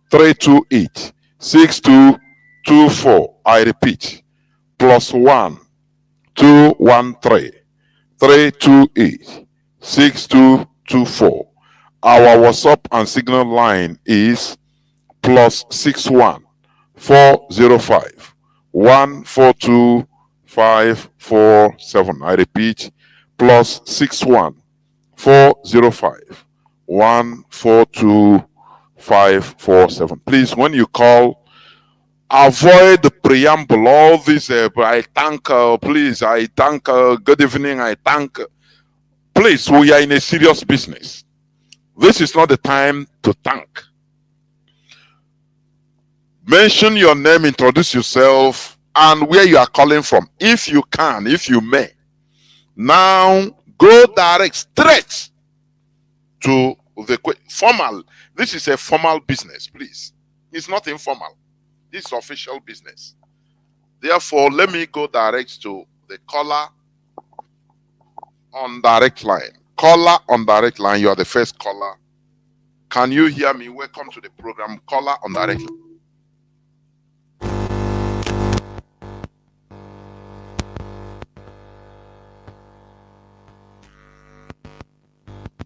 328 6224. I repeat, +1 213 328 6224. Our WhatsApp and Signal line is +61 405 142 547. I repeat, +61 405 142 547. Please, when you call, avoid the preamble, all this, I thank, please, I thank, good evening, I thank. Please, we are in a serious business. This is not the time to thank. Mention your name, introduce yourself, and where you are calling from, if you can, if you may. Now, go direct, straight to the formal. This is a formal business, please. It's not informal. This is official business. Therefore, let me go direct to the caller on direct line. Caller on direct line, you are the first caller. Can you hear me? Welcome to the program. Caller on direct line.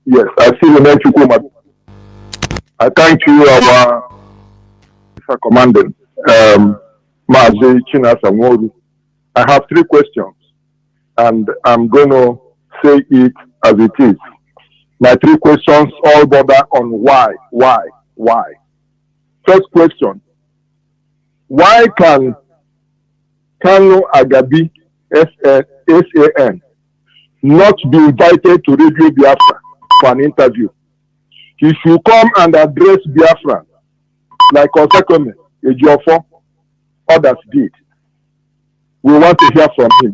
Yes, I see the name Chukuma. I thank you, our commandant, Mazi Chinasa Nworu. I have 3 questions, and I'm going to say it as it is. My 3 questions all border on why. First question, why can Kanu Agabi, SAN, not be invited to Radio Biafra for an interview? He should come and address Biafra like Osekome, Ejiofor, others did. We want to hear from him.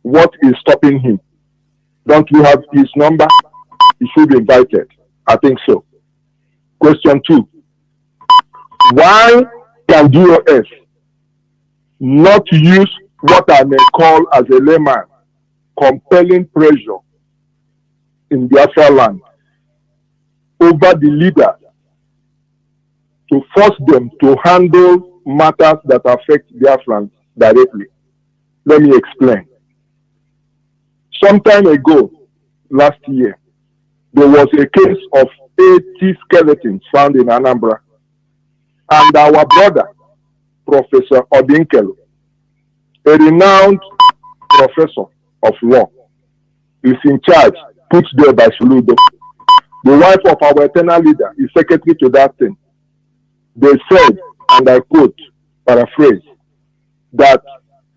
What is stopping him? Don't we have his number? He should be invited. I think so. Question 2. Why can DOS not use what I may call as a layman compelling pressure in Biafra land over the leaders to force them to handle matters that affect Biafrans directly? Let me explain. Some time ago, last year, there was a case of 80 skeletons found in Anambra. And our brother, Professor Odinkelu, a renowned professor of law, is in charge, put there by Soludo. The wife of our eternal leader is secretary to that thing. They said, and I quote, paraphrase, that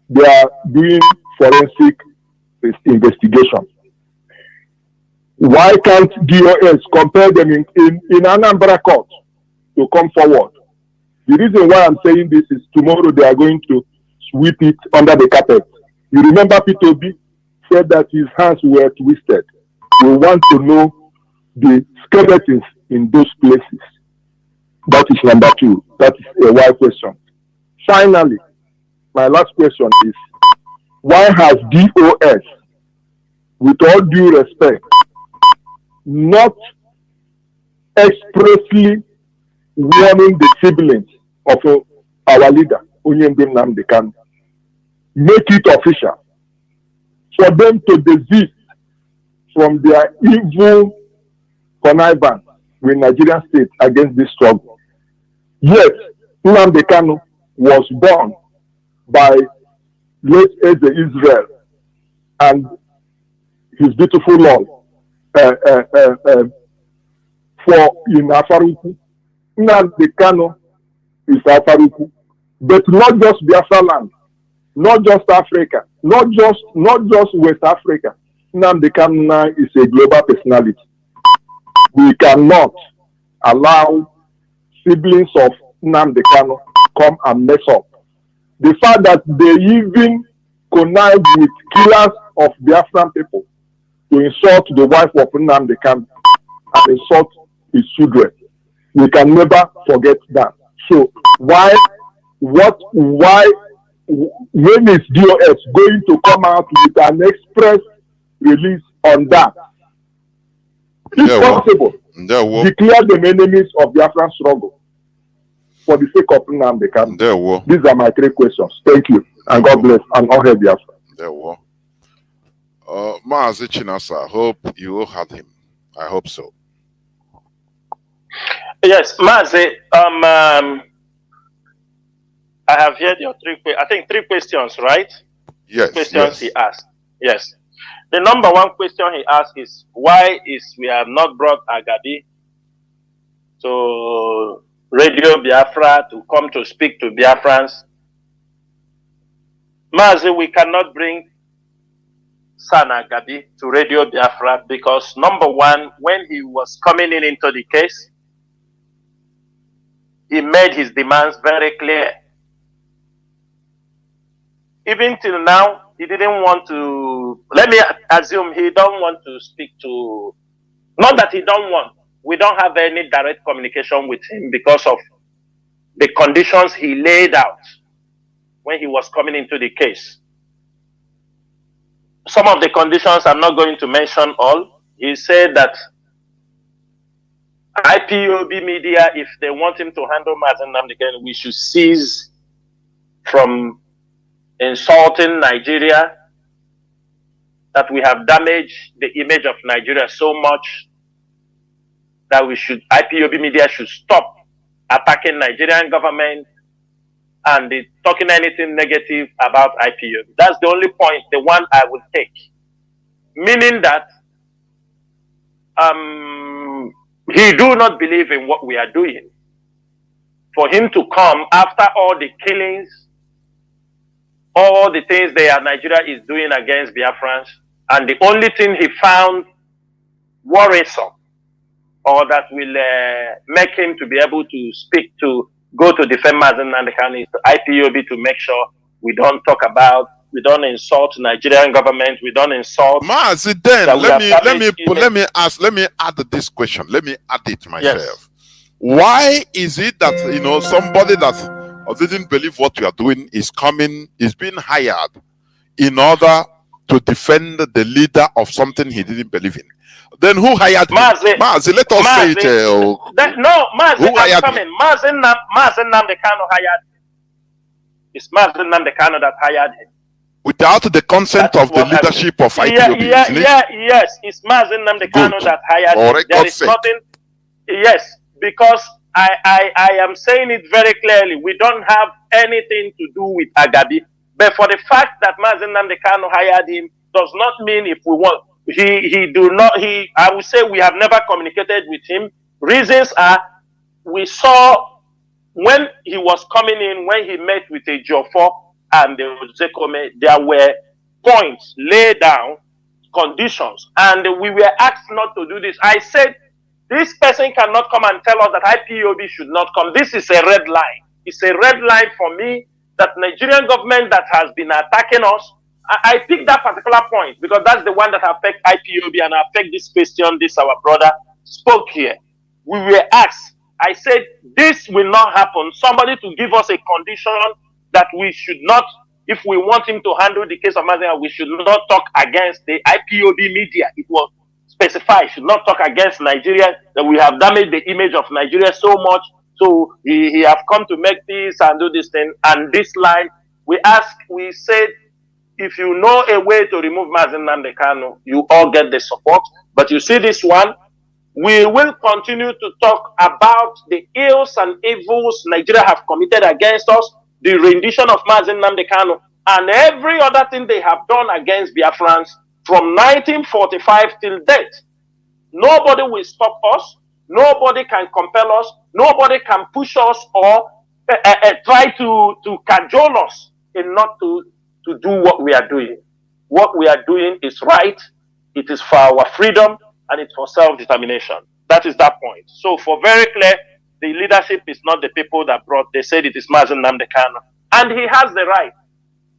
they are doing forensic investigation. Why can't DOS compel them in Anambra court to come forward? The reason why I'm saying this is tomorrow they are going to sweep it under the carpet. You remember Peter B said that his hands were twisted. We want to know the skeletons in those places. That is number 2. That is a why question. Finally, my last question is, why has DOS, with all due respect, not expressly warning the siblings of our leader, Nnamdi Kanu, make it official for them to desist from their evil connivance with Nigerian state against this struggle? Yes, Nnamdi Kanu was born by late Eze Israel and his beautiful Lord for in Afaruku. Nnamdi Kanu is Afaruku, but not just Biafra land, not just Africa, not just West Africa. Nnamdi Kanu is a global personality. We cannot allow siblings of Nnamdi Kanu come and mess up. The fact that they even connive with killers of Biafran people to insult the wife of Nnamdi Kanu and insult his children, we can never forget that. So when is DOS going to come out with an express release on that? If possible, declare them enemies of Biafran struggle for the sake of Nnamdi Kanu. These are my 3 questions. Thank you, and God bless, and all hail Biafra. Mazi Chinasa, I hope you had him. I hope so. Yes, Mazi, I have heard your 3 questions, right? Yes. Questions he asked. Yes. The number 1 question he asked is, why is we have not brought Agabi to Radio Biafra to come to speak to Biafrans. Mazi, we cannot bring Sana Gabi to Radio Biafra because, number one, when he was coming in into the case, he made his demands very clear. Even till now, he didn't want to, let me assume he don't want to speak to, not that he don't want, we don't have any direct communication with him because of the conditions he laid out when he was coming into the case. Some of the conditions I'm not going to mention all. He said that IPOB media, if they want him to handle Mazi Nnamdi, we should cease from insulting Nigeria, that we have damaged the image of Nigeria so much that IPOB media should stop attacking Nigerian government and talking anything negative about IPOB. That's the only point, the one I will take. Meaning that he do not believe in what we are doing. For him to come after all the killings, all the things Nigeria is doing against Biafrans, and the only thing he found worrisome or that will make him to be able to go to defend Mazi Nnamdi is to IPOB to make sure we don't insult Nigerian government, we don't insult. Mazi, then let me add this question. Let me add it myself. Yes. Why is it that somebody that didn't believe what you are doing is being hired in order to defend the leader of something he didn't believe in? Then who hired him? Mazi, let us say it. Mazi, I'm coming. Mazi Nnamdi Kanu hired him. It's Mazi Nnamdi Kanu that hired him. Without the consent of the leadership of IPOB, yes, it's Mazi Nnamdi Kanu that hired him. There is nothing. Yes, because I am saying it very clearly. We don't have anything to do with Agabi. But for the fact that Mazi Nnamdi Kanu hired him does not mean if we want. I would say we have never communicated with him. Reasons are, we saw when he was coming in, when he met with a Jofo and the Zekome, there were points laid down, conditions, and we were asked not to do this. I said, this person cannot come and tell us that IPOB should not come. This is a red line. It's a red line for me that Nigerian government that has been attacking us. I picked that particular point because that's the one that affects IPOB and affects this question. This our brother spoke here. We were asked. I said, this will not happen. Somebody to give us a condition that we should not, if we want him to handle the case of Mazi, we should not talk against the IPOB media. It was specified, should not talk against Nigeria, that we have damaged the image of Nigeria so much. So he have come to make this and do this thing. And this line, we said, if you know a way to remove Mazi Nnamdi Kanu, you all get the support. But you see this one, we will continue to talk about the ills and evils Nigeria have committed against us, the rendition of Mazi Nnamdi Kanu, and every other thing they have done against Biafrans from 1945 till date. Nobody will stop us. Nobody can compel us. Nobody can push us or try to cajole us in not to do what we are doing. What we are doing is right. It is for our freedom and it's for self-determination. That is that point. So for very clear, the leadership is not the people that they said it is Mazi Nnamdi Kanu. And he has the right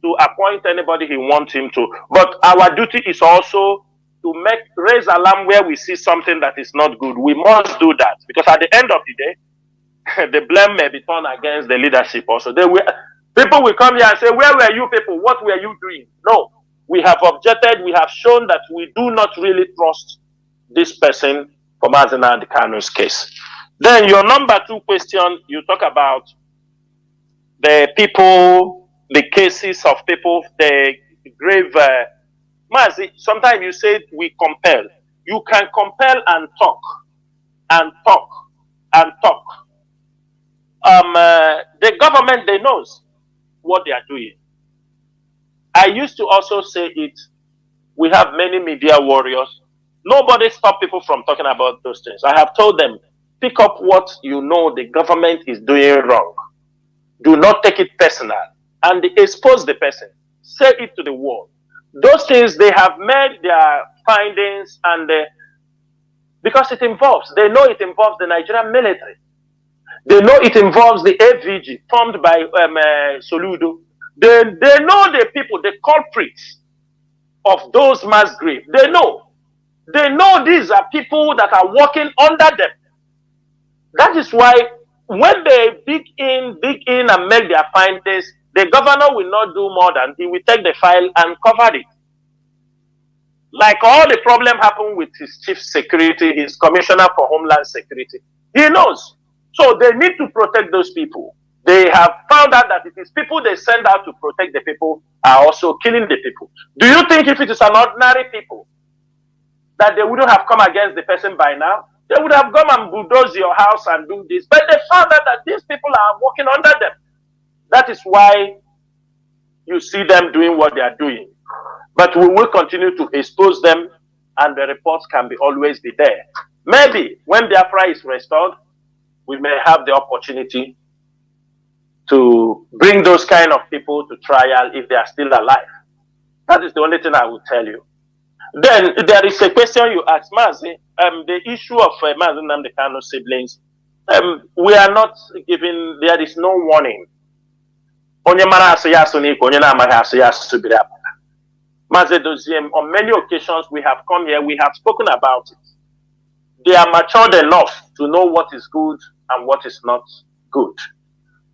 to appoint anybody he wants him to. But our duty is also to raise alarm where we see something that is not good. We must do that because at the end of the day, the blame may be turned against the leadership also. People will come here and say, where were you people? What were you doing? No, we have objected. We have shown that we do not really trust this person for Mazi Nnamdi Kanu's case. Then your number 2 question, you talk about the people, the cases of people, the grave. Mazi, sometimes you say we compel. You can compel and talk, and talk, and talk. The government, they knows what they are doing. I used to also say it. We have many media warriors. Nobody stop people from talking about those things. I have told them, pick up what you know the government is doing wrong. Do not take it personal and expose the person. Say it to the world. Those things, they have made their findings, and because they know it involves the Nigerian military. They know it involves the AVG formed by Soludo. They know the people, the culprits of those mass graves. They know these are people that are working under them. That is why when they dig in and make their findings, the governor will not do more than he will take the file and cover it. Like all the problem happened with his chief security, his commissioner for Homeland Security. He knows. So they need to protect those people. They have found out that it is people they send out to protect the people are also killing the people. Do you think if it is an ordinary people that they wouldn't have come against the person by now? They would have come and bulldoze your house and do this. But they found out that these people are working under them. That is why you see them doing what they are doing. But we will continue to expose them, and the reports can always be there. Maybe when Biafra is restored, we may have the opportunity to bring those kind of people to trial if they are still alive. That is the only thing I will tell you. Then there is a question you asked, Mazi, the issue of Mazi Nnamdi Kanu siblings. We are not giving, there is no warning. Mazi Doziem, on many occasions we have come here, we have spoken about it. They are matured enough to know what is good and what is not good.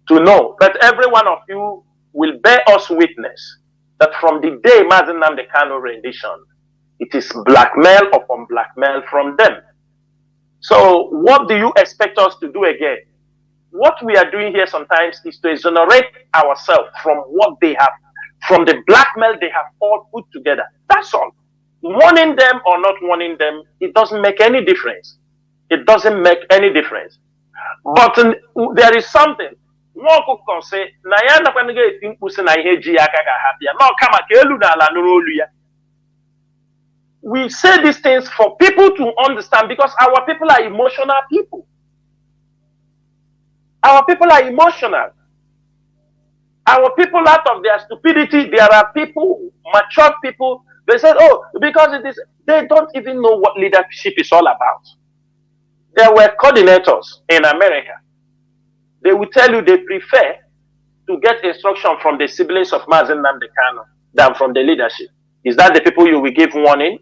To know. But every one of you will bear us witness that from the day Mazi Nnamdi Kanu rendition, it is blackmail upon blackmail from them. So what do you expect us to do again? What we are doing here sometimes is to exonerate ourselves from what they have, from the blackmail they have all put together. That's all. Warning them or not warning them, it doesn't make any difference. It doesn't make any difference. But there is something. We say these things for people to understand, because our people are emotional people. Our people are emotional. Our people, out of their stupidity, there are people, mature people, they said, oh, because it is, they don't even know what leadership is all about. There were coordinators in America. They will tell you they prefer to get instruction from the siblings of Mazi Nnamdi Kanu than from the leadership. Is that the people you will give warning?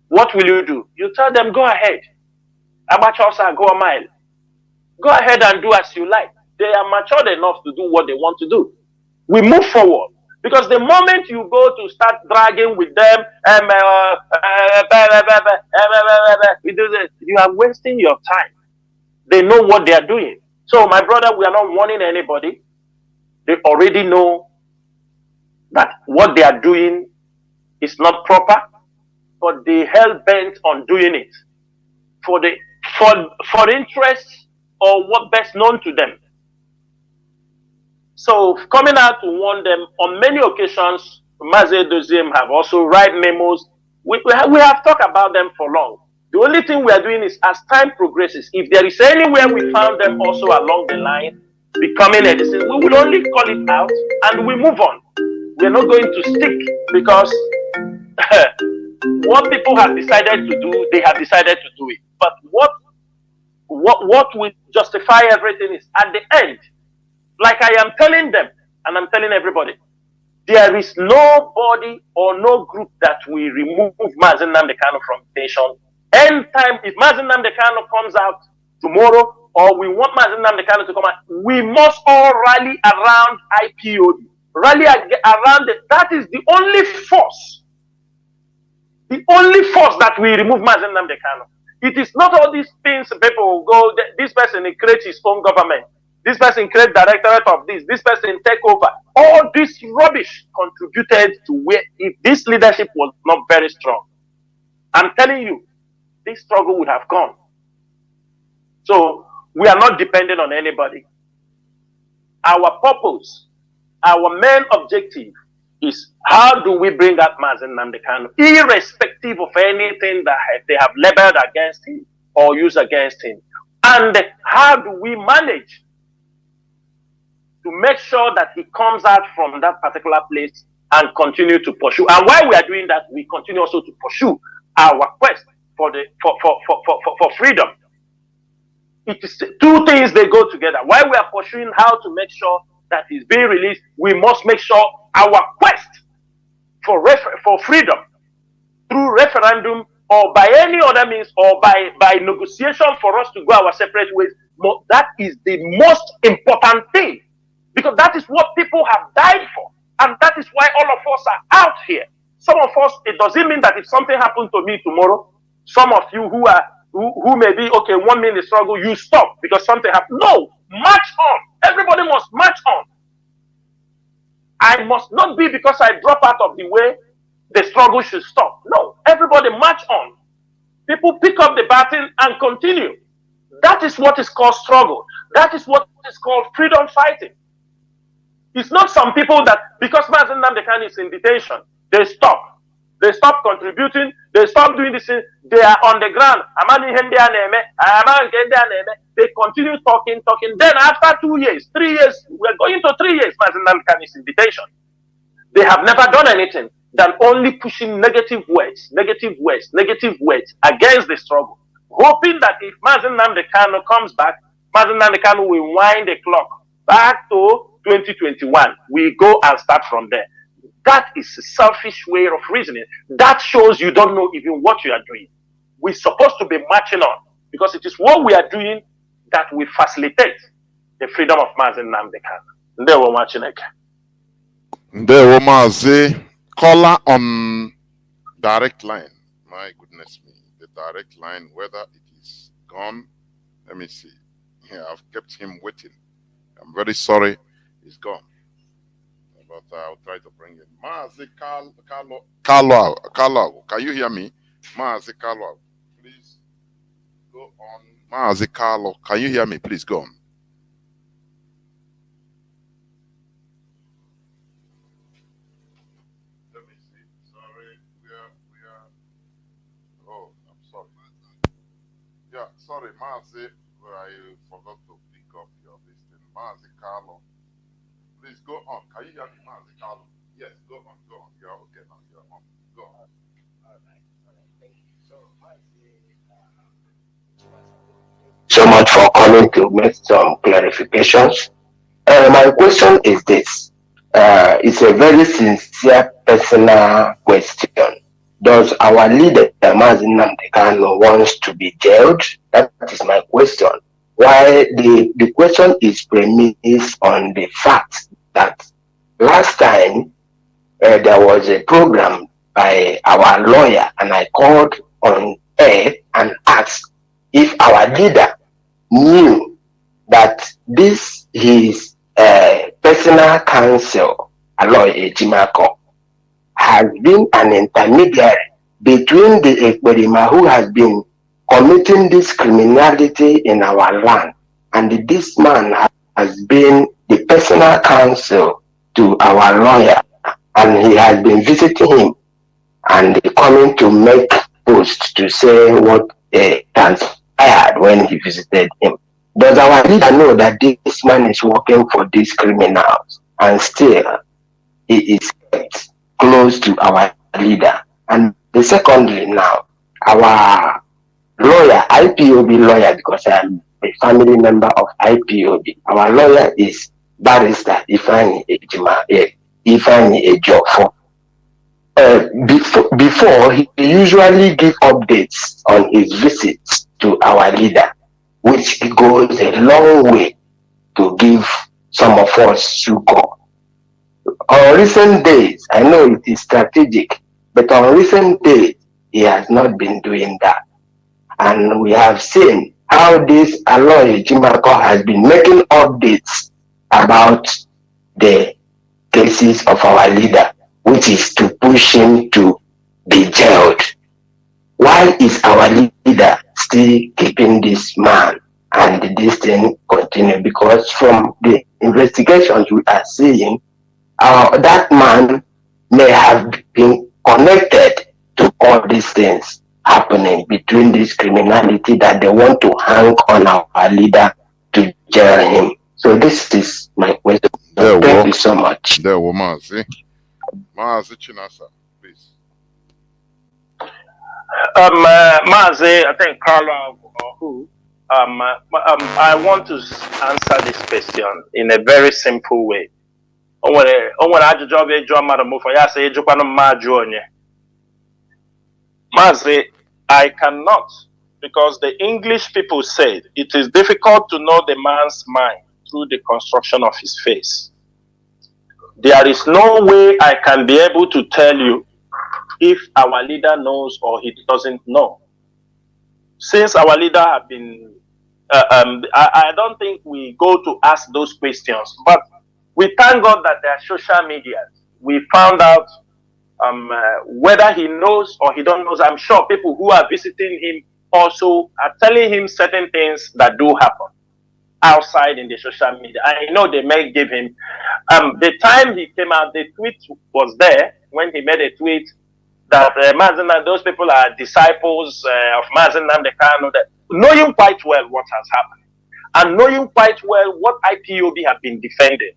What will you do? You tell them, go ahead. Abachosa, go a mile. Go ahead and do as you like. They are matured enough to do what they want to do. We move forward. Because the moment you go to start dragging with them, you are wasting your time. They know what they are doing. So, my brother, we are not warning anybody. They already know that what they are doing is not proper, but they hell bent on doing it for interest or what best known to them. So coming out to warn them on many occasions, Mazi Doziem have also write memos. We have talked about them for long. The only thing we are doing is, as time progresses, if there is anywhere we found them also along the line becoming a decision, we will only call it out and we move on. We are not going to stick, because what people have decided to do, they have decided to do it. But what will justify everything is, at the end, like I am telling them, and I'm telling everybody, there is nobody or no group that will remove Mazi Nnamdi Kanu from the nation. Anytime, if Mazi Nnamdi Kanu comes out tomorrow, or we want Mazi Nnamdi Kanu to come out, we must all rally around IPOB. Rally around it. That is the only force. The only force that will remove Mazi Nnamdi Kanu. It is not all these things people go, this person creates his own government. This person create directorate of this person take over. All this rubbish contributed to where, if this leadership was not very strong, I'm telling you, this struggle would have gone. So we are not dependent on anybody. Our purpose, our main objective is, how do we bring out Mazi Nnamdi Kanu, irrespective of anything that they have labeled against him or used against him. And how do we manage to make sure that he comes out from that particular place and continue to pursue? And while we are doing that, we continue also to pursue our quest for freedom. It is two things, they go together. While we are pursuing how to make sure that he's being released, we must make sure our quest for freedom through referendum or by any other means or by negotiation for us to go our separate ways, that is the most important thing, because that is what people have died for, and that is why all of us are out here. Some of us, it doesn't mean that if something happened to me tomorrow, some of you who may be okay 1 minute struggle, you stop because something happened. No, march on. Everybody must march on. I must not be because I drop out of the way, the struggle should stop. No, everybody march on. People pick up the baton and continue. That is what is called struggle. That is what is called freedom fighting. It's not some people that, because Mazi Nnamdi is in detention, they stop. They stop contributing. They stop doing this. They are on the ground. They continue talking. Then after 2 years, 3 years, we're going to 3 years, Mazi Nnamdi is in detention. They have never done anything than only pushing negative words against the struggle, hoping that if Mazi Nnamdi comes back, Mazi Nnamdi will wind the clock back to 2021. We go and start from there. That is a selfish way of reasoning. That shows you don't know even what you are doing. We're supposed to be marching on, because it is what we are doing that will facilitate the freedom of Mazi Nnamdi Kanu. They were marching again. There were Mazi. Caller on direct line. My goodness me. The direct line, whether it is gone. Let me see. Yeah, I've kept him waiting. I'm very sorry. He's gone. But I'll try to bring in Mazi Carlo. Can you hear me? Mazi Carlo. Please go on. Mazi Carlo. Can you hear me? Please go on. Yeah, sorry, Mazi, I forgot to pick up your listing. Mazi Carlo, please go on. Can you hear me, Mazi Carlo? Yes, go on. You're okay now. You're on. Go on. All right. Thank you. So, so much for coming to make some clarifications. My question is this. It's a very sincere personal question. Does our leader, Mazi Nnamdi Kanu, wants to be jailed? That is my question. Why the question is premised on the fact that last time there was a program by our lawyer, and I called on air and asked if our leader knew that this his personal counsel, Aloy Ejimako, has been an intermediary between the Ekperima who has been committing this criminality in our land, and this man has been the personal counsel to our lawyer, and he has been visiting him and coming to make posts to say what transpired when he visited him. Does our leader know that this man is working for these criminals, and still he is kept close to our leader? And secondly, now our lawyer, IPOB lawyer, because I'm a family member of IPOB, our lawyer is Barrister Ifeanyi Ejiofor. Before, he usually give updates on his visits to our leader, which goes a long way to give some of us succor. On recent days, I know it is strategic, but on recent days, he has not been doing that. And we have seen how this Aloy Ejimako has been making updates about the cases of our leader, which is to push him to be jailed. Why is our leader still keeping this man and this thing continue? Because from the investigations we are seeing, that man may have been connected to all these things. happening between this criminality that they want to hang on our leader to jail him. So this is my question. Thank you so much. There were Mazi Chinasa, please. Mazi, I think Carla or who? I want to answer this question in a very simple way. Mazi, I cannot, because the English people said it is difficult to know the man's mind through the construction of his face. There is no way I can be able to tell you if our leader knows or he doesn't know. Since our leader have been, I don't think we go to ask those questions, but we thank God that there are social media. We found out whether he knows or he don't know. I'm sure people who are visiting him also are telling him certain things that do happen outside in the social media. I know they may give him, the time he came out, the tweet was there when he made a tweet that those people are disciples of Mazi Nnamdi Kanu, that knowing quite well what has happened and knowing quite well what IPOB have been defending.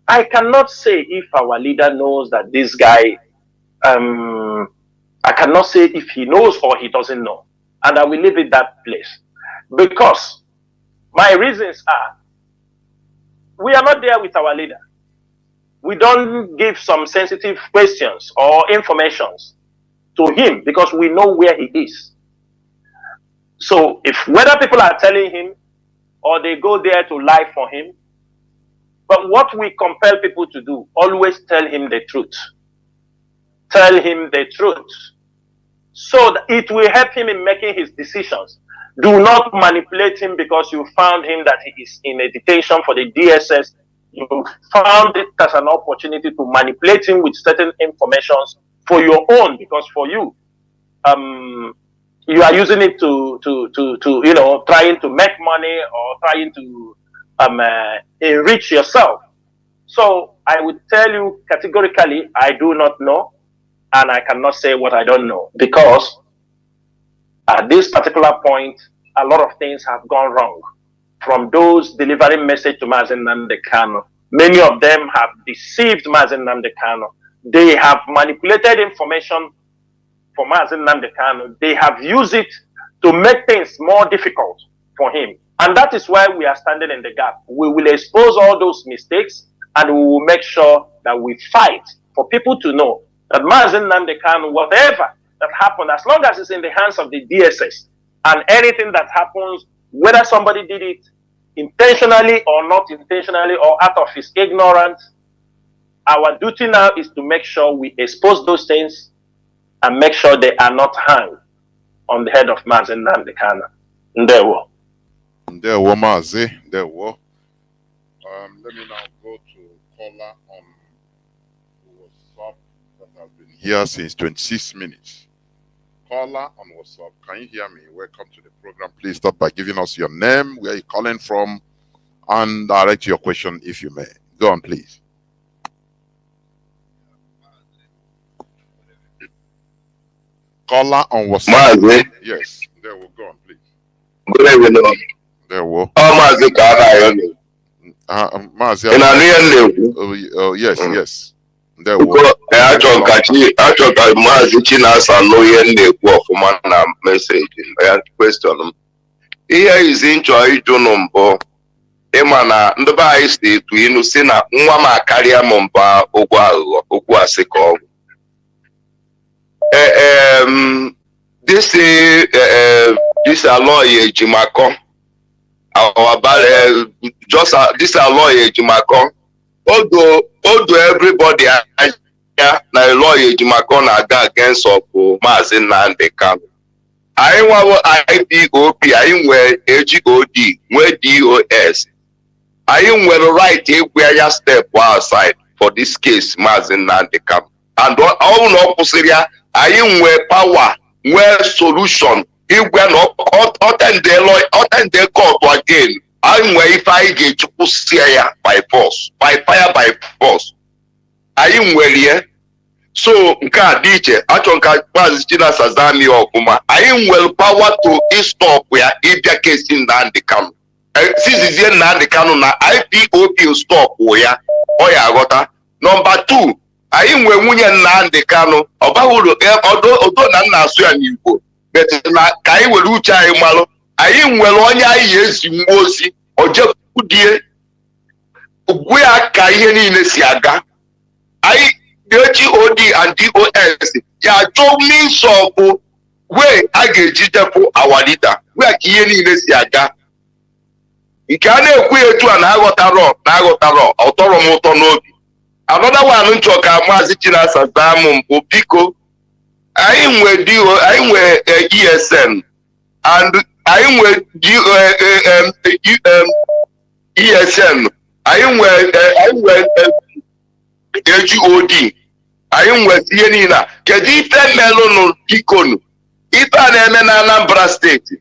I cannot say if our leader knows that this guy, I cannot say if he knows or he doesn't know. And I will leave it that place. Because my reasons are, we are not there with our leader. We don't give some sensitive questions or informations to him because we know where he is. So if whether people are telling him or they go there to lie for him, but what we compel people to do, always tell him the truth. Tell him the truth. So that it will help him in making his decisions. Do not manipulate him because you found him that he is in a detention for the DSS. You found it as an opportunity to manipulate him with certain informations for your own, because for you, you are using it to you know, trying to make money or trying to enrich yourself. So I would tell you categorically, I do not know, and I cannot say what I don't know, because at this particular point, a lot of things have gone wrong. From those delivering message to Mazi Nnamdi Kanu, many of them have deceived Mazi Nnamdi Kanu. They have manipulated information for Mazi Nnamdi Kanu. They have used it to make things more difficult for him. And that is why we are standing in the gap. We will expose all those mistakes, and we will make sure that we fight for people to know that Mazi Nnamdi Kanu, whatever that happened, as long as it's in the hands of the DSS, and anything that happens, whether somebody did it intentionally or not intentionally or out of his ignorance, our duty now is to make sure we expose those things and make sure they are not hung on the head of Mazi Nnamdi Kanu. Ndewo. Ndewo Mazi, ndewo. Let me now go to caller on WhatsApp that has been here since 26 minutes. Caller on WhatsApp, can you hear me? Welcome to the program. Please start by giving us your name, where you're calling from, and direct your question if you may. Go on, please. Caller on WhatsApp. Mazi. Yes, there will go on, please. Good evening. There will. Oh, Mazi Chinasa Mazi. Yes, yes. There will. Achọ ka Mazi Chinasa Nworu na-ekwu ọfụma na meseji ya question m. Ihe izi nchọ ịjụ nụ mbụ, ịma na ndị be anyị si etu inu si na nwa m akarịa m mba okwu aghụghọ, okwu asị ka ọ bụ. This lawyer Ejimako, this lawyer Ejimako, although everybody na lawyer Ejimako na-aga against of Mazi Nnamdi Kanu. Anyị nwawo IPOB, anyị nwere HOD, nwee DOS. Anyị nwere right ịgwa ya step outside for this case Mazi Nnamdi Kanu. And all no kwụsịrị ya, anyị nwere power, nwee solution, ịgwa na ọtende court again. Anyị nwere ife anyị ga-eji ya by force, by fire by force. Anyị nwere ya. So nke a dị iche achọ nka Mazi Chinasa zami ọfụma anyị nwere power to stop ya ịbịa kesi Nnamdi Kanu sizizie Nnamdi Kanu na IPOB stop ya ọ ya aghọta. Number 2 anyị nwere nwunye Nnamdi Kanu ọ baghị uru odo na nna asụ ya n'Igbo bet na ka anyị were uche anyị malụ anyị nwere onye anyị ezi mgbe ozi ojekwudie ugwu ya ka ihe niile si aga. anyị HOD and DOS ya chọọ means of way a ga-eji depụ our leader wee ka ihe niile si aga. Nke a na-ekwu etu a na-aghọtarọ ọtọrọ m ụtọ n'obi. Another one nchọ ka Mazi Chinasa zaa m mbụ biko anyị nwe ESN and anyị nwe ESN anyị nwe HOD anyị nwe ihe niile a kedu ife melụnụ bikonu ife a na-eme na Anambra steeti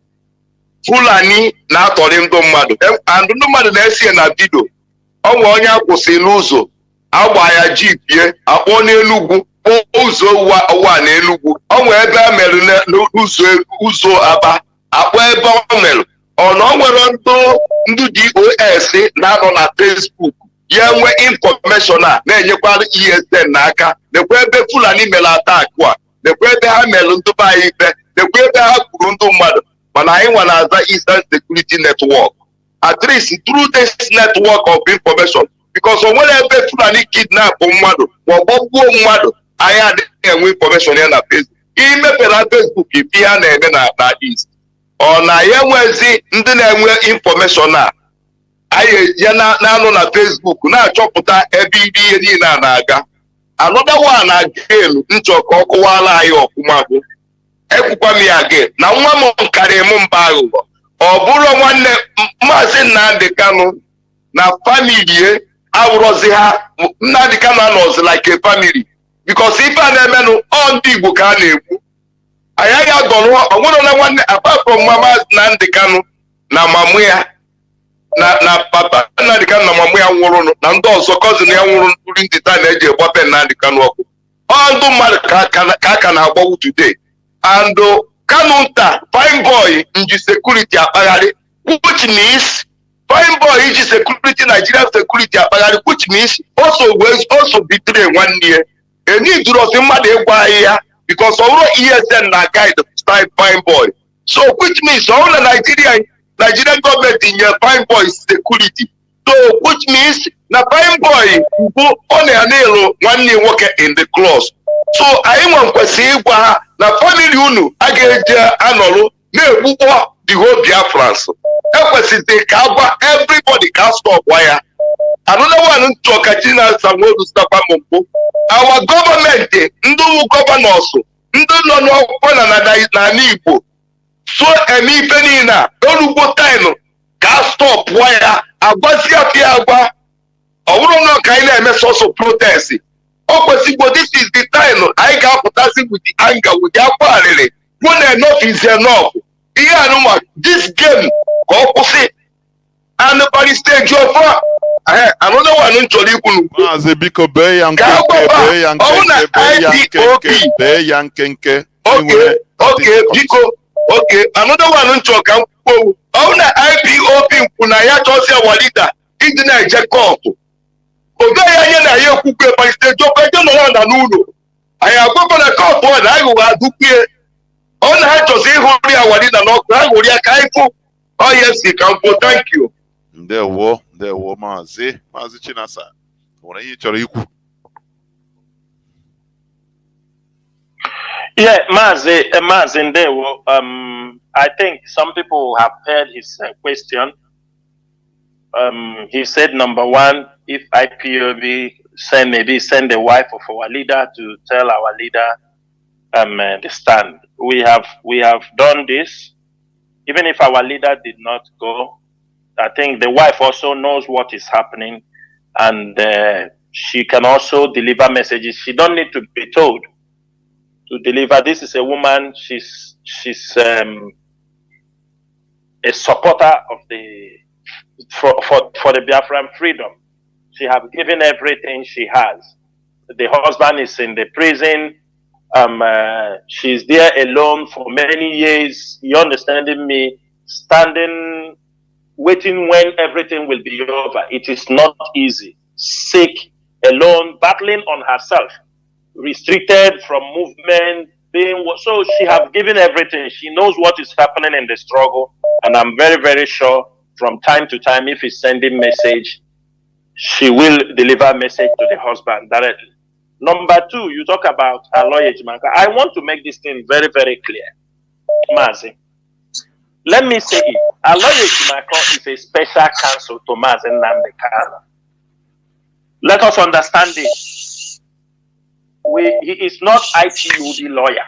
Fulani na-atọrị ndụ mmadụ and ndụ mmadụ na-esi na vidio ọnwa onye akwụsị n'ụzọ agba ya jipie akpọ n'Enugwu ụzọ ụwa n'Enugwu ọnwa ebe a mere n'ụzọ Aba akpọ ebe ọ mere ọ na ọ nwere ndụ DOS na-anọ na Facebook ya nwe information a na-enyekwara ESN n'aka nekwa ebe Fulani mere atakụ a nekwa ebe ha mere ndụba anyị ikpe nekwa ebe ha kwuru ndụ mmadụ mana anyị nwa na-aza Eastern Security Network at least through this network of information because o nwere ebe Fulani kidnap mmadụ ma ọ gbagbuo mmadụ anyị adịghị enwe information ya na Facebook imepere Facebook ife ha na-eme na East ọ na ya nwezi ndị na-enwe information a anyị ya na-anọ na Facebook na-achọpụta ebe ihe niile a na-aga. Another one again nchọ ka ọ kụwala anyị ọfụma bụ ekwukwa m ya again na nwa m nkarị m mba aghụghọ ọ bụrụ nwanne Maazị Nnamdi Kanu na family awụrọzi ha Nnamdi Kanu anọzi like a family because ife a na-emenụ ọ ndị Igbo ka a na-ekwu anyị ya gọrọ onwere na nwanne apart from Maazị Nnamdi Kanu na mamụ ya na papa Nnamdi Kanu na mamụ ya nwụrụ na ndị ọzọ cousin ya nwụrụ during the time eji egbape Nnamdi Kanu ọkụ ọ ndụ mmadụ ka aka na-agbawu today and Kanu nta fine boy nji security akpagharị which means fine boy iji security Nigerian security akpagharị which means also betray nwanne ya eniduru osi mmadụ ịgwa anyị ya because ọ bụrụ ESN na guide style fine boy so which means ọ na Nigerian government in your fine boy security so which means na fine boy bụ ọ na-anelu nwanne nwoke in the clause so anyị nwe kwesịrị ịgwa ha na family unu a ga-eje anọrụ na-egbukpọ the whole Biafrans ekwesịrị ka agwa everybody ka stop ya. Another one nchọ ka Chinasa Nworu stakwa m mbụ our government ndị governors ndị nọ n'ọkwa n'ala Igbo so eme ife niile a olugbo time ka stop ya agwazi afia agwa ọ bụrụ na ka anyị na-eme sọsọ protest o kwesịrị this is the time anyị ga-apụtasị with the anger with the akwa arịrị when enough is enough ihe anụnwa this game ka ọ kwụsị and by stage of another one nchọrọ ikwu n'ugwu Maazị biko bee ya nkenke okay biko okay another one nchọrọ ka mkpụrụ ọ na IPOB mkpu na ya chọzi awalida ịdị na-eje kọtụ oge ya anya na ya ekwukwe by stage of eje nọ ya na n'ụlọ anyị agwakwa na kọtụ ọ na aghụghọ adụkwie ọ na ha chọzi ịhụrụ ya awalida n'ọkụ ha hụrụ ya ka anyị fụ ọ ya si ka mkpụ thank you. Ndewo Maazị Chinasa nwere ihe chọrọ ikwu. Yeah, Mazi Ndewo. I think some people have heard his question. He said, number one, if IPOB send the wife of our leader to tell our leader the stand. We have done this. Even if our leader did not go, I think the wife also knows what is happening, and she can also deliver messages. She don't need to be told to deliver. This is a woman. She's a supporter of for the Biafran freedom. She has given everything she has The husband is in the prison. She's there alone for many years. You understanding me? Standing, waiting when everything will be over. It is not easy. Sick, alone, battling on herself, restricted from movement. So she has given everything. She knows what is happening in the struggle, and I'm very, very sure from time to time, if he's sending message, she will deliver message to the husband directly. Number two, you talk about a lawyer. I want to make this thing very, very clear. Mazi, let me say it. A lawyer is a special counsel to Mazi Nnamdi Kanu. Let us understand this. He is not IPOB lawyer.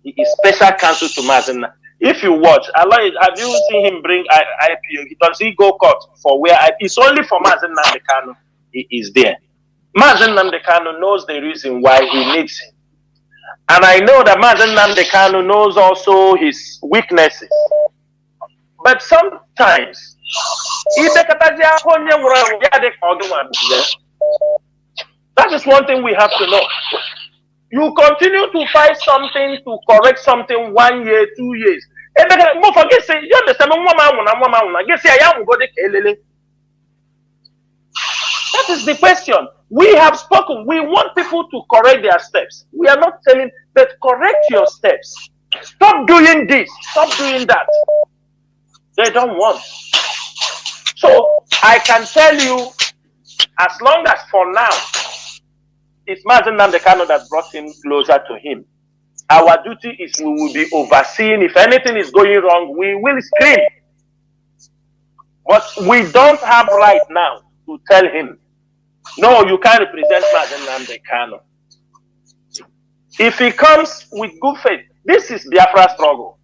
He is special counsel to Mazi Nnamdi. If you watch, have you seen him bring IPOB? Does he go court for where it's only for Mazi Nnamdi Kanu? He is there. Mazi Nnamdi Kanu knows the reason why he needs him. And I know that Mazi Nnamdi Kanu knows also his weaknesses. But sometimes, that is one thing we have to know. You continue to fight something, to correct something 1 year, 2 years. That is the question. We have spoken. We want people to correct their steps. We are not telling, but correct your steps. Stop doing this. Stop doing that. They don't want. So I can tell you, as long as for now, it's Mazi Nnamdi Kanu that brought him closer to him. Our duty is we will be overseeing. If anything is going wrong, we will scream. But we don't have right now to tell him, no, you can't represent Mazi Nnamdi Kanu. If he comes with good faith, this is Biafra struggle.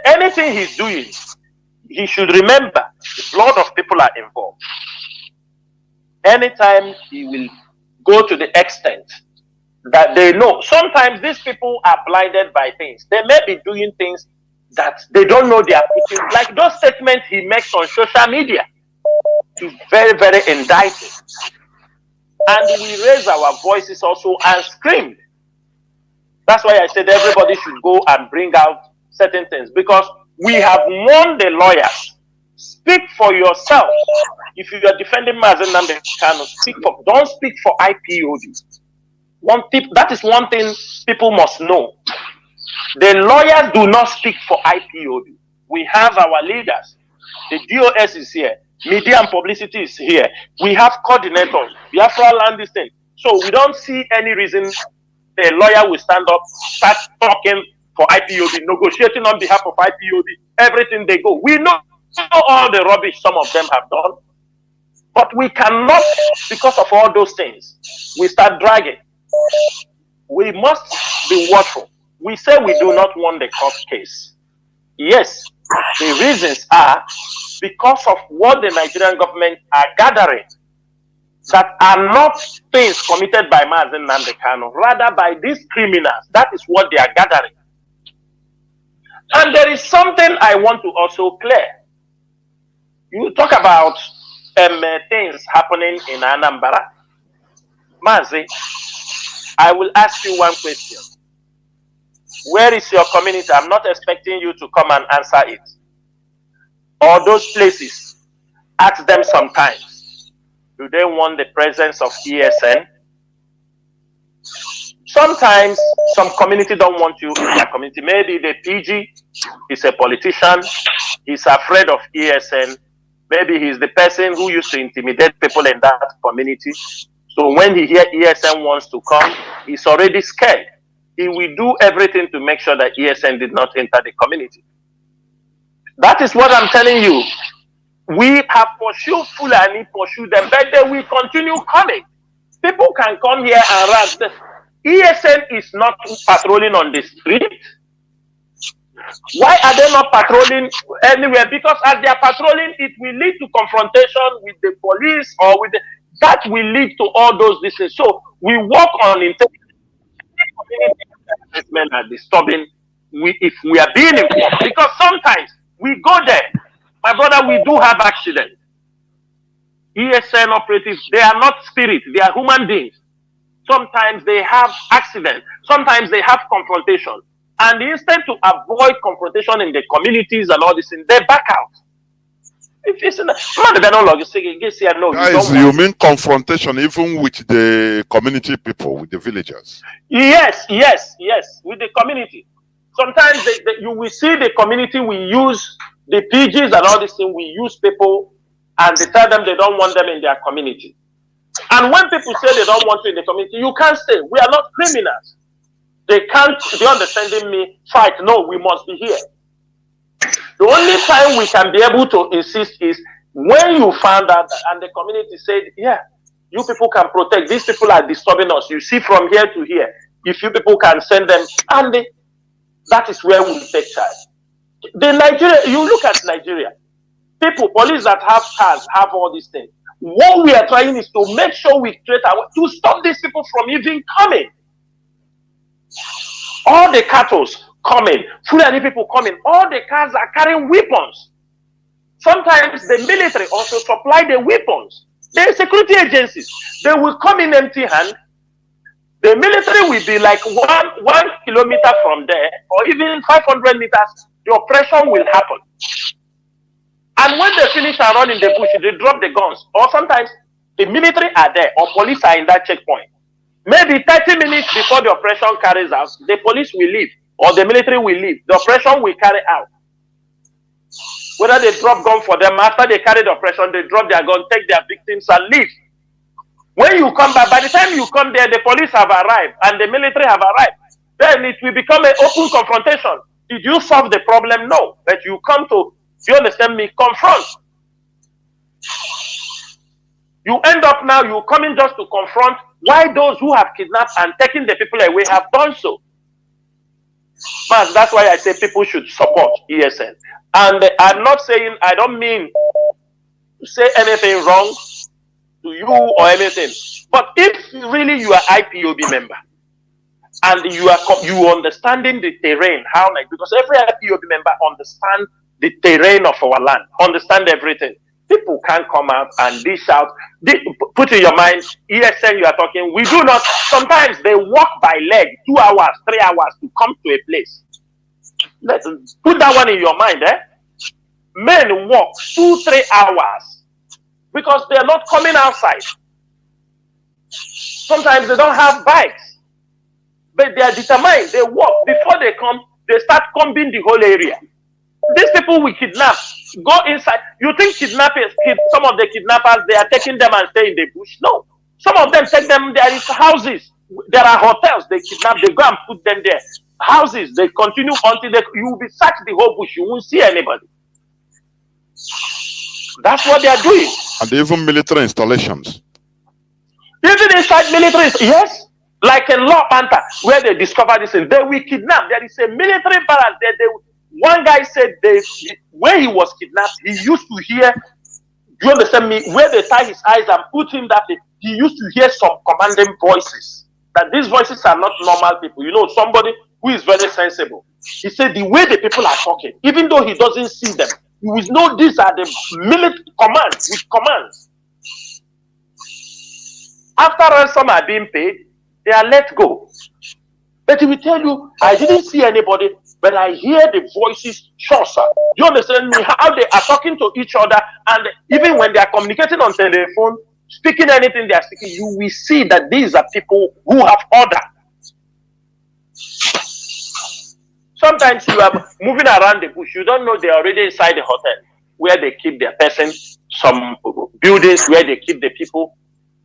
Anything he's doing, he should remember the blood of people are involved. Anytime he will go to the extent that they know. Sometimes these people are blinded by things. They may be doing things that they don't know they are putting. Like those statements he makes on social media is very, very indicting. And we raise our voices also and scream. That's why I said everybody should go and bring out certain things, because we have warned the lawyers. Speak for yourself. If you are defending Mazi Nnamdi Kanu, don't speak for IPOB. That is one thing people must know. The lawyers do not speak for IPOB. We have our leaders. The DOS is here. Media and publicity is here. We have coordinators. Biafra land this thing. So we don't see any reason the lawyer will stand up, start talking for IPOB, negotiating on behalf of IPOB, everything they go. We know all the rubbish some of them have done. But we cannot, because of all those things, we start dragging. We must be watchful. We say we do not want the court case. Yes, the reasons are because of what the Nigerian government are gathering that are not things committed by Mazi Nnamdi Kanu, rather by these criminals. That is what they are gathering. And there is something I want to also clear. You talk about things happening in Anambra. Mazi, I will ask you one question. Where is your community? I'm not expecting you to come and answer it. Or those places, ask them sometimes. Do they want the presence of ESN? Sometimes some community don't want you in their community. Maybe the PG is a politician. He's afraid of ESN. Maybe he's the person who used to intimidate people in that community. So when he hears ESN wants to come, he's already scared. He will do everything to make sure that ESN did not enter the community. That is what I'm telling you. We have pursued Fulani, pursued them, but they will continue coming. People can come here and run. ESN is not patrolling on the street. Why are they not patrolling anywhere? Because as they are patrolling, it will lead to confrontation with the police or with the, that will lead to all those things. So we work on integrity. Men are disturbing. If we are being informed, because sometimes we go there, my brother, we do have accidents. ESN operatives, they are not spirits, they are human beings. Sometimes they have accidents, sometimes they have confrontation. And instead to avoid confrontation in the communities and all this, they back out. If it's not, they're no longer saying, no, guys, you mean confrontation even with the community people, with the villagers? Yes, with the community. Sometimes you will see the community, we use the PGs and all this thing, we use people and they tell them they don't want them in their community. And when people say they don't want you in the community, you can't say, we are not criminals. They can't, they understanding me, fight, no, we must be here. The only time we can be able to insist is when you found out that, and the community said, yeah, you people can protect, these people are disturbing us, you see from here to here, if you people can send them, and that is where we take charge. The Nigeria, you look at Nigeria, people, police that have cars, have all these things. What we are trying is to make sure we create to stop these people from even coming. All the cattle coming, Fulani people coming, all the cars are carrying weapons. Sometimes the military also supply the weapons. The security agencies, they will come in empty hand. The military will be like one kilometer from there, or even 500 meters, the operation will happen. And when they finish and run in the bush, they drop the guns. Or sometimes the military are there, or police are in that checkpoint. Maybe 30 minutes before the operation carries out, the police will leave, or the military will leave. The operation will carry out. Whether they drop gun for them, after they carry the operation, they drop their gun, take their victims and leave. When you come back, by the time you come there, the police have arrived and the military have arrived. Then it will become an open confrontation. Did you solve the problem? No. But you come to, you understand me, confront. You end up now, you coming just to confront why those who have kidnapped and taken the people away have done so. Man, that's why I say people should support ESN. And I'm not saying, I don't mean to say anything wrong to you or anything. But if really you are IPOB member and you are understanding the terrain, how like, because every IPOB member understands the terrain of our land, understand everything. People can't come out and dish out. Put in your mind, ESN you are talking, we do not, sometimes they walk by leg 2 hours, 3 hours to come to a place. Let's put that one in your mind, eh? Men walk 2-3 hours because they are not coming outside. Sometimes they don't have bikes, but they are determined. They walk. Before they come, they start combing the whole area. These people we kidnap, go inside. You think kidnappers, some of the kidnappers, they are taking them and stay in the bush? No. Some of them take them, there is houses. There are hotels, they kidnap, they go and put them there. Houses, they continue until you will be search the whole bush. You won't see anybody. That's what they are doing. And even military installations. Even inside military, yes. Like in Law Panther, where they discover this, they will kidnap. There is a military barracks there. One guy said where he was kidnapped, he used to hear, do you understand me, where they tie his eyes and put him that way, he used to hear some commanding voices. That these voices are not normal people. You know, somebody who is very sensible. He said the way the people are talking, even though he doesn't see them, you will know these are the military commands, with commands. After ransom are being paid, they are let go. But he will tell you, I didn't see anybody, but I hear the voices, sure, sir. You understand me? How they are talking to each other, and even when they are communicating on telephone, speaking anything they are speaking, you will see that these are people who have order. Sometimes you are moving around the bush, you don't know they're already inside the hotel where they keep their person, some buildings where they keep the people.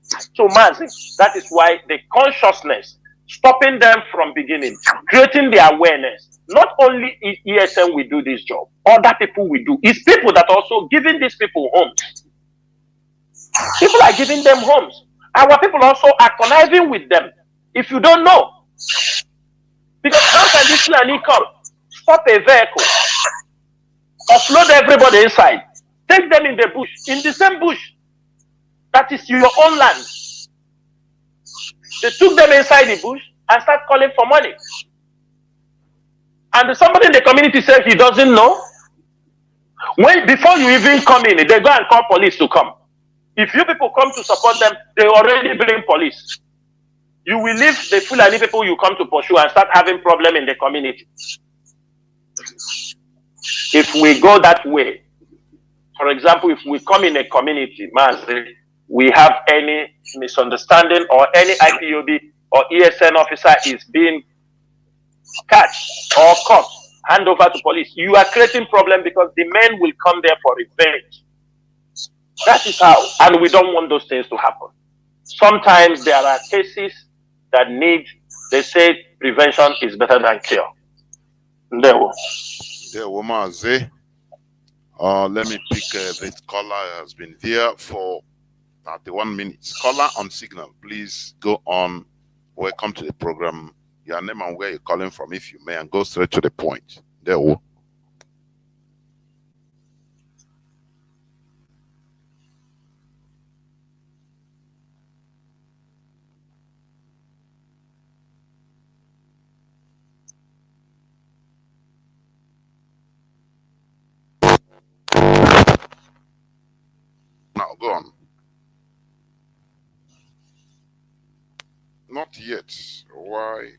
So, Mazi, that is why the consciousness, stopping them from beginning, creating the awareness. Not only ESN will do this job, other people will do. It's people that also giving these people homes. People are giving them homes. Our people also are conniving with them. If you don't know, because how can this Fulani come, stop a vehicle, offload everybody inside, take them in the bush, in the same bush, that is your own land. They took them inside the bush and start calling for money. And somebody in the community said he doesn't know. Before you even come in, they go and call police to come. If you people come to support them, they already bring police. You will leave the Fulani people you come to pursue and start having problem in the community. If we go that way, for example, if we come in a community, Mazi, we have any misunderstanding or any IPOB or ESN officer is being catched or caught, hand over to police, you are creating problem because the men will come there for revenge. That is how, and we don't want those things to happen. Sometimes there are cases that need, they say prevention is better than cure. There Mazi. Let me pick this caller has been there for 31 minutes. Caller on signal, please go on. Welcome to the program. Your name and where you're calling from, if you may, and go straight to the point. There. Now go on. Not yet. Why?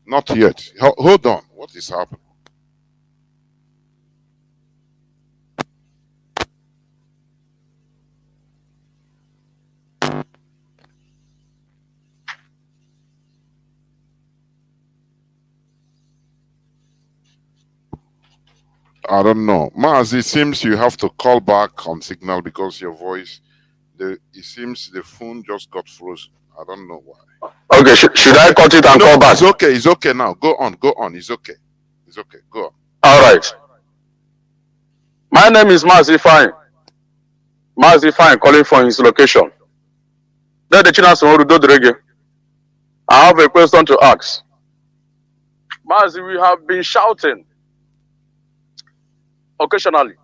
Not yet. Hold on. What is happening? I don't know. Maz, it seems you have to call back on signal because your voice, it seems the phone just got frozen. I don't know why. Okay, should I cut it and call back? It's okay now. Go on. It's okay. Go on. All right. My name is Mazi Fine, calling from his location. Then the Chinasa Nworu. I have a question to ask. Mazi, we have been shouting occasionally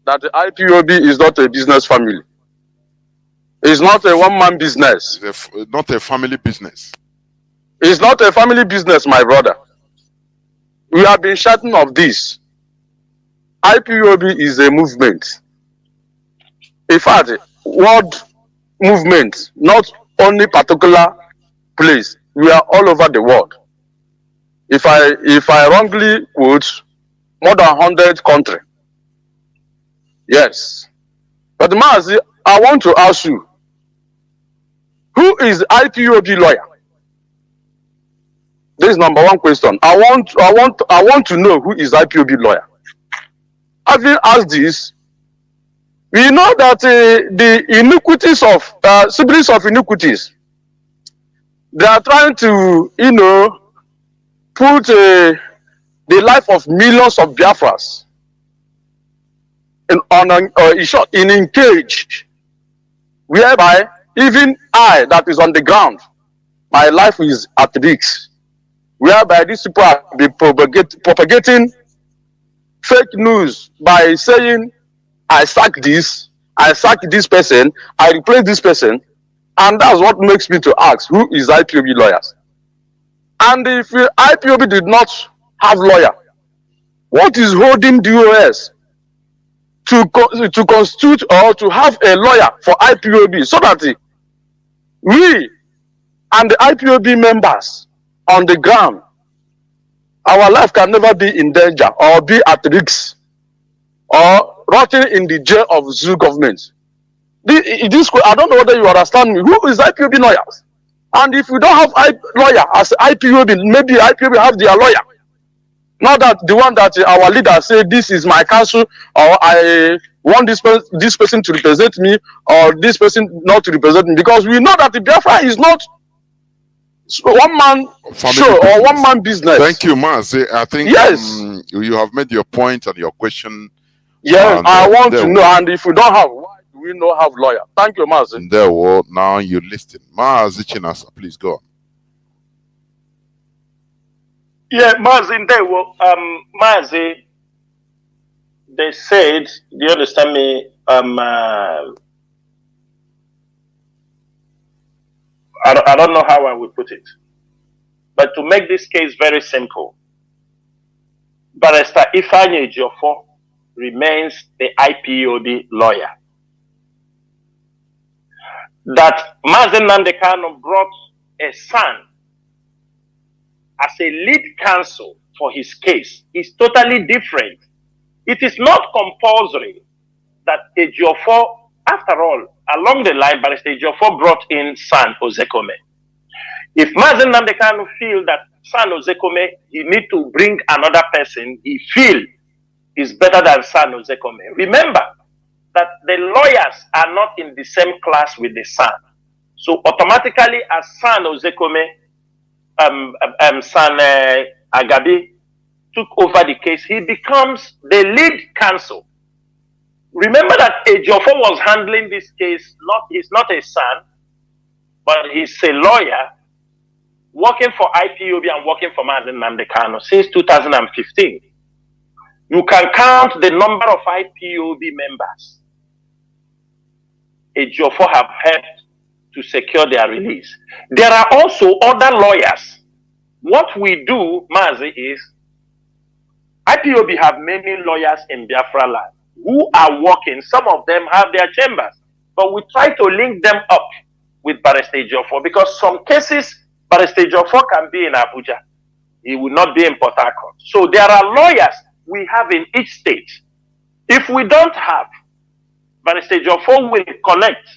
that the IPOB is not a business family. It's not a one-man business. It's not a family business. It's not a family business, my brother. We have been shouting of this. IPOB is a movement. In fact, world movement, not only particular place. We are all over the world. If I wrongly quote, more than 100 countries. Yes. But Mazi, I want to ask you, who is IPOB lawyer? This is number one question. I want to know who is IPOB lawyer. Having asked this, we know that the iniquities of siblings of iniquities, they are trying to, put the life of millions of Biafrans in a cage, whereby even I, that is on the ground, my life is at risk. Whereby these people are propagating fake news by saying, I sack this person, I replace this person, and that's what makes me to ask, who is IPOB lawyers? And if IPOB did not have lawyer, what is holding DOS to constitute or to have a lawyer for IPOB so that we and the IPOB members on the ground, our life can never be in danger or be at risk or rotting in the jail of Zoo government. I don't know whether you understand me. Who is IPOB lawyers? And if we don't have lawyer as IPOB, maybe IPOB have their lawyer. Not that the one that our leader said, this is my counsel, or I want this person to represent me, or this person not to represent me. Because we know that the Biafra is not one man show or one man business. Thank you, Mazi. I think yes, you have made your point and your question. Yes, I want to know. And if we don't have, why do we not have lawyer? Thank you, Mazi. Now you listen. Mazi Chinasa, please go on. Yeah, Mazi, Mazi, they said, do you understand me? I don't know how I would put it. But to make this case very simple, Barrister Ifeanyi Ejiofor remains the IPOB lawyer. That Mazi Nnamdi Kanu brought a son as a lead counsel for his case is totally different. It is not compulsory that Ejiofor, after all, along the line, Barrister Ejiofor brought in San Ozekome. If Mazi Nnamdi Kanu feel that San Ozekome, he need to bring another person he feel is better than San Ozekome. Remember that the lawyers are not in the same class with the son. So automatically, as San Ozekome, San Agabi took over the case, he becomes the lead counsel. Remember that Ejiofor was handling this case, he's not a son, but he's a lawyer working for IPOB and working for Mazi Nnamdi Kanu since 2015. You can count the number of IPOB members Ejiofor have helped to secure their release. There are also other lawyers. What we do, Mazi, is IPOB have many lawyers in Biafra land who are working. Some of them have their chambers, but we try to link them up with Barrister Ejiofor because some cases Barrister Ejiofor can be in Abuja. He will not be in Port Harcourt. So there are lawyers we have in each state. If we don't have, Barrister Ejiofor will connect.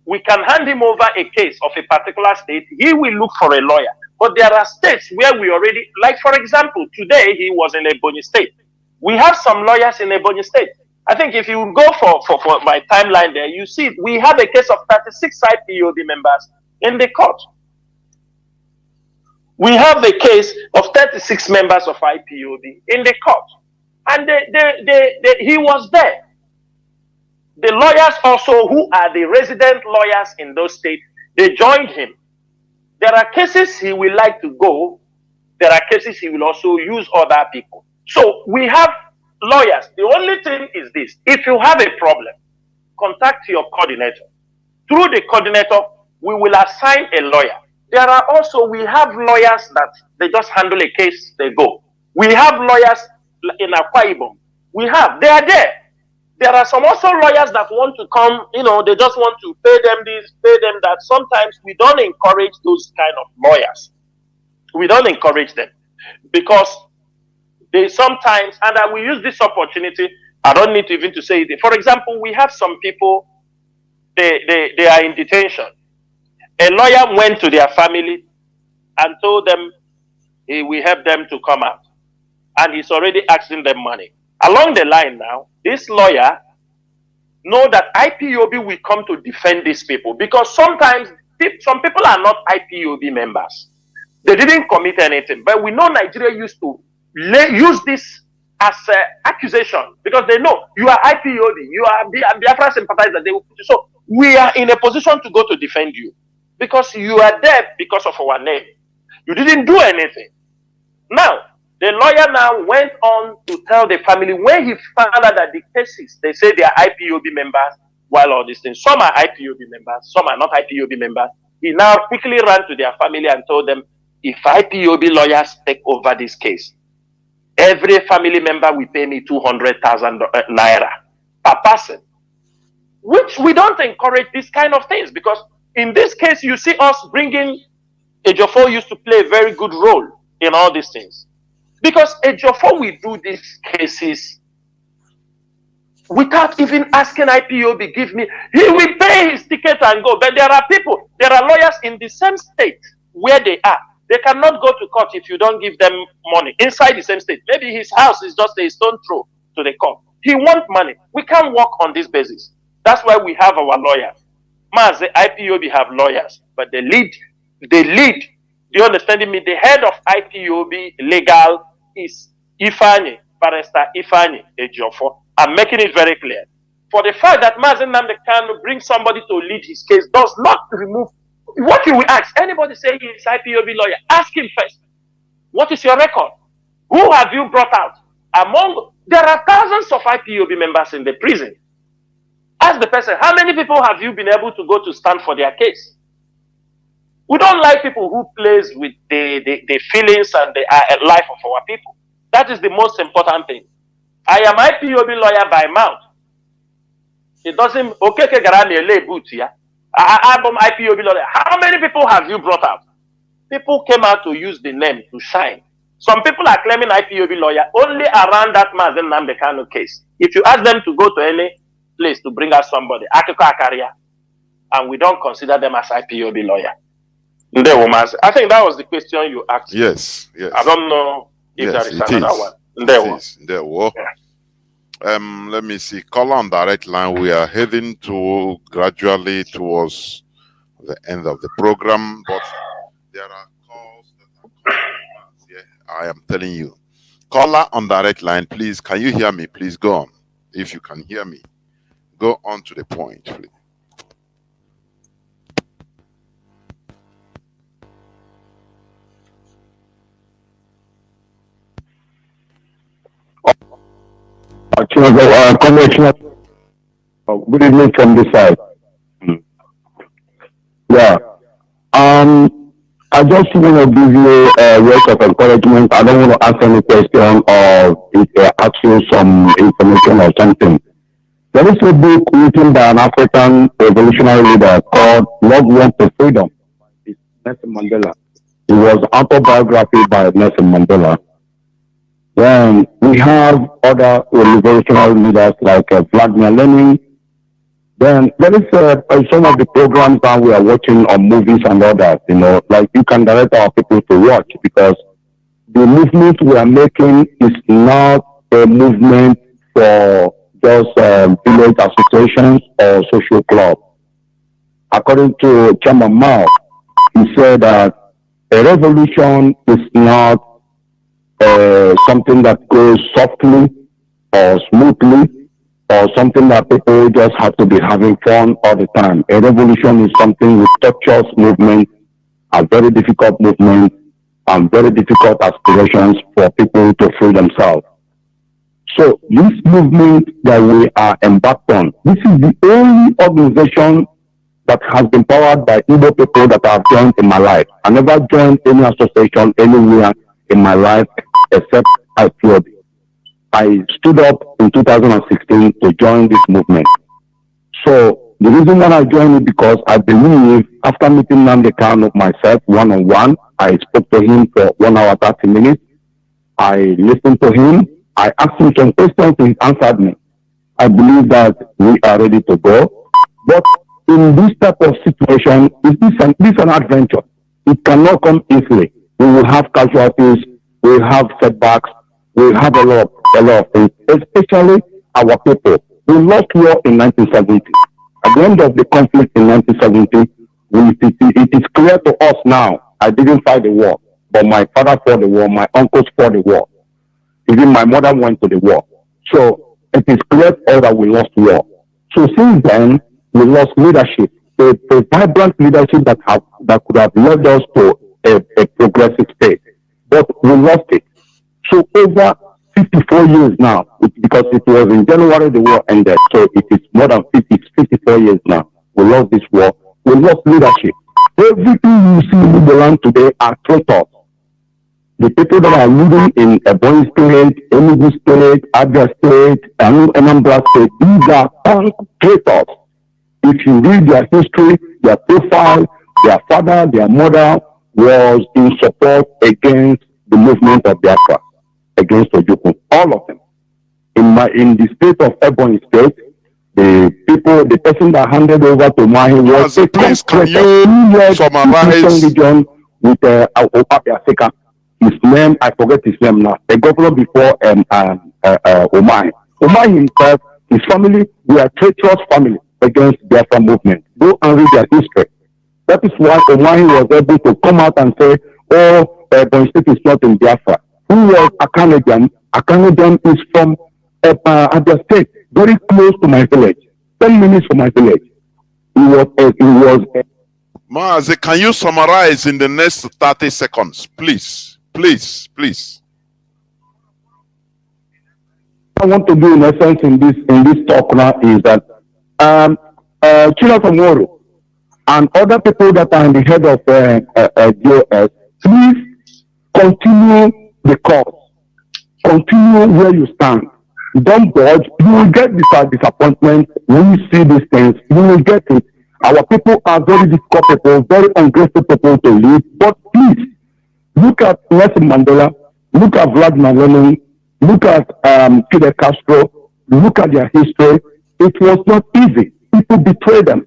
We can hand him over a case of a particular state. He will look for a lawyer. But there are states where we already, like for example, today he was in Ebonyi State. We have some lawyers in Ebonyi State. I think if you go for my timeline there, you see we have a case of 36 IPOB members in the court. We have a case of 36 members of IPOB in the court. And he was there. The lawyers also who are the resident lawyers in those states, they joined him. There are cases he will like to go. There are cases he will also use other people. So we have lawyers. The only thing is this. If you have a problem, contact your coordinator. Through the coordinator, we will assign a lawyer. There are also, we have lawyers that they just handle a case, they go. We have lawyers in Akwa Ibom. They are there. There are some also lawyers that want to come, they just want to pay them this, pay them that. Sometimes we don't encourage those kind of lawyers. We don't encourage them because they sometimes, and I will use this opportunity, I don't need even to say it. For example, we have some people, they are in detention. A lawyer went to their family and told them he will help them to come out. And he's already asking them money. Along the line now, this lawyer know that IPOB will come to defend these people because sometimes some people are not IPOB members. They didn't commit anything. But we know Nigeria used to use this as an accusation because they know you are IPOB, you are Biafra sympathizer. So we are in a position to go to defend you because you are there because of our name. You didn't do anything. Now, the lawyer now went on to tell the family when he found out that the cases, they say they are IPOB members, while all these things, some are IPOB members, some are not IPOB members. He now quickly ran to their family and told them, if IPOB lawyers take over this case, every family member will pay me 200,000 naira per person. Which we don't encourage these kind of things because in this case, you see us bringing, Ejiofor used to play a very good role in all these things. Because Ejiofor will do these cases without even asking IPOB, give me, he will pay his ticket and go. But there are lawyers in the same state where they are. They cannot go to court if you don't give them money inside the same state. Maybe his house is just a stone throw to the court. He wants money. We can't work on this basis. That's why we have our lawyers. Mazi, IPOB have lawyers, but they lead. Do you understand me? The head of IPOB legal is Ifani, Barrister Ifani Ejiofor. I'm making it very clear. For the fact that Mazi Nnamdi Kanu brings somebody to lead his case does not remove what you will ask. Anybody say he's IPOB lawyer, ask him first. What is your record? Who have you brought out? There are thousands of IPOB members in the prison. Ask the person, how many people have you been able to go to stand for their case? We don't like people who plays with the feelings and the life of our people. That is the most important thing. I am IPOB lawyer by mouth. It doesn't, okay, I'm IPOB lawyer. How many people have you brought out? People came out to use the name to shine. Some people are claiming IPOB lawyer only around that Mazi Nnamdi Kanu case. If you ask them to go to any place to bring out somebody, and we don't consider them as IPOB lawyer. I think that was the question you asked. Yes, yes. I don't know if there is another one. There was. Let me see. Caller on direct line. We are heading gradually towards the end of the program, but there are calls that are coming. Yeah, I am telling you. Caller on direct line, please. Can you hear me? Please go on. If you can hear me, go on to the point, please. Good evening from this side. Yeah. I just want to give you words of encouragement. I don't want to ask any question or ask you some information or something. There is a book written by an African revolutionary leader called Love Wants for Freedom. It's Nelson Mandela. It was autobiography by Nelson Mandela. Then we have other revolutionary leaders like Vladimir Lenin. Then there is some of the programs that we are watching on movies and others, like you can direct our people to watch, because the movement we are making is not a movement for just village associations or social clubs. According to Chairman Mao, he said that a revolution is not something that goes softly or smoothly, or something that people just have to be having fun all the time. A revolution is something with tortuous movement, a very difficult movement, and very difficult aspirations for people to free themselves. So this movement that we are embarked on, this is the only organization that has been powered by Igbo people that I've joined in my life. I never joined any association anywhere in my life except IPOB. I stood up in 2016 to join this movement. So the reason why I joined is because I believe after meeting Nnamdi Kanu myself one-on-one, I spoke to him for 1 hour 30 minutes. I listened to him. I asked him some questions and he answered me. I believe that we are ready to go. But in this type of situation, this is an adventure. It cannot come easily. We will have casualties. We will have setbacks. We will have a lot of things, especially our people. We lost war in 1970. At the end of the conflict in 1970, it is clear to us now, I didn't fight the war, but my father fought the war, my uncles fought the war. Even my mother went to the war. So it is clear to us that we lost war. So since then, we lost leadership, a vibrant leadership that could have led us to a progressive state. But we lost it. So over 54 years now, because it was in January the war ended, so it is more than 54 years now. We lost this war. We lost leadership. Everything you see in the land today are traitors. The people that are living in Ebonyi State, Enugu State, Abia State, Anambra State, these are punk traitors. If you read their history, their profile, their father, their mother was in support against the movement of Biafra, against Ojukwu, all of them. In the state of Ebonyi State, the person that handed over to Mahi was a please, can you summarize region with Opapiaseka. His name, I forget his name now. A governor before Omahi. Omahi himself, his family, we are treacherous family against the Biafra movement. Go and read their history. That is why Omahi was able to come out and say, oh, Ebonyi State is not in Biafra. Who was Akanejam? Akanejam is from Abia State, very close to my village, 10 minutes from my village. He was. Mazi, can you summarize in the next 30 seconds, please? Please. What I want to do in essence in this talk now is that Chinasa Nworu and other people that are in the head of DOS, please continue the cause. Continue where you stand. don't dodge. You will get disappointment when you see these things. You will get it. Our people are very difficult people, very ungrateful people to live. But please, look at Nelson Mandela, look at Vladimir Lenin, look at Fidel Castro, look at their history. It was not easy. People betrayed them.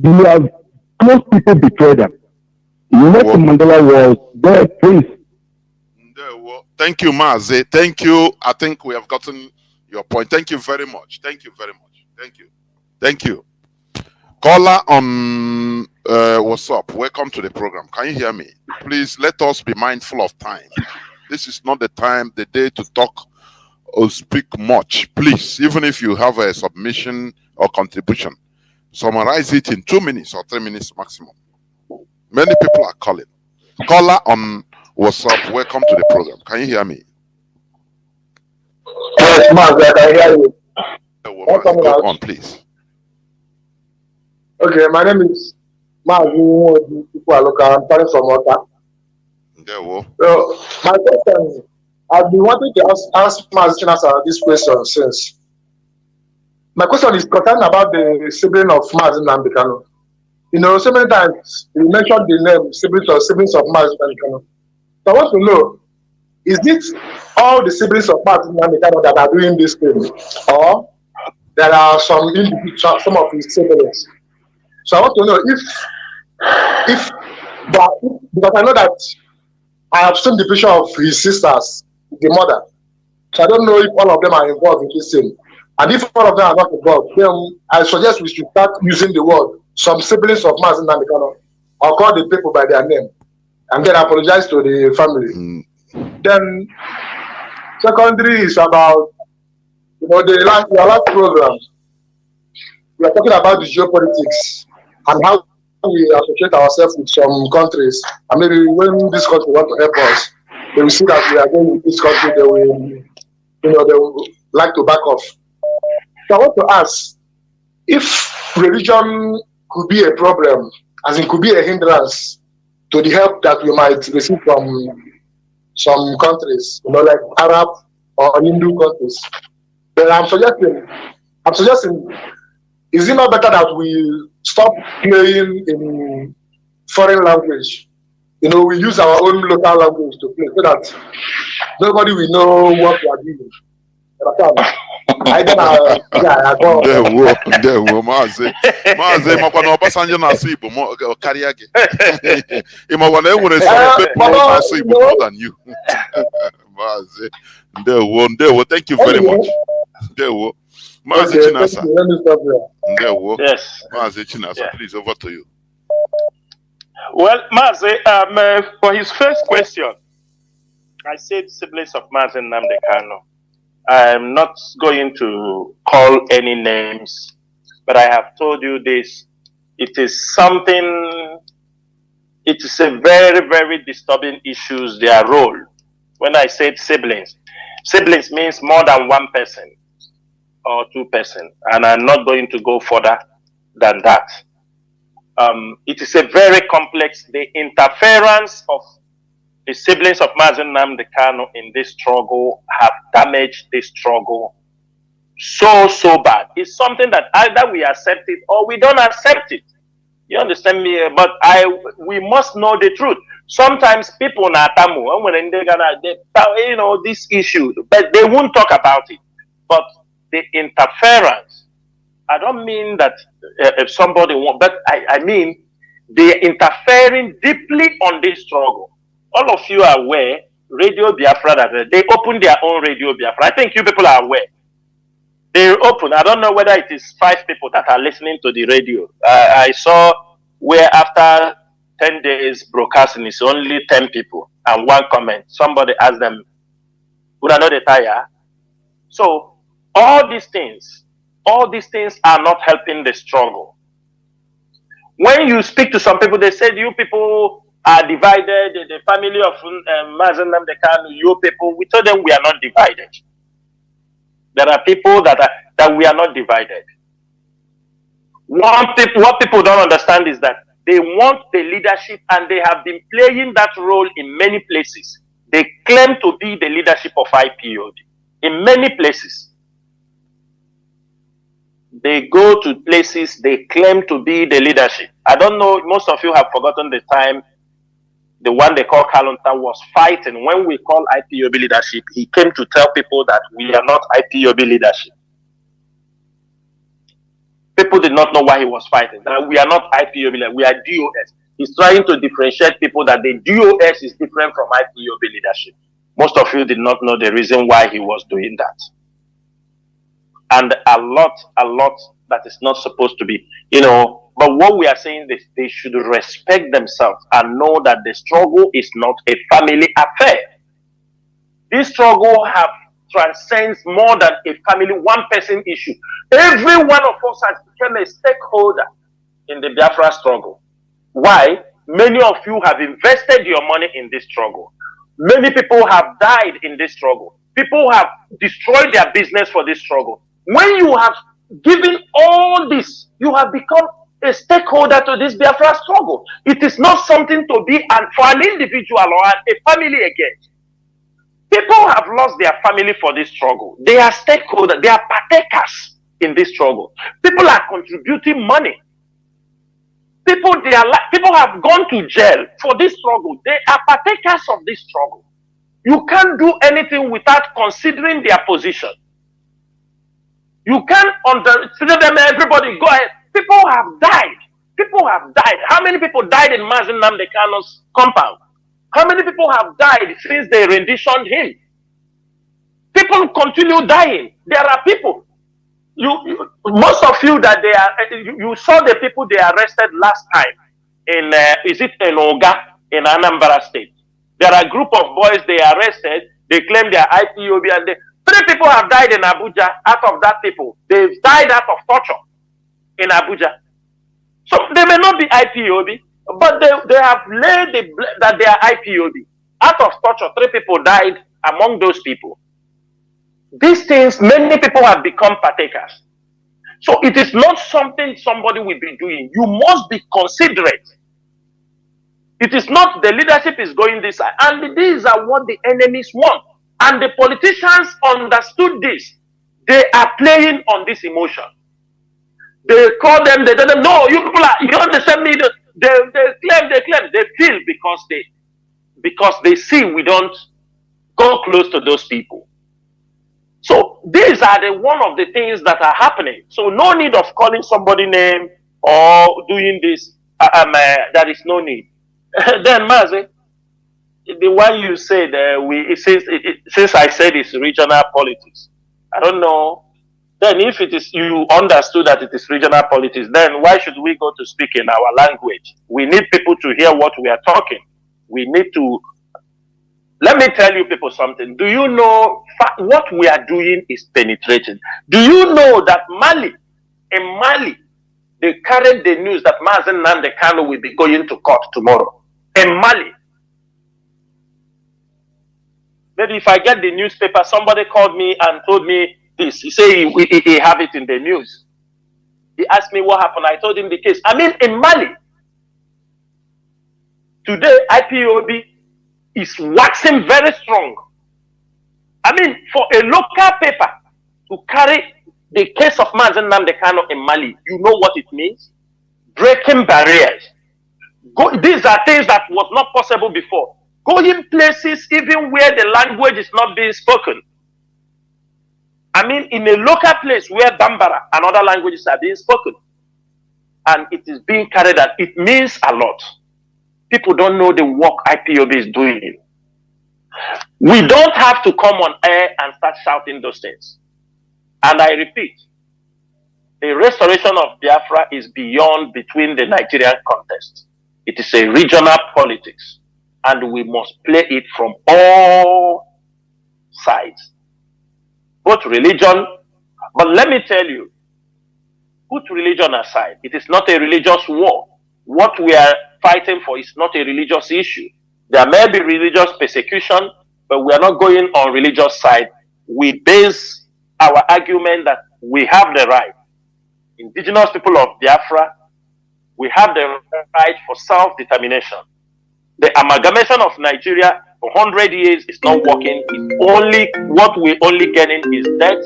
Close people betrayed them. Nelson Mandela was their prince. Thank you, Mazi. Thank you. I think we have gotten your point. Thank you very much. Thank you very much. Thank you. Thank you. Caller on what's up? Welcome to the program. Can you hear me? Please let us be mindful of time. This is not the time, the day to talk or speak much. Please, even if you have a submission or contribution, summarize it in 2 minutes or 3 minutes maximum. Many people are calling. Caller on what's up? Welcome to the program. Can you hear me? Yes, Mazi, I can hear you. Go on, please. Okay, my name is Mazi Nworu. I'm calling from Ota. So, my question, I've been wanting to ask Mazi Chinasa this question since. My question is concerned about the sibling of Mazi Nnamdi Kanu. You know, so many times you mentioned the name siblings of Mazi Nnamdi Kanu. So I want to know, is it all the siblings of Mazi Nnamdi Kanu that are doing this thing, or there are some individuals, some of his siblings? So I want to know because I know that I have seen the picture of his sisters, the mother. So I don't know if all of them are involved in this thing. And if all of them are not involved, then I suggest we should start using the word some siblings of Mazi Nnamdi Kanu, or call the people by their name, and then apologize to the family. Then secondary is about, you know, the last program. We are talking about the geopolitics and how we associate ourselves with some countries. And maybe when this country want to help us, they will see that we are going with this country, they will like to back off. So I want to ask, if religion could be a problem, as it could be a hindrance to the help that we might receive from some countries, you know, like Arab or Hindu countries, then I'm suggesting, is it not better that we stop playing in foreign language? You know, we use our own local language to play so that nobody will know what we are doing. Mazi makwana Obasanjo na-asụ Igbo karịa gị. Ịmakwa na enwere some people na-asụ Igbo more than you. Mazi, ndewo. Thank you very much. Ndewo. Mazi Chinasa. Ndewo. Yes. Mazi Chinasa, please, over to you. Well, Mazi, for his first question, I said siblings of Mazi Nnamdi Kanu. I'm not going to call any names, but I have told you this. It is a very, very disturbing issue, their role. When I said siblings means more than one person or two person, and I'm not going to go further than that. It is a very complex, the interference of the siblings of Mazi Nnamdi Kanu in this struggle have damaged this struggle so bad. It's something that either we accept it or we don't accept it. You understand me? But we must know the truth. Sometimes people when they you know, this issue, but they won't talk about it. But the interference, I don't mean that if somebody won't, but I mean they're interfering deeply on this struggle. All of you are aware, Radio Biafra, that they opened their own Radio Biafra. I think you people are aware. They open. I don't know whether it is 5 people that are listening to the radio. I saw where after 10 days broadcasting, it's only 10 people and 1 comment. Somebody asked them, would I know the tire? So all these things are not helping the struggle. When you speak to some people, they said you people are divided, the family of Mazi Nnamdi Kanu, you people, we told them we are not divided. There are people that we are not divided. What people don't understand is that they want the leadership, and they have been playing that role in many places. They claim to be the leadership of IPOB in many places. They go to places they claim to be the leadership. I don't know, most of you have forgotten the time the one they call Kalonta was fighting. When we call IPOB leadership, he came to tell people that we are not IPOB leadership. People did not know why he was fighting. That we are not IPOB leadership, we are DOS. He's trying to differentiate people that the DOS is different from IPOB leadership. Most of you did not know the reason why he was doing that. And a lot that is not supposed to be, but what we are saying is they should respect themselves and know that the struggle is not a family affair. This struggle transcends more than a family, one person issue. Every one of us has become a stakeholder in the Biafra struggle. Why? Many of you have invested your money in this struggle. Many people have died in this struggle. People have destroyed their business for this struggle. When you have given all this, you have become a stakeholder to this Biafra struggle. It is not something to be for an individual or a family again. People have lost their family for this struggle. They are stakeholders. They are partakers in this struggle. People are contributing money. People have gone to jail for this struggle. They are partakers of this struggle. You can't do anything without considering their position. You can't consider them. Everybody go ahead. People have died. People have died. How many people died in Mazi Nnamdi Kanu's compound? How many people have died since they renditioned him? People continue dying. There are people. Most of you that you saw the people they arrested last time in Oga in Anambra State. There are a group of boys they arrested. They claim they are IPOB and 3 people have died in Abuja. Out of that people, they've died out of torture in Abuja. So they may not be IPOB, but they have laid that they are IPOB. Out of torture, 3 people died among those people. These things, many people have become partakers. So it is not something somebody will be doing. You must be considerate. It is not the leadership is going this side. And these are what the enemies want. And the politicians understood this. They are playing on this emotion. They call them, they tell them, no, you people are, you understand me? They claim, they feel because they see we don't go close to those people. So these are one of the things that are happening. So no need of calling somebody name or doing this. There is no need. Then Mazi, the one you said, since I said it's regional politics, I don't know. Then if it is, you understood that it is regional politics, then why should we go to speak in our language? We need people to hear what we are talking. We need to, let me tell you people something. Do you know what we are doing is penetrating? Do you know that in Mali, they carried the news that Mazi Nnamdi Kanu will be going to court tomorrow. In Mali. Maybe if I get the newspaper, somebody called me and told me this. He said he have it in the news. He asked me what happened. I told him the case. I mean, in Mali, today, IPOB is waxing very strong. I mean, for a local paper to carry the case of Mazi Nnamdi Kanu in Mali, you know what it means? Breaking barriers. These are things that was not possible before. Going places even where the language is not being spoken. I mean, in a local place where Bambara and other languages are being spoken, and it is being carried out, it means a lot. People don't know the work IPOB is doing. We don't have to come on air and start shouting those things. And I repeat, the restoration of Biafra is beyond between the Nigerian context. It is a regional politics, and we must play it from all sides. Both religion, but let me tell you, put religion aside. It is not a religious war. What we are fighting for is not a religious issue. There may be religious persecution, but we are not going on religious side. We base our argument that we have the right. Indigenous people of Biafra, we have the right for self-determination. The amalgamation of Nigeria for 100 years is not working. It's only what we're only getting is death,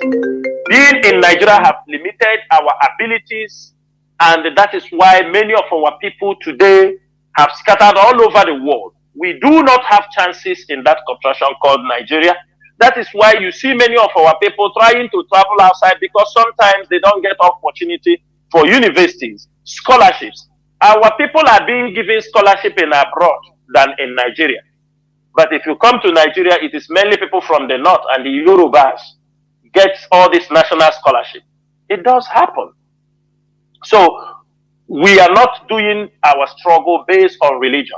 being in Nigeria have limited our abilities, and that is why many of our people today have scattered all over the world. We do not have chances in that contraction called Nigeria. That is why you see many of our people trying to travel outside, because sometimes they don't get opportunity for universities, scholarships. Our people are being given scholarship in abroad than in Nigeria. But if you come to Nigeria, it is mainly people from the north and the Yorubas get all this national scholarship. It does happen. So we are not doing our struggle based on religion.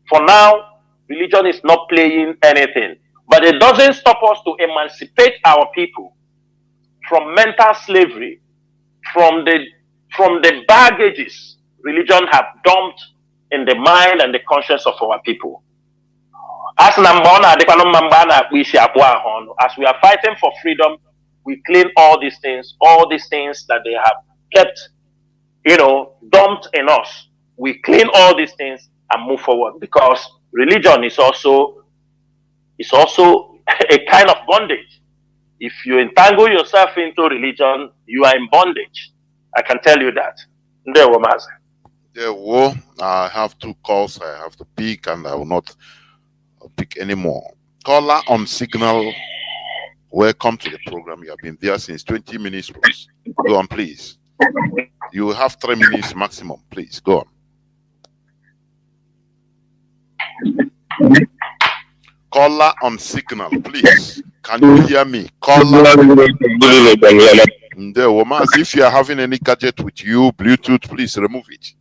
For now, religion is not playing anything. But it doesn't stop us to emancipate our people from mental slavery, from the baggages religion have dumped in the mind and the conscience of our people. As we are fighting for freedom, we clean all these things that they have kept, dumped in us. We clean all these things and move forward, because religion is also a kind of bondage. If you entangle yourself into religion, you are in bondage. I can tell you that. I have 2 calls I have to pick, and I will not pick anymore. Caller on signal, welcome to the program. You have been there since 20 minutes plus. Go on, please. You have 3 minutes maximum. Please, go on. Caller on signal, please. Can you hear me? Caller. If you are having any gadget with you, Bluetooth, please remove it.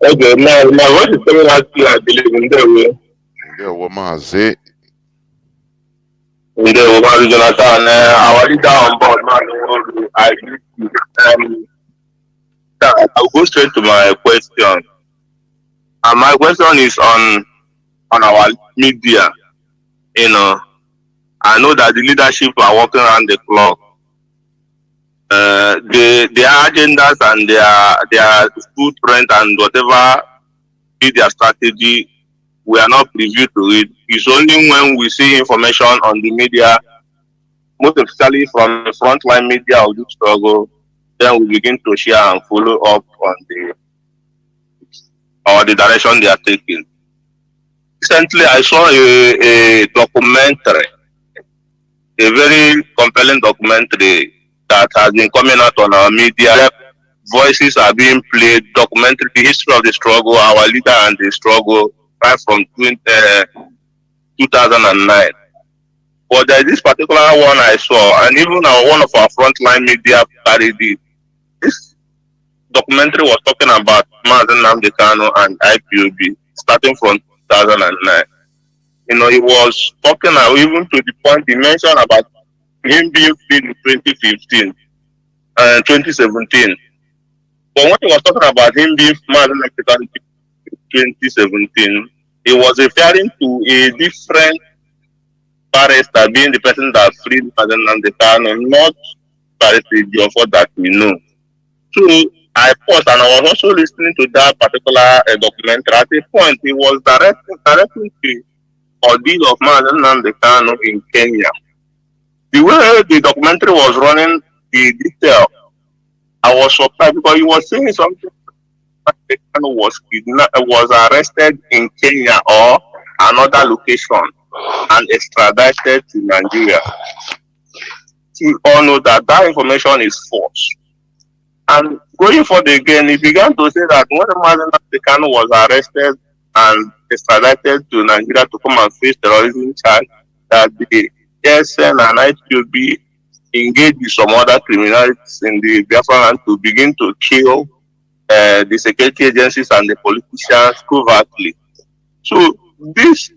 Okay, now what is coming out here, I believe in the way. Mazi Jonathan, our leader on board, man, I'll go straight to my question. And my question is on our media. I know that the leadership are working around the clock. Their agendas and their footprint and whatever be their strategy, we are not privy to it. It's only when we see information on the media, most especially from the frontline media of this struggle, then we begin to share and follow up on the direction they are taking. Recently, I saw a documentary, a very compelling documentary that has been coming out on our media. Voices are being played, documentary, the history of the struggle, our leader and the struggle, right from 2009. But there is this particular one I saw, and even one of our frontline media carried it. This documentary was talking about Mazi Nnamdi Kanu and IPOB, starting from 2009. He was talking even to the point he mentioned about him being freed in 2015 and 2017. But when he was talking about him being Mazi Nnamdi Kanu in 2017, he was referring to a different barrister being the person that freed Mazi Nnamdi Kanu, not barrister Jofo that we know. So I paused and I was also listening to that particular documentary. At a point, he was directing the ordeal of Mazi Nnamdi Kanu in Kenya. The way the documentary was running, the detail, I was surprised because he was saying something. Mazi Kanu was arrested in Kenya or another location and extradited to Nigeria. We all know that information is false. And going forward again, he began to say that when Mazi Nnamdi Kanu was arrested and extradited to Nigeria to come and face terrorism charge, that the SN and IPOB engaged with some other criminals in the Biafra land to begin to kill the security agencies and the politicians covertly. So this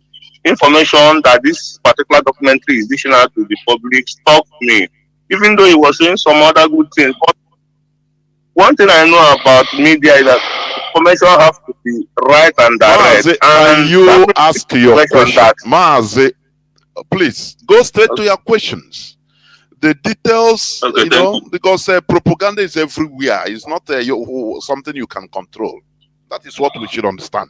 information that this particular documentary is dishing out to the public stopped me, even though he was saying some other good things. But one thing I know about media is that information has to be right and direct. Mazi, and you ask your question. Mazi, please go straight to your questions. The details, okay, because propaganda is everywhere. It's not something you can control. That is what we should understand.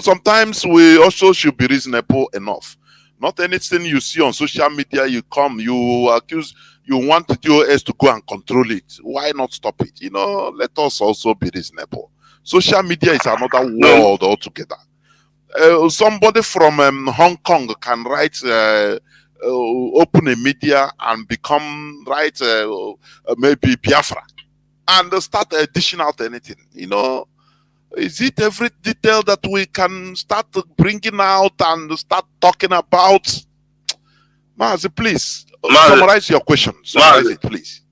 Sometimes we also should be reasonable enough. Not anything you see on social media, you come, you accuse, you want the DOS to go and control it. Why not stop it? You know, let us also be reasonable. Social media is another world altogether. Somebody from Hong Kong can write, open a media and become, maybe Biafra, and start dishing out anything. You know, is it every detail that we can start bringing out and start talking about? Mazi, please summarize your question. Summarize it, please.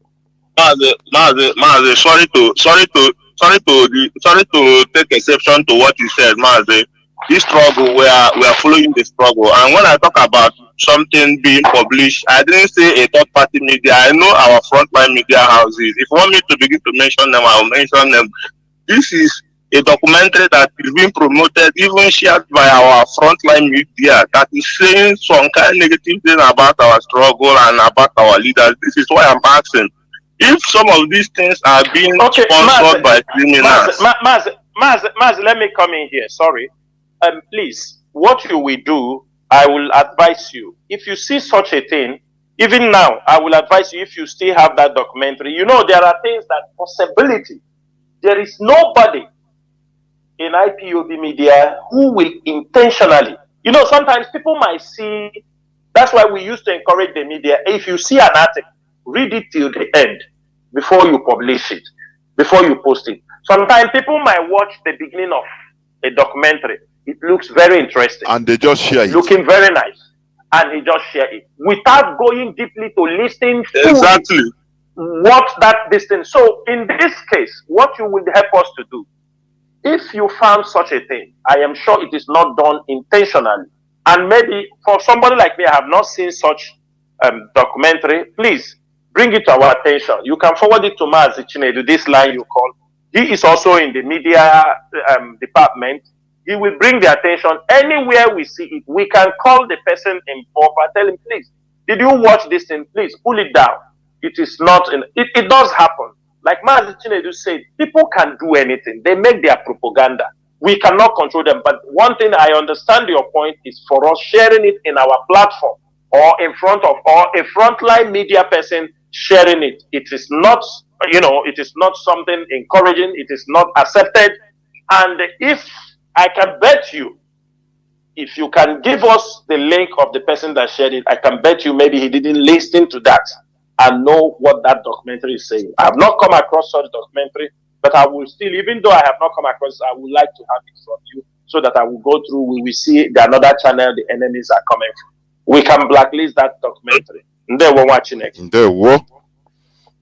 Mazi, sorry to take exception to what you said, Mazi. This struggle, we are following the struggle, and when I talk about something being published, I didn't say a third party media. I know our frontline media houses. If you want me to begin to mention them, I'll mention them. This is a documentary that is being promoted, even shared by our frontline media, that is saying some kind of negative thing about our struggle and about our leaders. This is why I'm asking if some of these things are being sponsored by criminals. Mazi, let me come in here. Sorry. Please, what you will do, I will advise you. If you see such a thing, even now, I will advise you, if you still have that documentary, you know, there are things that possibility. There is nobody in IPOB media who will intentionally, you know, sometimes people might see, that's why we used to encourage the media, if you see an article, read it till the end before you publish it, before you post it. Sometimes people might watch the beginning of a documentary. It looks very interesting. And they just share it. Looking very nice. And he just share it. Without going deeply to listen to exactly what that distance. So in this case, what you will help us to do, if you found such a thing, I am sure it is not done intentionally. And maybe for somebody like me, I have not seen such documentary, please bring it to our attention. You can forward it to Mazi Chinasa, this line you call. He is also in the media department. He will bring the attention anywhere we see it. We can call the person involved and tell him, please, did you watch this thing? Please pull it down. It is not, it does happen. Like Mazi Chinasa said, people can do anything. They make their propaganda. We cannot control them. But one thing I understand your point is for us sharing it in our platform or in front of, or a frontline media person sharing it. It is not, you know, it is not something encouraging. It is not accepted. And if I can bet you, if you can give us the link of the person that shared it, I can bet you maybe he didn't listen to that and know what that documentary is saying. I have not come across such documentary, but I will still, even though I have not come across, I would like to have it from you so that I will go through, we will see the another channel the enemies are coming from. We can blacklist that documentary. They were watching it. They were.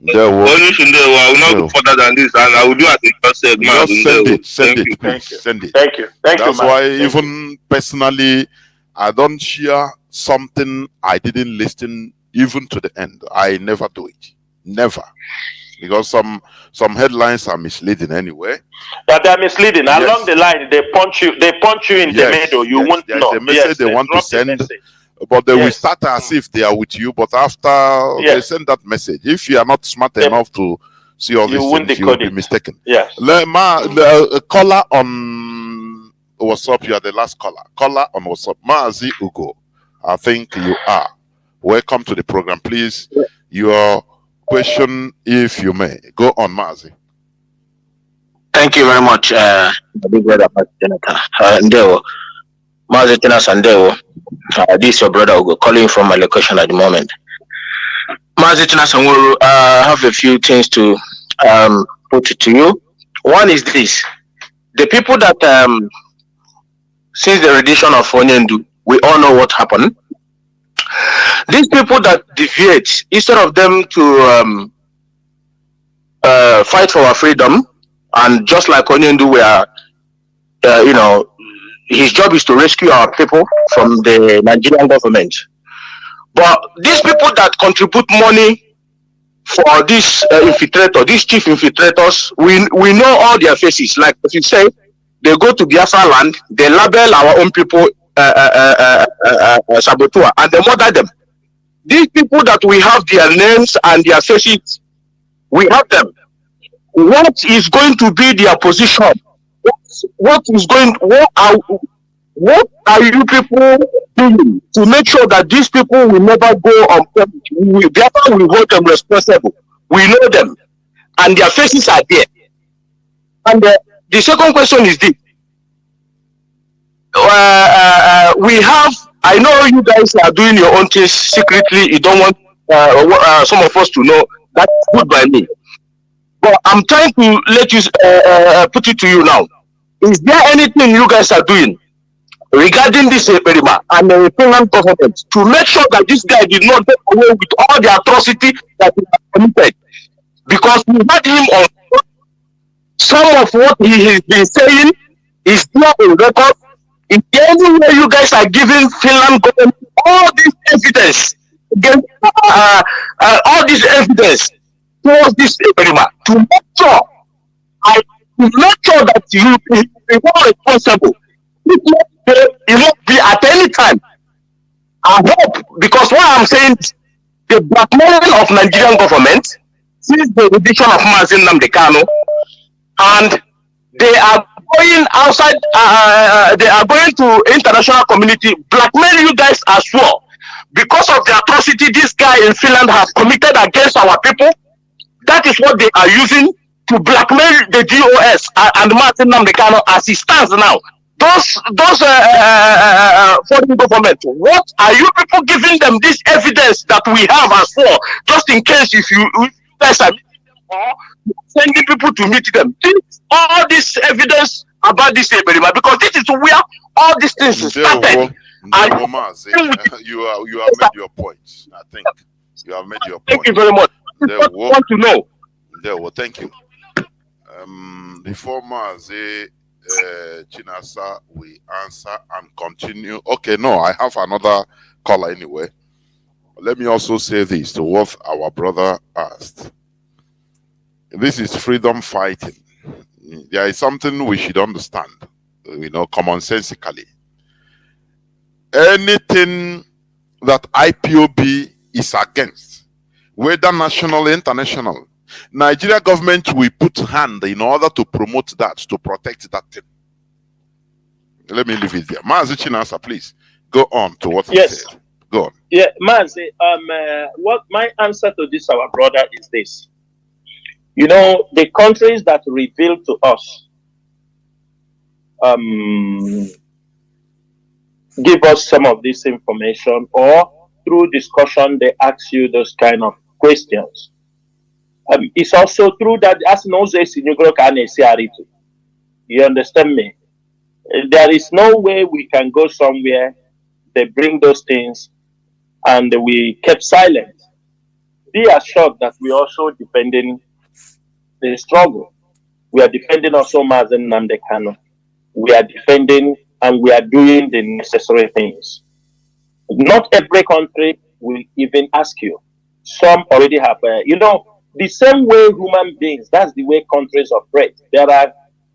I will not go further than this, and I will do as you just said. Send it, please. Send it. Thank you. That's why even personally, I don't share something I didn't listen even to the end. I never do it. Never. Because some headlines are misleading anyway. But they're misleading. Yes. Along the line, they punch you in the middle. You won't know. There's a message they want to send. But they will start as if they are with you, but after they send that message, if you are not smart enough to see all these things, you will be mistaken. Yes. Caller on WhatsApp, you are the last caller. Caller on WhatsApp, Mazi Ugo. I think you are. Welcome to the program. Please, your question, if you may. Go on, Mazi. Thank you very much, big brother Mazi Chinasa Nworu. This is your brother Ugo calling from my location at the moment. Mazi Chinasa Nworu, I have a few things to put it to you. One is this: the people that since the rendition of Onyendu, we all know what happened. These people that deviate, instead of them to fight for our freedom, and just like Onyendu, we are, you know, his job is to rescue our people from the Nigerian government. But these people that contribute money for this infiltrator, these chief infiltrators, we know all their faces. Like if you say, they go to Biafra land, they label our own people saboteur, and they murder them. These people that we have their names and their faces, we have them. What is going to be their position? What are you people doing to make sure that these people will never go on public? Therefore, we hold them responsible. We know them, and their faces are there. And the second question is this. We have, I know you guys are doing your own things secretly. You don't want some of us to know. That's good by me. But I'm trying to let you put it to you now. Is there anything you guys are doing regarding this Perima and the Finland government to make sure that this guy did not get away with all the atrocity that he has committed? Because we had him on some of what he has been saying is not on record. In any way you guys are giving Finland government all this evidence against all this evidence towards this Perima to make sure that you be more responsible. It won't be at any time. I hope, because what I'm saying is the blackmailing of Nigerian government since the edition of Mazi Chinasa Nworu, and they are going outside, they are going to international community, blackmail you guys as well. Because of the atrocity this guy in Finland has committed against our people, that is what they are using to blackmail the DOS and Mazi Chinasa Nworu as he stands now. Those foreign government, what are you people giving them this evidence that we have as well, just in case if you guys are meeting them or sending people to meet them? All this evidence about this Eberima, because this is where all these things started. You have made your points. I think you have made your point. Thank you very much. I want to know. Thank you. Before Mazi Chinasa, we answer and continue. Okay, no, I have another caller anyway. Let me also say this to what our brother asked. This is freedom fighting. There is something we should understand, commonsensically. Anything that IPOB is against, whether national or international, Nigeria government will put hand in order to promote that, to protect that thing. Let me leave it there. Mazi Chinasa, please go on to what he said. Go on. Yeah, Mazi, what my answer to this, our brother, is this. The countries that reveal to us, give us some of this information, or through discussion, they ask you those kind of questions. It's also true that as you understand me? There is no way we can go somewhere, they bring those things, and we kept silent. Be assured that we also defending the struggle. We are defending also Mazi Nnamdi Kanu. We are defending and we are doing the necessary things. Not every country will even ask you. Some already have, the same way human beings, that's the way countries operate. There are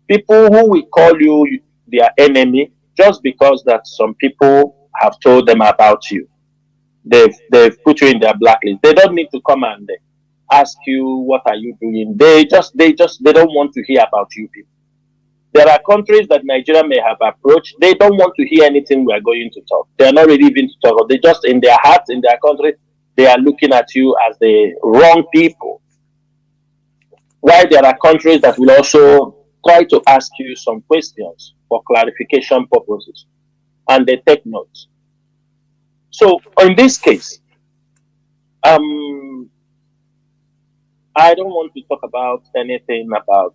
people who will call you their enemy just because that some people have told them about you. They've put you in their blacklist. They don't need to come and ask you what are you doing. They don't want to hear about you people. There are countries that Nigeria may have approached. They don't want to hear anything we are going to talk. They are not ready even to talk. They just in their hearts, in their country, they are looking at you as the wrong people. While there are countries that will also try to ask you some questions for clarification purposes, and they take notes. So in this case, I don't want to talk about anything about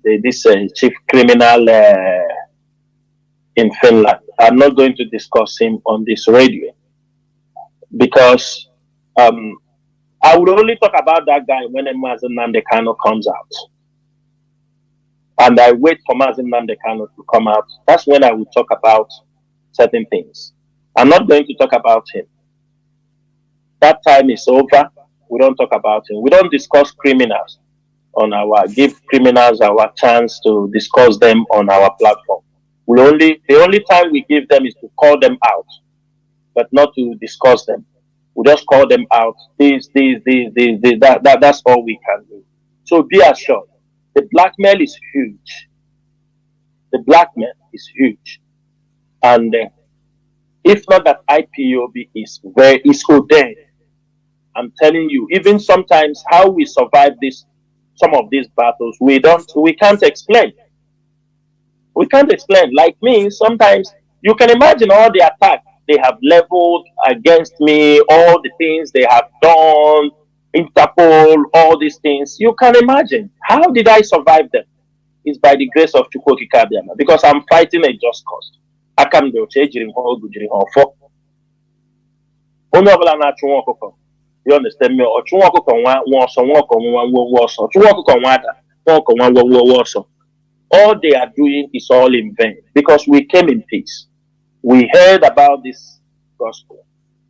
this chief criminal in Finland. I'm not going to discuss him on this radio because I will only talk about that guy when Mazi Nnamdi Kanu comes out. And I wait for Mazi Nnamdi Kanu to come out. That's when I will talk about certain things. I'm not going to talk about him. That time is over. We don't talk about him. We don't discuss criminals give criminals our chance to discuss them on our platform. The only time we give them is to call them out, but not to discuss them. We just call them out. That's all we can do. So be assured, the blackmail is huge. The blackmail is huge. And If not that IPOB is ordained. I'm telling you, even sometimes how we survive some of these battles, we can't explain. We can't explain. Like me, sometimes you can imagine all the attacks they have leveled against me, all the things they have done, Interpol, all these things. You can imagine. How did I survive them? It's by the grace of Chukwoki Kabiama, because I'm fighting a just cause. You understand me? All they are doing is all in vain, because we came in peace. We heard about this gospel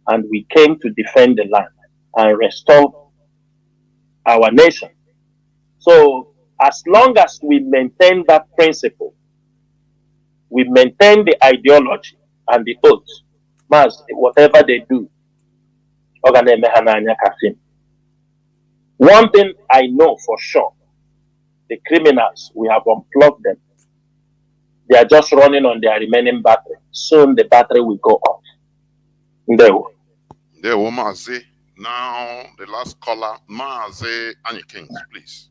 and we came to defend the land and restore our nation. So as long as we maintain that principle, we maintain the ideology and the oath, whatever they do, one thing I know for sure, the criminals, we have unplugged them. They are just running on their remaining battery. Soon the battery will go off. There, Mazi. Now the last caller, Mazi Kings, please.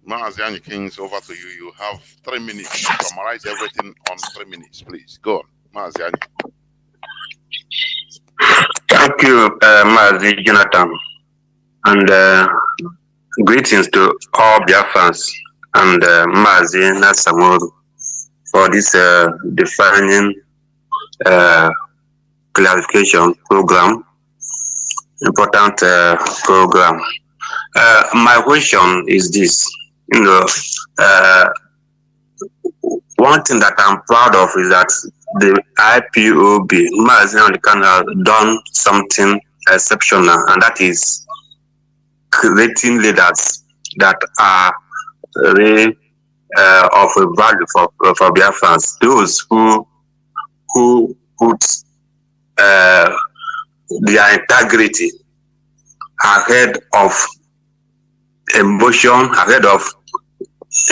Mazi Kings, over to you. You have 3 minutes to summarize everything on 3 minutes, please. Go on, Mazi. Thank you, Mazi Jonathan, and greetings to all Biafrans and Mazi Chinasa Nworu for this defining clarification program, important program. My question is this: one thing that I'm proud of is that the IPOB, Mazi Chinasa, has done something exceptional, and that is creating leaders that are really of a value for Biafrans. Those who put their integrity ahead of emotion, ahead of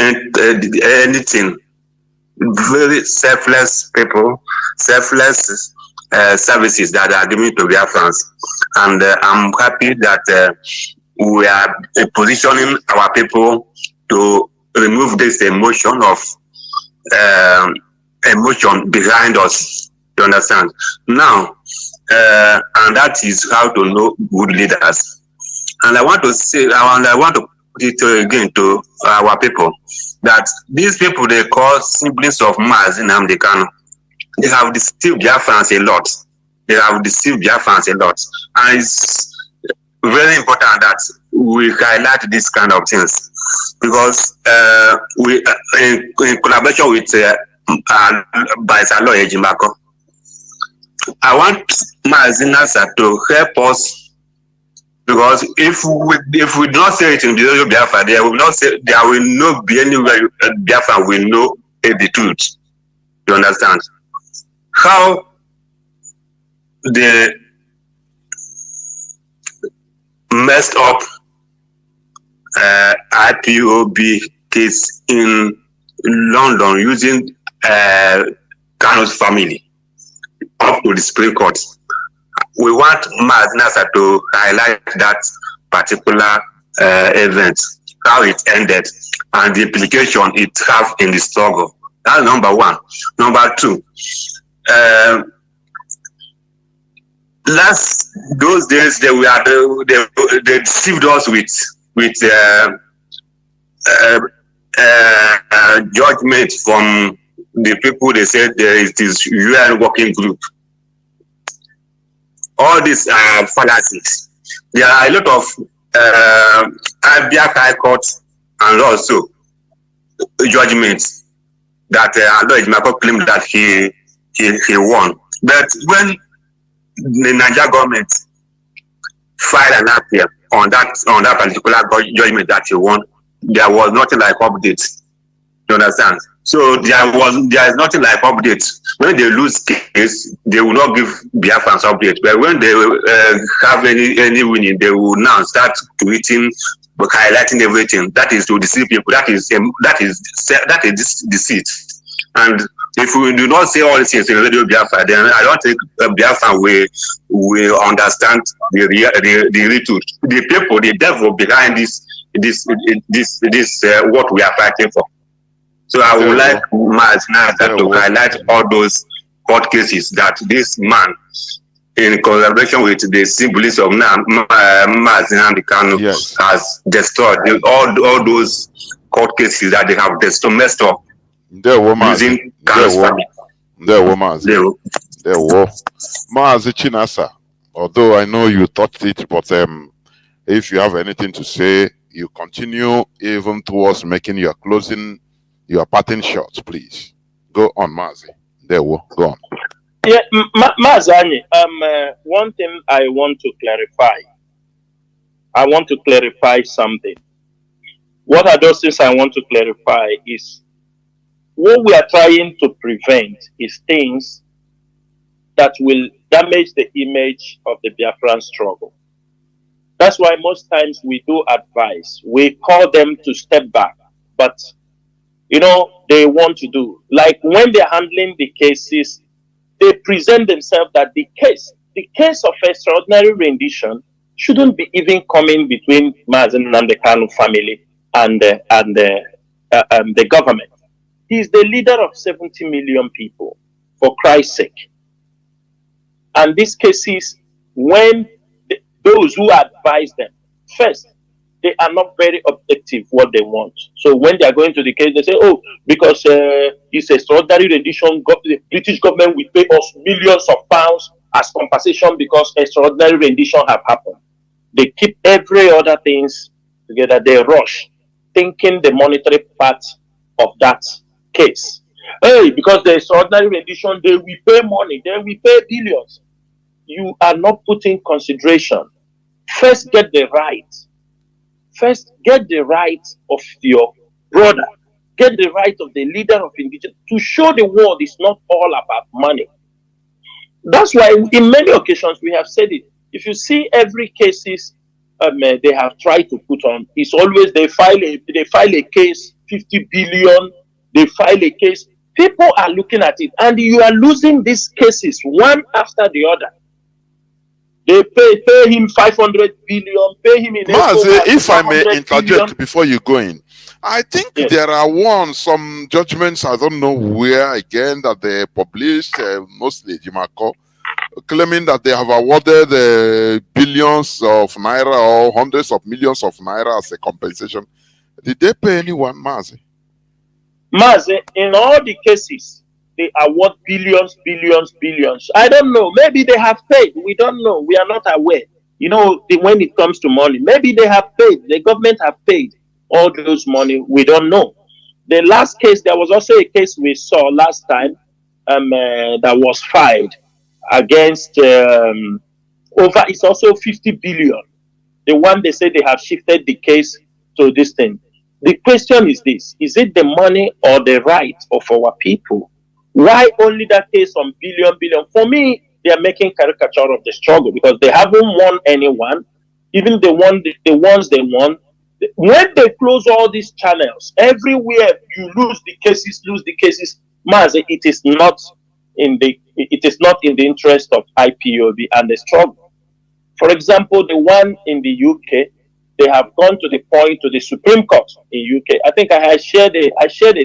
anything. Very selfless people, selfless services that are given to Biafrans, and I'm happy that we are positioning our people to remove this emotion behind us. You understand? Now, and that is how to know good leaders. And I want to say, I want to put it again to our people, that these people they call siblings of Mazi Nnamdi Kanu, they have deceived Biafrans a lot. They have deceived Biafrans a lot, and it's very important that we highlight these kind of things, because we in collaboration with Baisa Lawyer Jimbako, I want Mazi Chinasa to help us, because if we do not say it in the Biafra, there will not be anywhere Biafra will know the truth. You understand? How they messed up IPOB case in London using Kanu's family up to the Supreme Court. We want Mazi Chinasa to highlight that particular event, how it ended, and the implication it have in the struggle. That's number one. Number two, those days they deceived us with judgment from the people. They said there is this UN working group. All these are fallacies. There are a lot of RBL High Court and also judgments that Aloy Jimakor claimed that he won. But when the Nigeria government filed an appeal on that particular judgment that he won, there was nothing like updates. You understand? So there is nothing like updates. When they lose case, they will not give Biafrans updates. But when they have any winning, they will now start tweeting, highlighting everything. That is to deceive people. That is deceit. And If we do not say all these things in Radio Biafra, then I don't think Biafra will understand the truth. The people, the devil behind this what we are fighting for. So I would like Mazi Chinasa to highlight all those court cases that this man, in collaboration with the symbolists of Mazi Kanu, has destroyed. All those court cases that they have messed up. Using Kanu's family. Mazi Chinasa, although I know you touched it, but if you have anything to say, you continue even towards making your parting shots, please. Go on, Mazi. Go on. Yeah, Mazi, one thing I want to clarify. I want to clarify something. What are those things I want to clarify is what we are trying to prevent is things that will damage the image of the Biafran struggle. That's why most times we do advise. We call them to step back. But, they want to do. Like when they're handling the cases, they present themselves that the case of extraordinary rendition shouldn't be even coming between Mazi Nnamdi Kanu family and the government. He's the leader of 70 million people, for Christ's sake. And these cases, when those who advise them, first, they are not very objective what they want. So when they are going to the case, they say, oh, because it's extraordinary rendition, the British government will pay us millions of pounds as compensation because extraordinary rendition have happened. They keep every other things together. They rush, thinking the monetary part of that case. Hey, because the extraordinary rendition, they will pay money, they will pay billions. You are not putting consideration. First, get the right. First, get the right of your brother. Get the right of the leader of indigenous to show the world it's not all about money. That's why in many occasions we have said it. If you see every cases they have tried to put on, it's always they file a case, 50 billion, they file a case. People are looking at it, and you are losing these cases one after the other. They pay him 500 billion, pay him in Mazi, if I may interject before you go in, I think there are some judgments, I don't know where again, that they published, mostly Jimako, claiming that they have awarded billions of naira or hundreds of millions of naira as a compensation. Did they pay anyone, Mazi? Mazi, in all the cases, they award billions. I don't know. Maybe they have paid. We don't know. We are not aware. When it comes to money, maybe they have paid. The government have paid all those money. We don't know. The last case, there was also a case we saw last time that was filed against it's also 50 billion. The one they say they have shifted the case to this thing. The question is this: is it the money or the right of our people? Why only that case on billion? For me, they are making caricature of the struggle because they haven't won anyone. Even the ones they won. When they close all these channels, everywhere you lose the cases. Mazi, it is not in the interest of IPOB and the struggle. For example, the one in the UK, they have gone to the Supreme Court in UK. I think I shared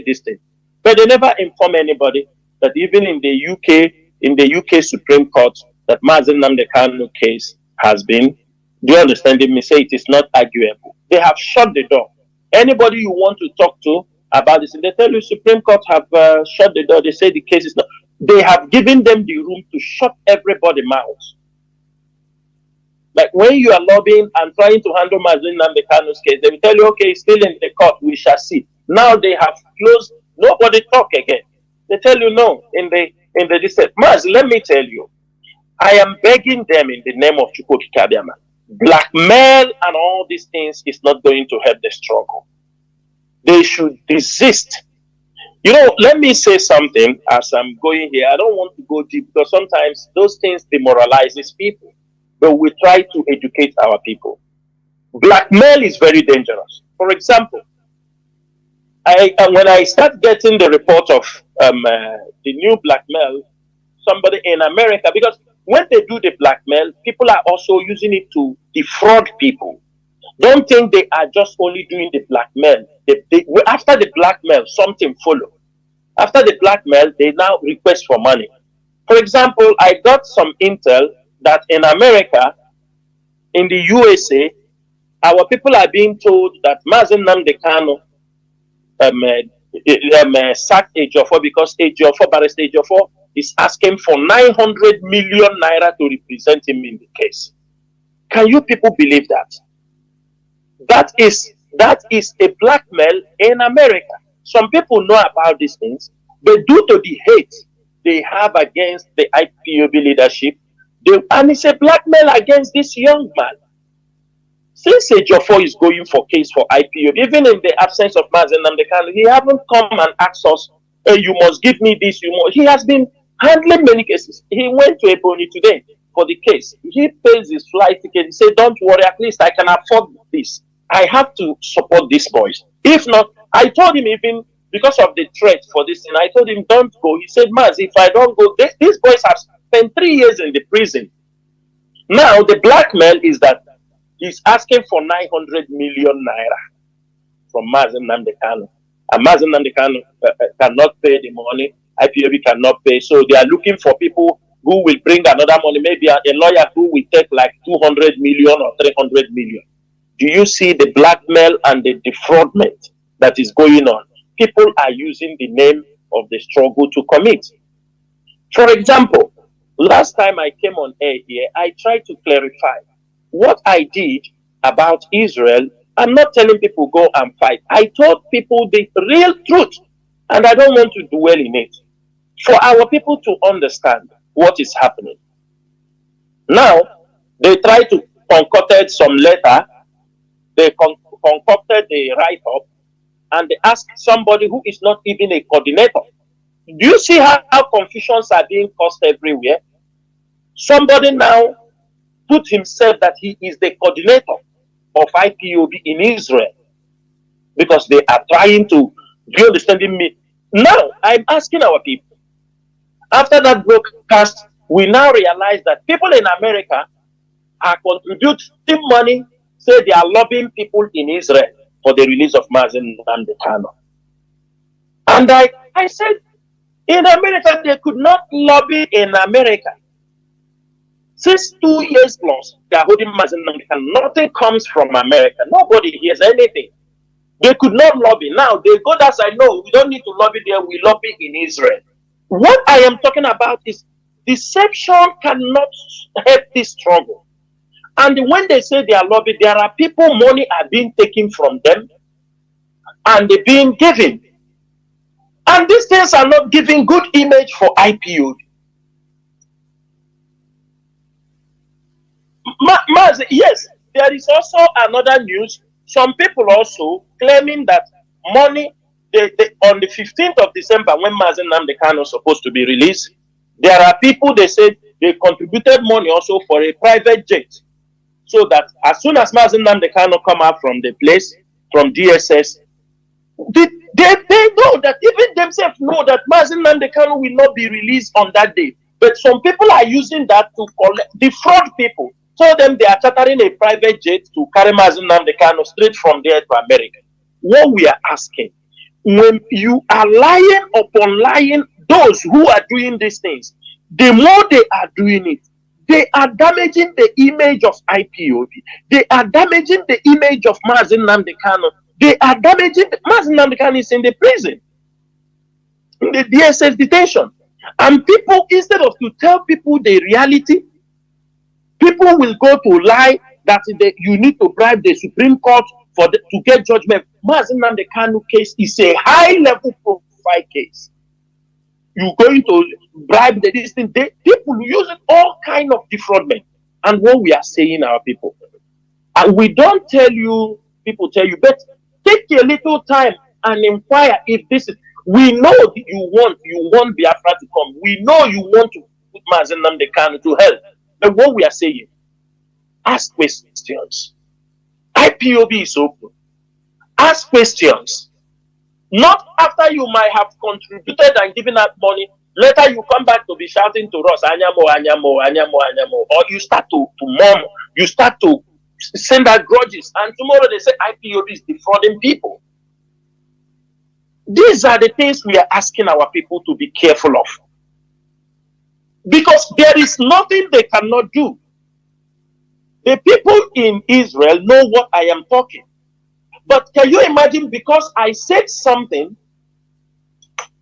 this thing, but they never inform anybody that even in the UK Supreme Court, that Mazi Nnamdi Kanu case has been. Do you understand? They may say it is not arguable. They have shut the door. Anybody you want to talk to about this, they tell you Supreme Court have shut the door. They say the case is not. They have given them the room to shut everybody's mouth. Like when you are lobbying and trying to handle Mazi Nnamdi Kanu's case, they will tell you, okay, it's still in the court, we shall see. Now they have closed, nobody talk again. They tell you no in the dissent. Mazi, let me tell you, I am begging them in the name of Chukwuka Kabiama. Blackmail and all these things is not going to help the struggle. They should desist. Let me say something as I'm going here. I don't want to go deep because sometimes those things demoralizes people. But we try to educate our people. Blackmail is very dangerous. For example, when I start getting the report of the new blackmail, somebody in America, because when they do the blackmail, people are also using it to defraud people. Don't think they are just only doing the blackmail. After the blackmail, something follow. After the blackmail, they now request for money. For example, I got some intel that in America, in the USA, our people are being told that Mazi Nnamdi Kanu sacked Ejiofor because Barrister Ejiofor is asking for 900 million naira to represent him in the case. Can you people believe that? That is a blackmail in America. Some people know about these things, but due to the hate they have against the IPOB leadership, and it's a blackmail against this young man. Since Ejiofor is going for case for IPOB, even in the absence of Mazi Nnamdi Kanu, he haven't come and asked us, hey, you must give me this, He has been handling many cases. He went to Ebony today for the case. He pays his flight ticket. He said, don't worry, at least I can afford this. I have to support these boys. If not, I told him, even because of the threat for this thing, I told him, don't go. He said, Maz, if I don't go, these boys have spent 3 years in the prison. Now, the blackmail is that he's asking for 900 million naira from Mazi Nnamdi Kanu. And Mazi Nnamdi Kanu cannot pay the money. IPOB cannot pay. So they are looking for people who will bring another money. Maybe a lawyer who will take like 200 million or 300 million. Do you see the blackmail and the defraudment that is going on? People are using the name of the struggle to commit. For example, last time I came on air here, I tried to clarify what I did about Israel. I'm not telling people go and fight. I told people the real truth, and I don't want to dwell in it. For our people to understand what is happening. Now, they try to concoct some letter. They concocted the write-up, and they ask somebody who is not even a coordinator. Do you see how confusions are being caused everywhere? Somebody now put himself that he is the coordinator of IPOB in Israel because they are trying to, do you understand me? Now, I'm asking our people, after that broadcast, we now realize that people in America are contributing money, say they are lobbying people in Israel for the release of Mazi Nnamdi Kanu. And I said, in America, they could not lobby in America. Since 2 years plus, they are holding Mazi Nnamdi Kanu. Nothing comes from America. Nobody hears anything. They could not lobby. Now, they go that side, no, we don't need to lobby there, we lobby in Israel. What I am talking about is deception cannot help this struggle. And when they say they are lobbying, there are people, money are being taken from them and they're being given. And these things are not giving good image for IPOB. Yes, there is also another news. Some people also claiming that money, on the 15th of December, when Mazi Nnamdi Kanu is supposed to be released, there are people, they said they contributed money also for a private jet. So that as soon as Mazi Nnamdi Kanu come out from the place, from DSS, they know that, even themselves know that Mazi Nnamdi Kanu will not be released on that day. But some people are using that to defraud people. Told them they are chartering a private jet to carry Mazi Nnamdi Kanu straight from there to America. What we are asking, when you are lying upon lying, those who are doing these things, the more they are doing it, they are damaging the image of IPOB. They are damaging the image of Mazi Nnamdi Kanu. They are damaging, Mazi Nnamdi Kanu is in the prison, in the DSS detention. And people, instead of to tell people the reality, people will go to lie that you need to bribe the Supreme Court to get judgment. Mazi Nnamdi Kanu case is a high-level profile case. You're going to bribe this thing. People use it all kind of defraudment. And what we are saying, our people, and we don't tell you, people tell you, but take a little time and inquire if this is. We know you want Biafra to come. We know you want to put Mazi Nnamdi Kanu to help. But what we are saying, ask questions. IPOB is open. Ask questions. Not after you might have contributed and given out money, later you come back to be shouting to us, Anyamo, Anyamo, Anyamo, Anyamo, or you start to murmur, you start to send out grudges, and tomorrow they say IPOB is defrauding people. These are the things we are asking our people to be careful of. Because there is nothing they cannot do. The people in Israel know what I am talking. But can you imagine, because I said something,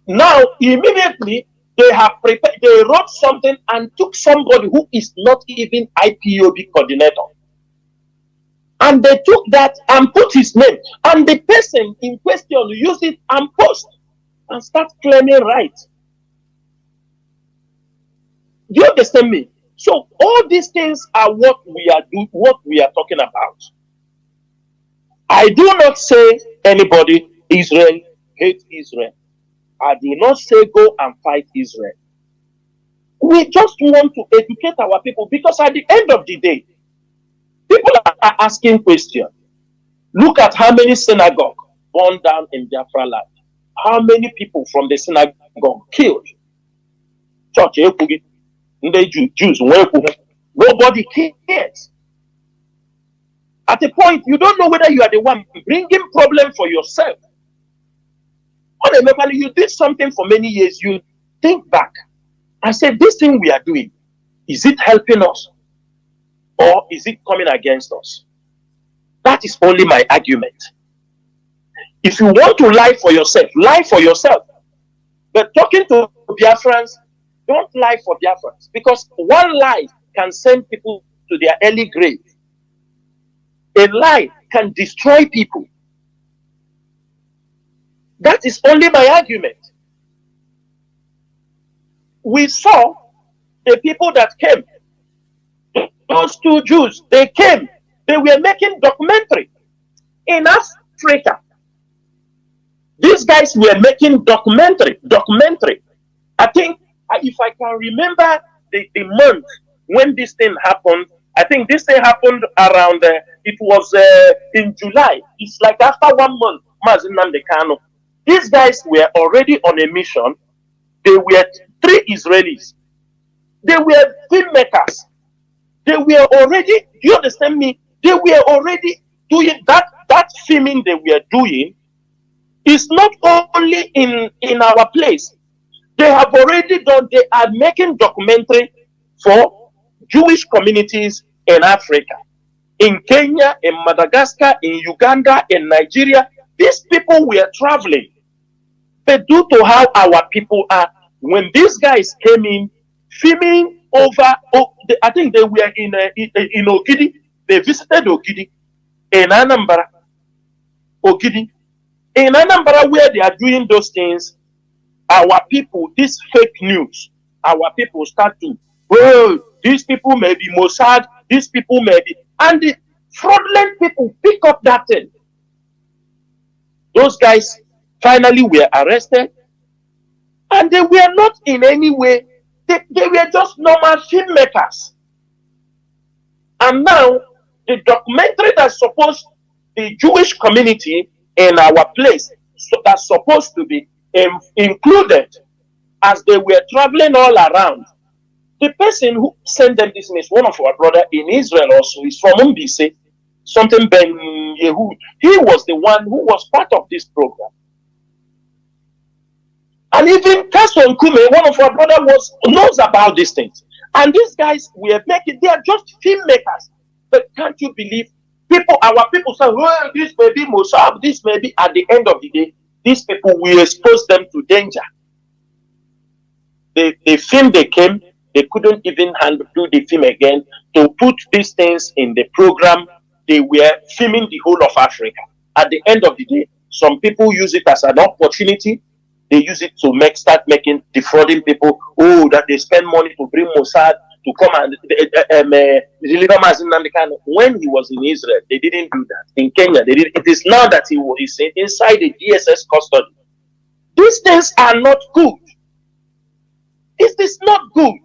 now immediately they have prepared, they wrote something and took somebody who is not even IPOB coordinator. And they took that and put his name. And the person in question used it and post and start claiming rights. Do you understand me? So all these things are what we are talking about. I do not say anybody, Israel, hate Israel. I do not say go and fight Israel. We just want to educate our people, because at the end of the day, people are asking questions. Look at how many synagogues burned down in Biafra land. How many people from the synagogue killed? Church, Jews, nobody cares. At a point, you don't know whether you are the one bringing problem for yourself. Or you did something for many years, you think back and say, this thing we are doing, is it helping us? Or is it coming against us? That is only my argument. If you want to lie for yourself, lie for yourself. But talking to Biafrans, don't lie for Biafrans, because one lie can send people to their early grave. A lie can destroy people. That is only my argument. We saw the people that came, those two Jews, they came, they were making documentary in Africa. These guys were making documentary. I think, if I can remember the month when this thing happened, I think this thing happened around, it was in July. It's like after 1 month, Mazi Chinasa. These guys were already on a mission. They were 3 Israelis. They were filmmakers. They were already, do you understand me? They were already doing that filming they were doing is not only in our place. They have already done, they are making documentary for Jewish communities in Africa, in Kenya, in Madagascar, in Uganda, in Nigeria. These people were traveling. But due to how our people are, when these guys came in, filming over, I think they were in Ogidi. They visited Ogidi, in Anambra. Ogidi. In Anambra, where they are doing those things, our people, this fake news, our people start to, oh, these people may be Mossad, these people may be, and the fraudulent people pick up that thing. Those guys finally were arrested, and they were not in any way, they were just normal filmmakers. And now, the documentary that's supposed, the Jewish community in our place, so that's supposed to be included as they were traveling all around. The person who sent them this is one of our brother in Israel also. He's from Umbise, something Ben Yehud. He was the one who was part of this program. And even Kason Kume, one of our brother, knows about these things. And these guys were making, they are just filmmakers. But can't you believe people, our people say, well, this may be Mossad, this may be, at the end of the day, these people, we expose them to danger. The film they came, they couldn't even do the film again to put these things in the program. They were filming the whole of Africa. At the end of the day, some people use it as an opportunity. They use it to start defrauding people. Oh, that they spend money to bring Mossad to come and deliver Mazi Chinasa. When he was in Israel, they didn't do that. In Kenya, they did. It is now that he is inside the DSS custody. These things are not good. It is not good.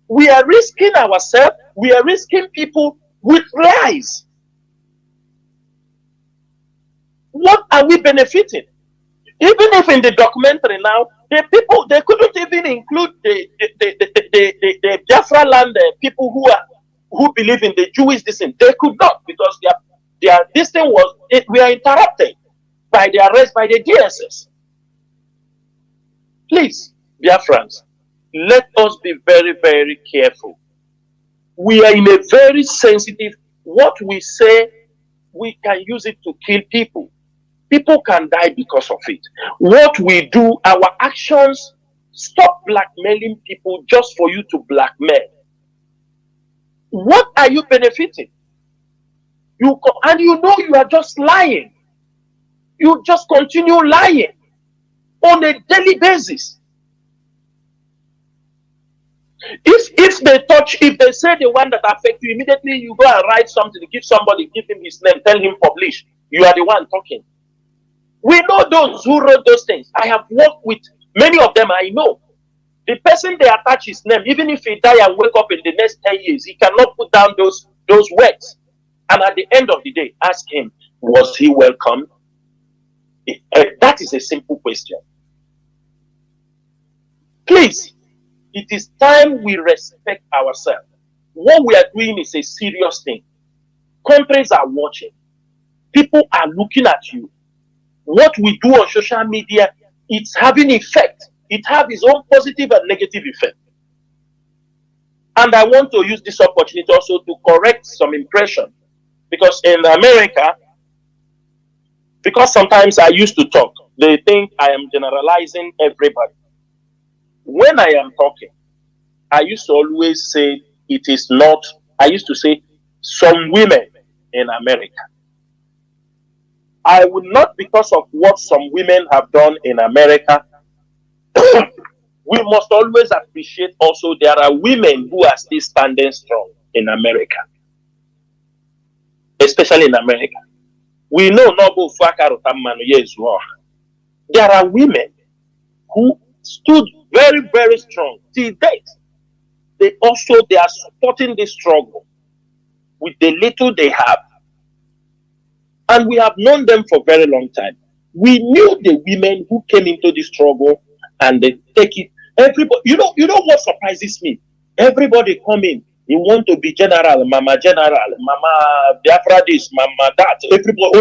We are risking ourselves. We are risking people with lies. What are we benefiting? Even if in the documentary now, the people, they couldn't even include the Biafra land people who believe in the Jewish thing. They could not, because their this thing was, we are interrupted by the arrest by the DSS. Please, Biafrans, let us be very, very careful. We are in a very sensitive, what we say, we can use it to kill people. People can die because of it. What we do, our actions, stop blackmailing people just for you to blackmail. What are you benefiting? And you know you are just lying. You just continue lying on a daily basis. If they say the one that affects you, immediately you go and write something, give somebody, give him his name, tell him publish. You are the one talking. We know those who wrote those things. I have worked with many of them. I know the person they attach his name, even if he die and wake up in the next 10 years, he cannot put down those words. And at the end of the day, ask him, was he welcome? That is a simple question. Please, it is time we respect ourselves. What we are doing is a serious thing. Countries are watching. People are looking at you. What we do on social media, it's having effect. It has its own positive and negative effect. And I want to use this opportunity also to correct some impression. Because in America, because sometimes I used to talk, they think I am generalizing everybody. When I am talking, I used to always say it is not, I used to say some women in America. I would not, because of what some women have done in America, we must always appreciate also there are women who are still standing strong in America. Especially in America. We know there are women who stood very, very strong till date. They are supporting this struggle with the little they have. And we have known them for a very long time. We knew the women who came into this struggle and they take it. Everybody, you know what surprises me? Everybody come in. You want to be general, mama Biafra this, mama that. Everybody,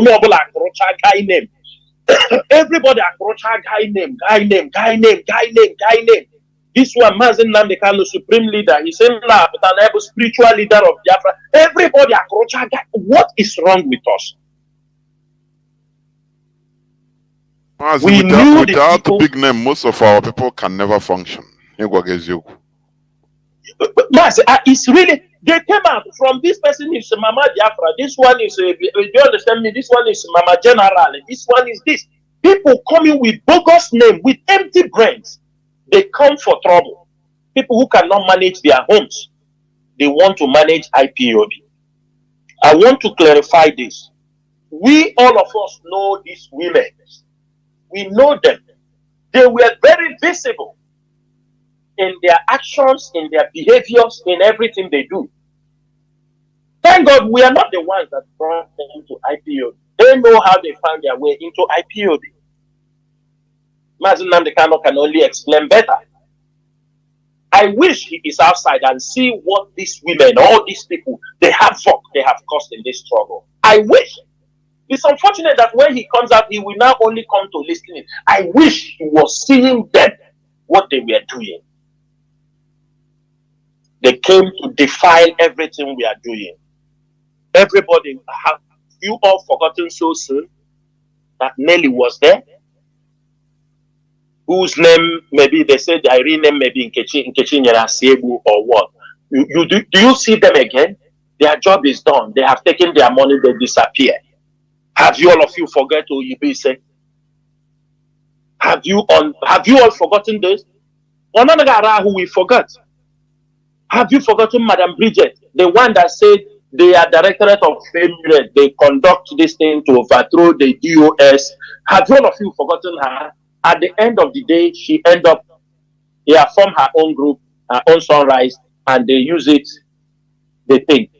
guy name. Everybody guy name. This one, Mazi Nnamdi Kanu, supreme leader. He's saying now, but an spiritual leader of Biafra. Everybody guy. What is wrong with us? We without the big name, most of our people can never function. It's really, they came out from this person is Mama Biafra, this one is, do you understand me? This one is Mama General, this one is this. People coming with bogus name, with empty brains. They come for trouble. People who cannot manage their homes, they want to manage IPOB. I want to clarify this. We, all of us, know these women. We know them. They were very visible in their actions, in their behaviors, in everything they do. Thank God we are not the ones that brought them into IPOB. They know how they found their way into IPOB. Mazi Nnamdi Kanu can only explain better. I wish he is outside and see what these women, all these people, they have caused in this struggle. I wish. It's unfortunate that when he comes out, he will now only come to listening. I wish he was seeing them, what they were doing. They came to defile everything we are doing. Everybody, have you all forgotten so soon that Nelly was there? Whose name, maybe they said the Irene name, maybe Nkechi Nyerasiebu or what? Do you see them again? Their job is done. They have taken their money, they disappear. Have you all of you forget who you be say? Have you all forgotten this? Who we forgot? Have you forgotten Madam Bridget, the one that said they are Directorate of Fame, they conduct this thing to overthrow the DOS? Have all of you forgotten her? At the end of the day, she end up, form her own group, her own Sunrise, and they use it, they think.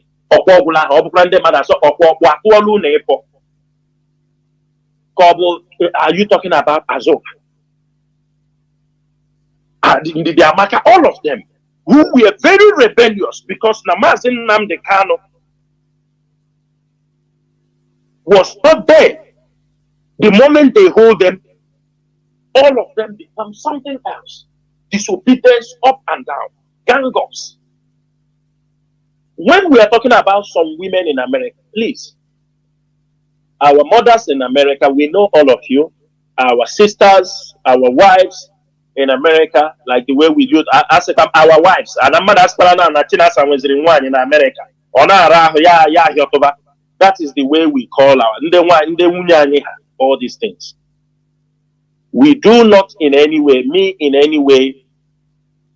Kobo, are you talking about Azov? The Amaka, all of them, who were very rebellious because Mazi Nnamdi Kanu was not there. The moment they hold them, all of them become something else. Disobedience up and down, gang ups. When we are talking about some women in America, please, our mothers in America, we know all of you, our sisters, our wives in America, like the way we use our wives, and Chinasa Nworu in America. That is the way we call all these things. We do not in any way, me in any way,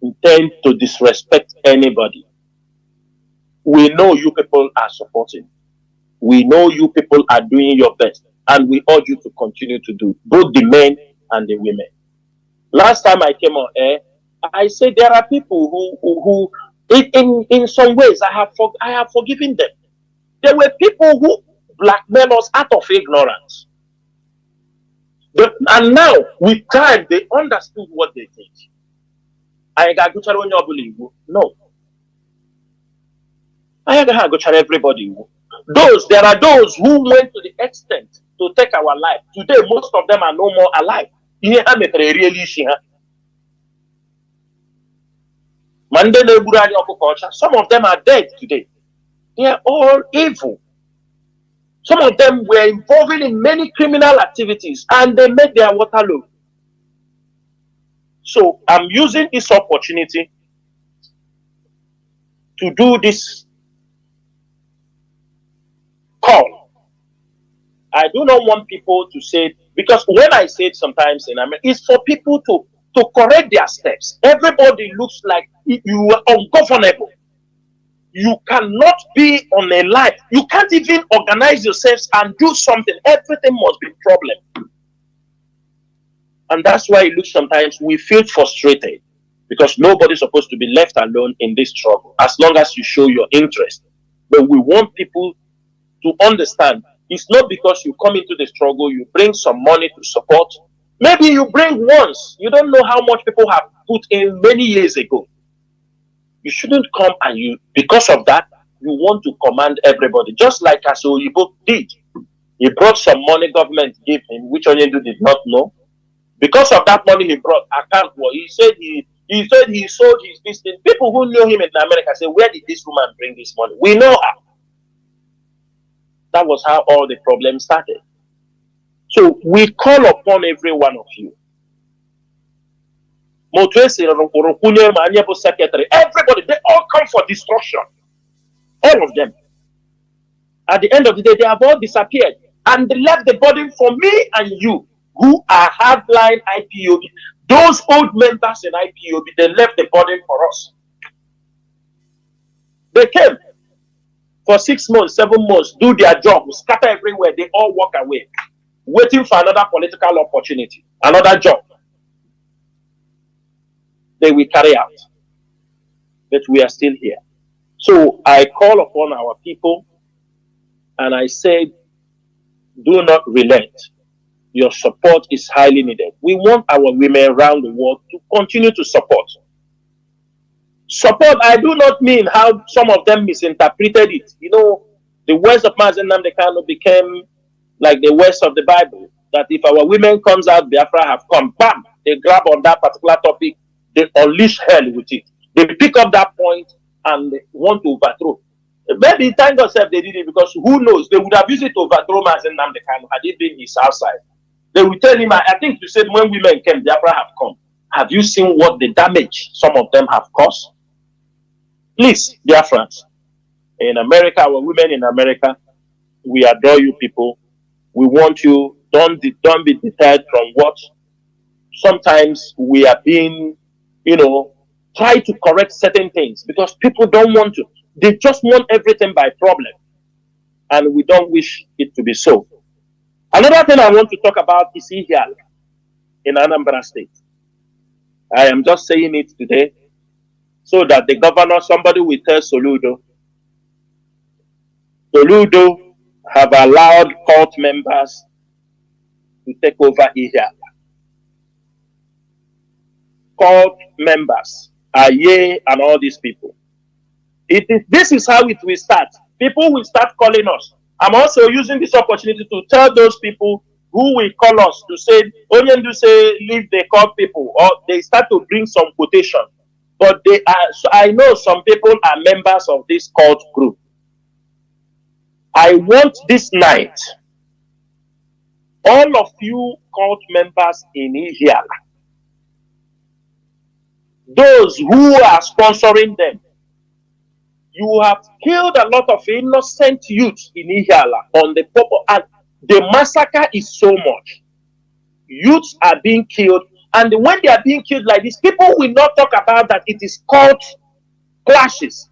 intend to disrespect anybody. We know you people are supporting. We know you people are doing your best, and we urge you to continue to do, both the men and the women. Last time I came on air, I said there are people who in some ways I have forgiven them. There were people who blackmailed us out of ignorance. And now, with time, they understood what they did. No. I got to tell everybody. There are those who went to the extent to take our life. Today, most of them are no more alive. Some of them are dead today. They are all evil. Some of them were involved in many criminal activities and they made their water low. So I'm using this opportunity to do this call. I do not want people to say, because when I say it sometimes in America, it's for people to correct their steps. Everybody looks like you are ungovernable. You cannot be on a line. You can't even organize yourselves and do something. Everything must be problem. And that's why it looks sometimes we feel frustrated because nobody's supposed to be left alone in this struggle as long as you show your interest. But we want people to understand it's not because you come into the struggle, you bring some money to support. Maybe you bring once. You don't know how much people have put in many years ago. You shouldn't come and because of that, you want to command everybody. Just like Asoyibo did. He brought some money government gave him, which Onyendu did not know. Because of that money he brought, he said he sold his business. People who knew him in America say, where did this woman bring this money? We know her. That was how all the problems started. So we call upon every one of you. Secretary, everybody, they all come for destruction. All of them. At the end of the day, they have all disappeared. And they left the burden for me and you, who are hardline IPOB. Those old members in IPOB, they left the burden for us. They came for 6 months, 7 months, do their job, scatter everywhere, they all walk away, waiting for another political opportunity, another job they will carry out. But we are still here. So I call upon our people and I said, do not relent. Your support is highly needed. We want our women around the world to continue to support. Support, I do not mean how some of them misinterpreted it. You know, the words of Mazi Nnamdi Kanu became like the words of the Bible, that if our women comes out, Biafra have come, bam, they grab on that particular topic, they unleash hell with it. They pick up that point and they want to overthrow. Maybe thank God they did it because who knows, they would have used it to overthrow Mazi Nnamdi Kanu had it been his outside. They will tell him, I think you said when women came, Biafra have come. Have you seen what the damage some of them have caused? Please, Biafrans, in America, our women in America, we adore you people. We want you, don't be deterred from what sometimes we are being, try to correct certain things because people don't want to. They just want everything by problem. And we don't wish it to be so. Another thing I want to talk about is here in Anambra State. I am just saying it today so that the governor, somebody will tell Soludo have allowed court members to take over here. Cult members, Aye, and all these people. This is how it will start. People will start calling us. I'm also using this opportunity to tell those people who will call us to say, Onyendu say, leave the cult people, or they start to bring some quotation. But they are, so I know some people are members of this cult group. I want this night, all of you cult members in Ihiala, those who are sponsoring them, you have killed a lot of innocent youth in Ihiala on the purpose, and the massacre is so much. Youths are being killed, and when they are being killed like this, people will not talk about that it is called clashes.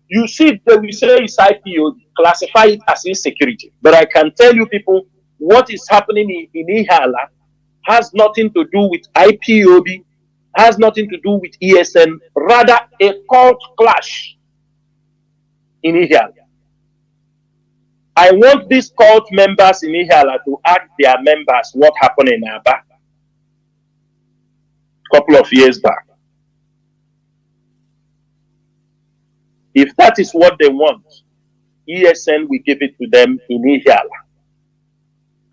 You see, they will say it's IPO, classify it as insecurity. But I can tell you people, what is happening in Ihiala has nothing to do with IPOB, has nothing to do with ESN, rather a cult clash in Ihiala. I want these cult members in Ihiala to ask their members what happened in Aba a couple of years back. If that is what they want, ESN will give it to them in Ihiala.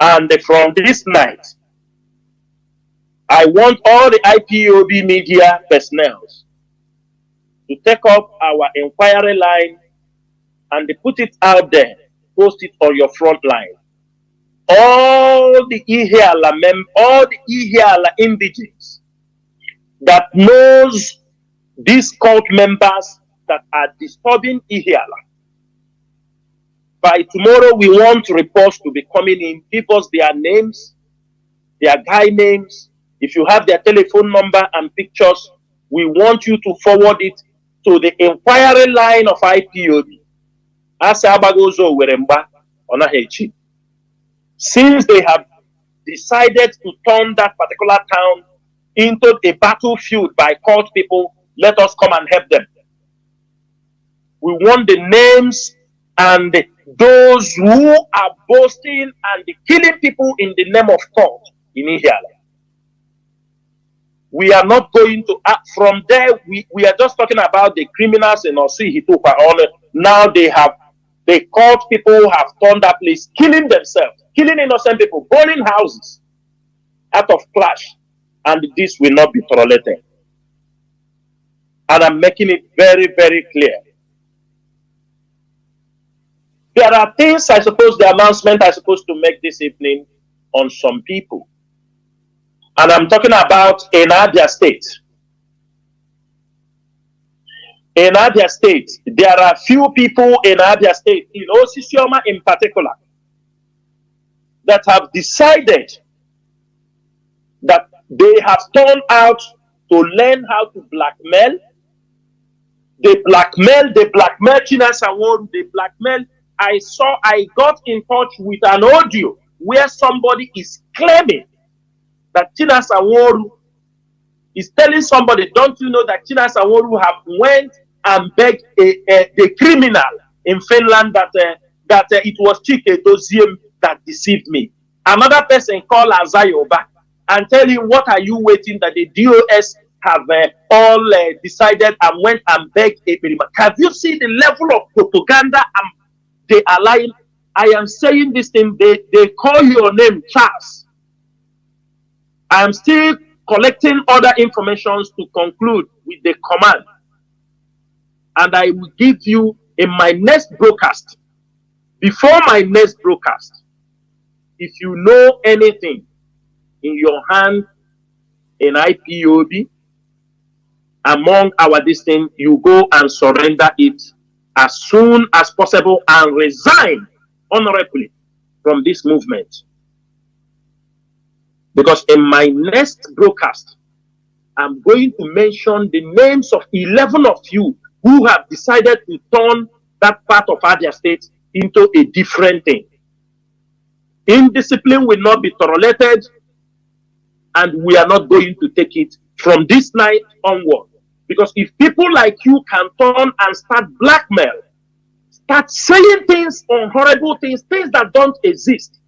And from this night, I want all the IPOB media personnel to take up our inquiry line and they put it out there, post it on your front line. All the Ihiala indigenes that knows these cult members that are disturbing Ihiala. By tomorrow, we want reports to be coming in. Give us their names, their guy names. If you have their telephone number and pictures, we want you to forward it to the inquiry line of IPOB. Since they have decided to turn that particular town into a battlefield by cult people, let us come and help them. We want the names and those who are boasting and killing people in the name of cult in Ihiala. We are not going to act from there. We are just talking about the criminals in Osihitupa. Now the cult people have turned that place, killing themselves, killing innocent people, burning houses out of clash. And this will not be tolerated. And I'm making it very, very clear. There are things the announcement I supposed to make this evening on some people. And I'm talking about in Abia State. In Abia State, there are few people in Abia State, in Osisioma in particular, that have decided that they have turned out to learn how to blackmail. They blackmail Chinasa Nworu, they blackmail. I got in touch with an audio where somebody is claiming that Chinasa Nworu is telling somebody, don't you know that Chinasa Nworu have went and begged the criminal in Finland that it was Chike Doziem that deceived me. Another person called Azayoba and tell him, what are you waiting that the DOS have all decided and went and begged a criminal? Have you seen the level of propaganda they are lying? I am saying this thing, they call your name Charles. I am still collecting other information to conclude with the command. And I will give you in my next broadcast, before my next broadcast, if you know anything in your hand in IPOB, among our distinct, you go and surrender it as soon as possible and resign honorably from this movement. Because in my next broadcast, I'm going to mention the names of 11 of you who have decided to turn that part of Abia State into a different thing. Indiscipline will not be tolerated, and we are not going to take it from this night onward. Because if people like you can turn and start blackmail, start saying things on horrible things, things that don't exist,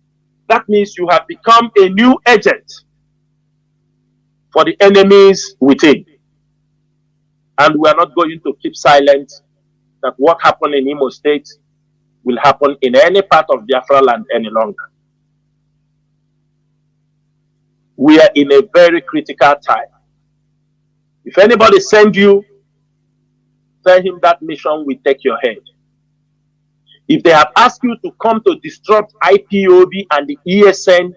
that means you have become a new agent for the enemies within. And we are not going to keep silent that what happened in Imo State will happen in any part of Biafra land any longer. We are in a very critical time. If anybody sends you, tell him that mission will take your head. If they have asked you to come to disrupt IPOB and the ESN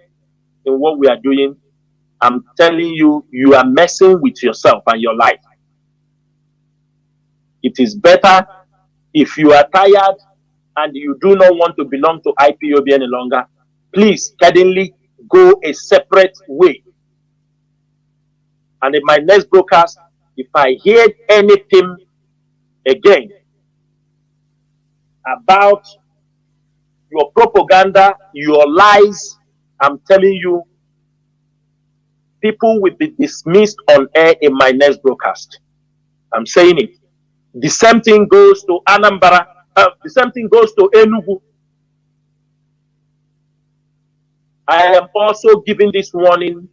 in what we are doing, I'm telling you, you are messing with yourself and your life. It is better if you are tired and you do not want to belong to IPOB any longer, please suddenly go a separate way. And in my next broadcast, if I hear anything again about your propaganda, your lies, I'm telling you, people will be dismissed on air in my next broadcast. I'm saying it. The same thing goes to Anambra. The same thing goes to Enugu. I am also giving this warning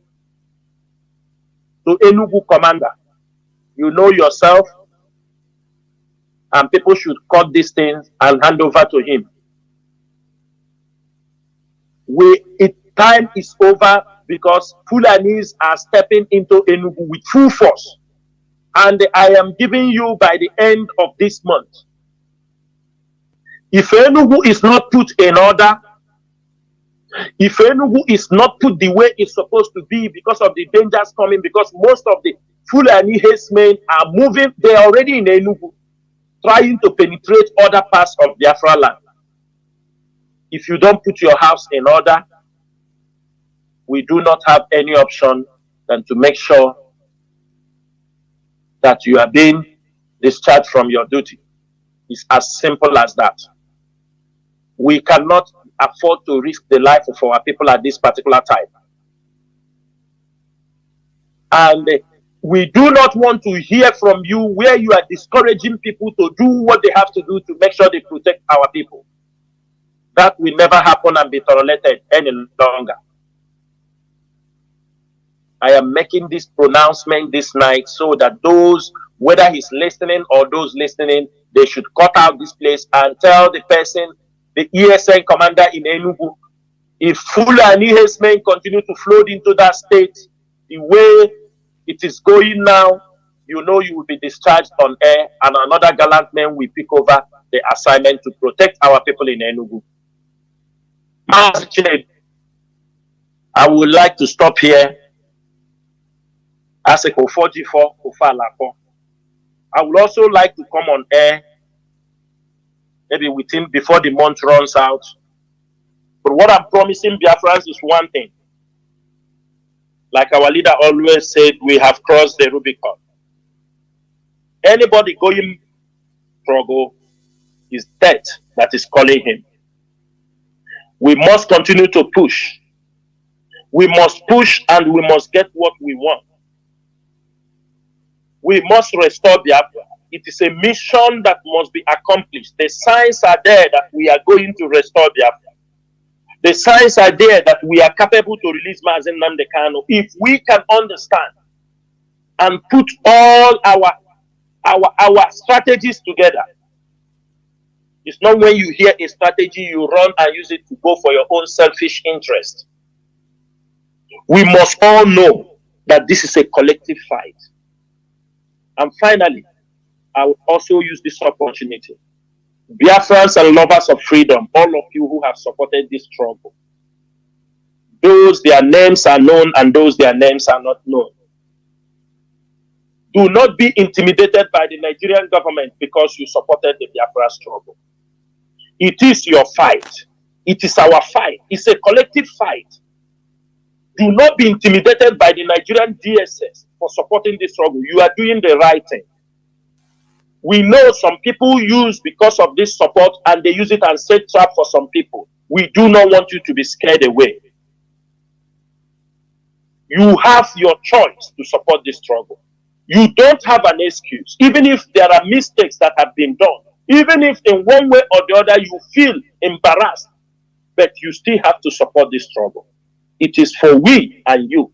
to Enugu commander. You know yourself, and people should cut these things and hand over to him. Time is over because Fulanis are stepping into Enugu with full force. And I am giving you by the end of this month. If Enugu is not put in order, if Enugu is not put the way it's supposed to be because of the dangers coming, because most of the Fulani herdsmen are moving, they are already in Enugu, trying to penetrate other parts of Biafra land. If you don't put your house in order, we do not have any option than to make sure that you are being discharged from your duty. It's as simple as that. We cannot afford to risk the life of our people at this particular time. And we do not want to hear from you where you are discouraging people to do what they have to do to make sure they protect our people. That will never happen and be tolerated any longer. I am making this pronouncement this night so that those, whether he's listening or those listening, they should cut out this place and tell the person, the ESN commander in Enugu, if Fulani herdsmen continue to float into that state the way it is going now, you know you will be discharged on air and another gallant man will pick over the assignment to protect our people in Enugu. I would like to stop here. As a Kofoji4, Kofalapo. I would also like to come on air, maybe before the month runs out. But what I'm promising Biafrans is one thing. Like our leader always said, we have crossed the Rubicon. Anybody going struggle is death that is calling him. We must continue to push. We must push and we must get what we want. We must restore Biafra. It is a mission that must be accomplished. The signs are there that we are going to restore Biafra. The signs are there that we are capable to release Mazi Kanu if we can understand and put all our strategies together. It's not when you hear a strategy, you run and use it to go for your own selfish interest. We must all know that this is a collective fight. And finally, I will also use this opportunity. Biafrans and lovers of freedom, all of you who have supported this struggle, those their names are known and those their names are not known. Do not be intimidated by the Nigerian government because you supported the Biafra struggle. It is your fight. It is our fight. It's a collective fight. Do not be intimidated by the Nigerian DSS for supporting this struggle. You are doing the right thing. We know some people use because of this support and they use it and set trap for some people. We do not want you to be scared away. You have your choice to support this struggle. You don't have an excuse. Even if there are mistakes that have been done, even if in one way or the other you feel embarrassed, but you still have to support this struggle. It is for we and you.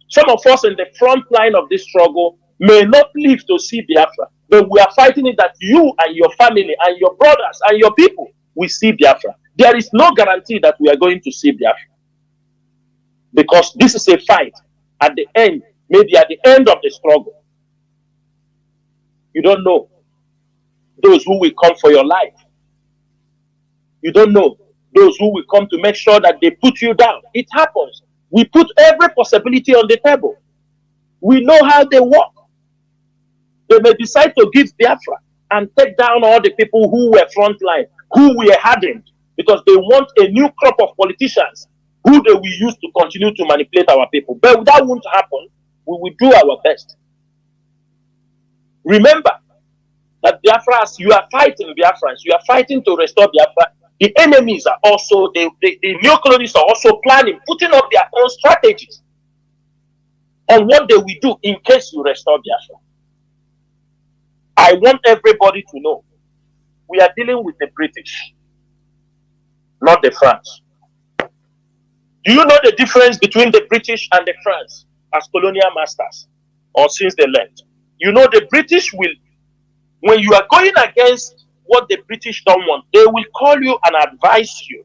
Some of us in the front line of this struggle may not live to see Biafra, but we are fighting it that you and your family and your brothers and your people will see Biafra. There is no guarantee that we are going to see Biafra, because this is a fight at the end, maybe at the end of the struggle. You don't know those who will come for your life. You don't know those who will come to make sure that they put you down. It happens. We put every possibility on the table. We know how they work. They may decide to give Biafra and take down all the people who were frontline, who were hardened, because they want a new crop of politicians who they will use to continue to manipulate our people. But that won't happen. We will do our best. Remember that Biafras, you are fighting Biafrans. You are fighting to restore Biafra. The enemies are also, the neo-colonists are also planning, putting up their own strategies on what they will do in case you restore Biafra. I want everybody to know we are dealing with the British, not the France. Do you know the difference between the British and the France as colonial masters, or since they left? You know the British will, when you are going against what the British don't want, they will call you and advise you.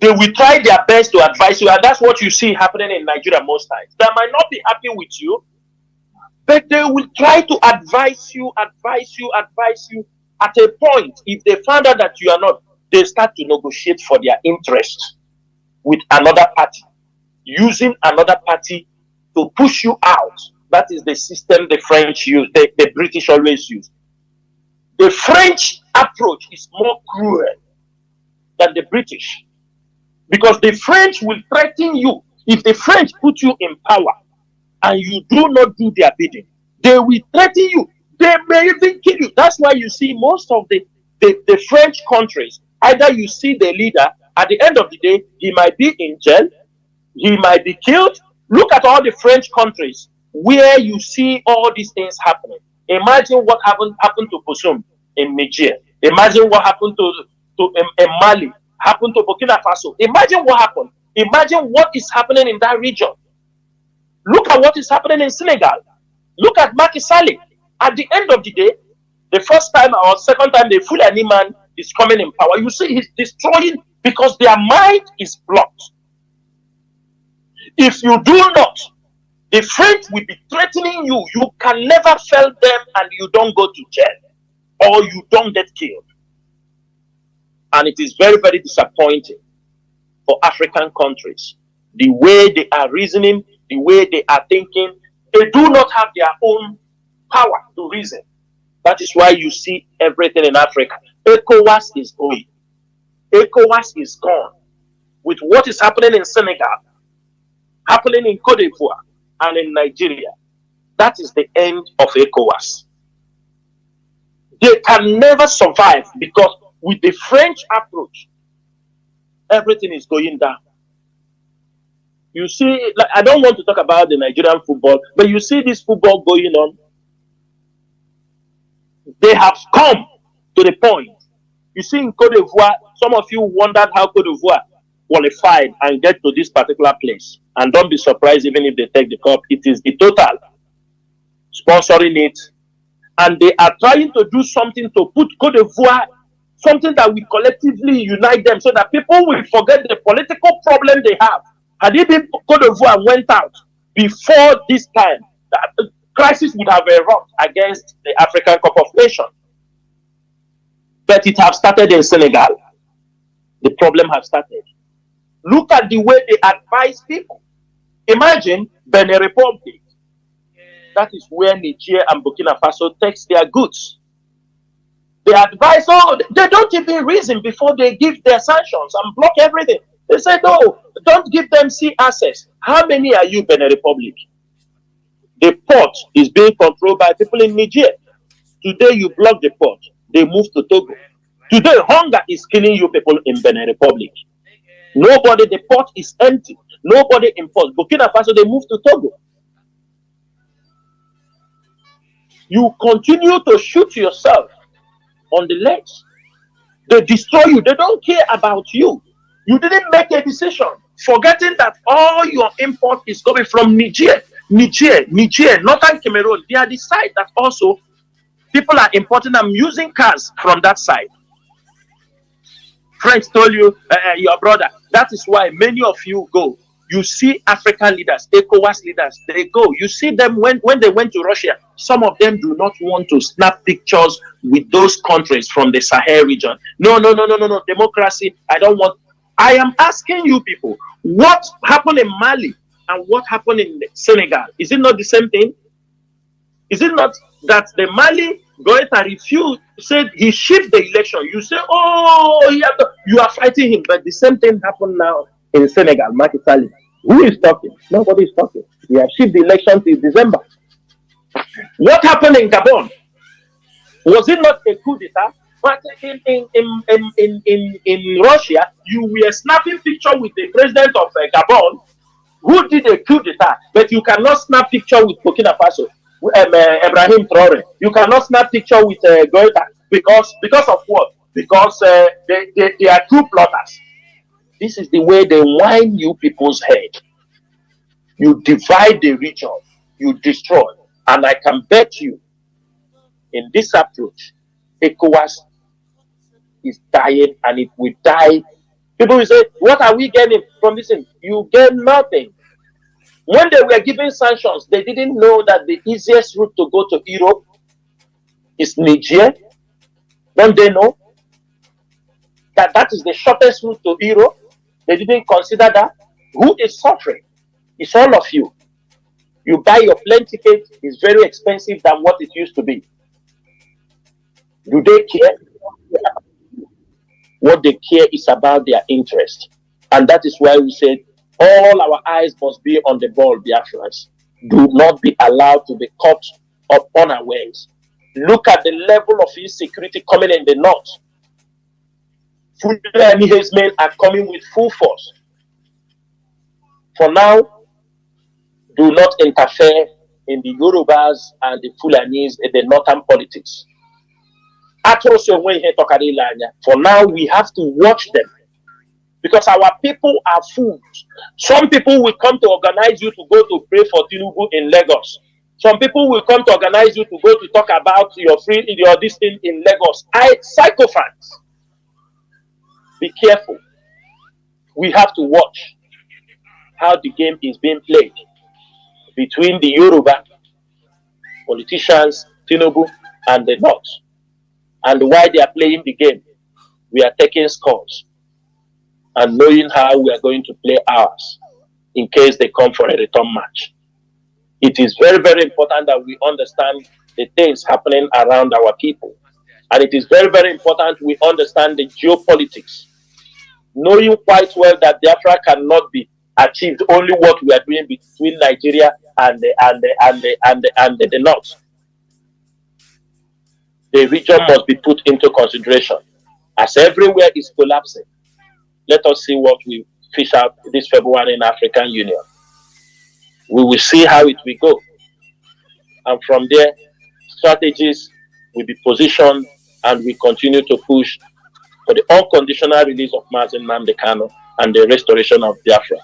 They will try their best to advise you, and that's what you see happening in Nigeria most times. They might not be happy with you, but they will try to advise you. At a point, if they find out that you are not, they start to negotiate for their interest with another party, using another party to push you out. That is the system the French use, the British always use. The French approach is more cruel than the British, because the French will threaten you. If the French put you in power and you do not do their bidding, they will threaten you. They may even kill you. That's why you see most of the French countries, either you see the leader, at the end of the day, he might be in jail, he might be killed. Look at all the French countries where you see all these things happening. Imagine what happened to Kusum in Niger. Imagine what happened to Mali, happened to Burkina Faso. Imagine what happened. Imagine what is happening in that region. Look at what is happening in Senegal. Look at Macky Sall. At the end of the day, the first time or second time the Fulani man is coming in power, you see he's destroying, because their mind is blocked. If you do not, the French will be threatening you. You can never fail them and you don't go to jail or you don't get killed. And it is very, very disappointing for African countries. The way they are reasoning, the way they are thinking, they do not have their own power to reason. That is why you see everything in Africa. ECOWAS is going. ECOWAS is gone. With what is happening in Senegal, happening in Cote d'Ivoire, and in Nigeria, that is the end of ECOWAS. They can never survive, because with the French approach, everything is going down. You see, like, I don't want to talk about the Nigerian football, but you see this football going on. They have come to the point. You see, in Cote d'Ivoire, some of you wondered how Cote d'Ivoire qualified and get to this particular place. And don't be surprised even if they take the cup. It is the Total sponsoring it. And they are trying to do something to put Cote d'Ivoire, something that will collectively unite them so that people will forget the political problem they have. Had it been Cote d'Ivoire went out before this time, the crisis would have erupted against the African Cup of Nations. But it has started in Senegal. The problem has started. Look at the way they advise people. Imagine Benin Republic. That is where Niger and Burkina Faso takes their goods. They advise, they don't even reason before they give their sanctions and block everything. They say, no, don't give them sea access. How many are you, Benin Republic? The port is being controlled by people in Niger. Today you block the port, they move to Togo. Today hunger is killing you people in Benin Republic. Nobody, the port is empty. Nobody imports. Burkina Faso, they move to Togo. You continue to shoot yourself on the legs. They destroy you. They don't care about you. You didn't make a decision, forgetting that all your import is coming from Niger, northern Cameroon. They are the side that also people are importing and using cars from that side. Friends told you, your brother, that is why many of you go. You see African leaders, ECOWAS leaders, they go. You see them when they went to Russia. Some of them do not want to snap pictures with those countries from the Sahel region. No. Democracy, I don't want. I am asking you people, what happened in Mali and what happened in Senegal? Is it not the same thing? Is it not that the Mali Goethe refused, said he shift the election? You say, oh, you are fighting him. But the same thing happened now in Senegal, Macky Sall. Who is talking? Nobody is talking. We have shifted the election till December. What happened in Gabon? Was it not a coup d'etat? But in Russia, you were snapping picture with the president of Gabon, who did a coup d'etat, but you cannot snap picture with Burkina Faso, Ibrahim Traore. You cannot snap picture with Goethe because of what? Because they are coup plotters. This is the way they wind you people's head. You divide the region, you destroy. And I can bet you, in this approach, ECOWAS is dying, and it will die. People will say, what are we getting from this thing? You get nothing. When they were giving sanctions, they didn't know that the easiest route to go to Europe is Niger. Don't they know that is the shortest route to Europe? They didn't consider that. Who is suffering? It's all of you. You buy your plane ticket, it's very expensive than what it used to be. Do they care? What they care is about their interest. And that is why we said all our eyes must be on the ball, Biafrans. Do not be allowed to be caught up unawares. Look at the level of insecurity coming in the north. Fulani men are coming with full force. For now, do not interfere in the Yorubas and the Fulanis in the northern politics. For now, we have to watch them, because our people are fools. Some people will come to organize you to go to pray for Tinubu in Lagos. Some people will come to organize you to go to talk about your this thing in Lagos. Psychophants. Be careful. We have to watch how the game is being played between the Yoruba politicians, Tinubu, and the North. And why they are playing the game. We are taking scores and knowing how we are going to play ours in case they come for a return match. It is very, very important that we understand the things happening around our people. And it is very, very important we understand the geopolitics, knowing quite well that Biafra cannot be achieved only what we are doing between Nigeria and the North. The region must be put into consideration. As everywhere is collapsing, let us see what we fish out this February in African Union. We will see how it will go. And from there, strategies will be positioned, and we continue to push for the unconditional release of Mazi Nnamdi and the restoration of Biafra.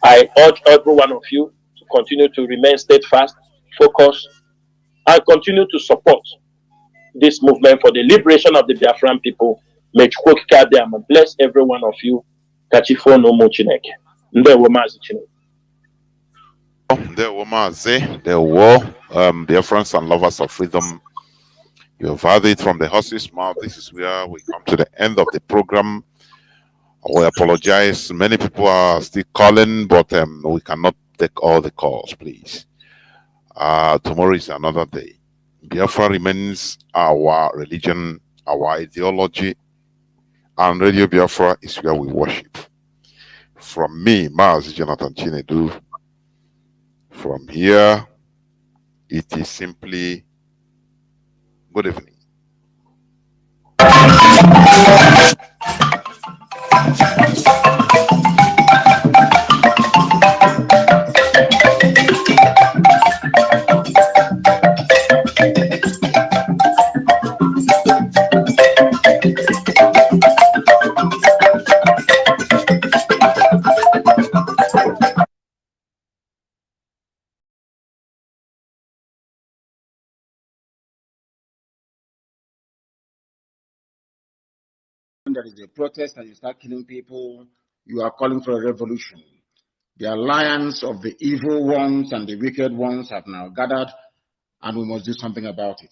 I urge every one of you to continue to remain steadfast, focused, and continue to support this movement for the liberation of the Biafran people. May Chukwu bless every one of you. Kachifo no mo Chineke. Ndewo Mazi Chineke. Ndewo Mazi. Ndewo, Biafrans and lovers of freedom. You have heard it from the horse's mouth. This is where we come to the end of the program. We apologize. Many people are still calling, but we cannot take all the calls, please. Tomorrow is another day. Biafra remains our religion, our ideology, and Radio Biafra is where we worship. From me, Mazi Chinedu, from here, it is simply good evening. there is a protest and you start killing people, you are calling for a revolution. The alliance of the evil ones and the wicked ones have now gathered, and we must do something about it.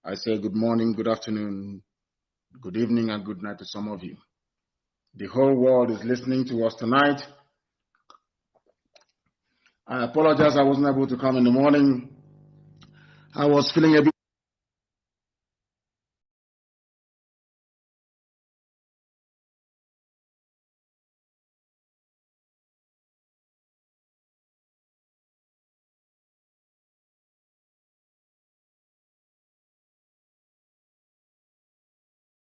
I say good morning, good afternoon, good evening, and good night to some of you. The whole world is listening to us tonight. I apologize I wasn't able to come in the morning. I was feeling a bit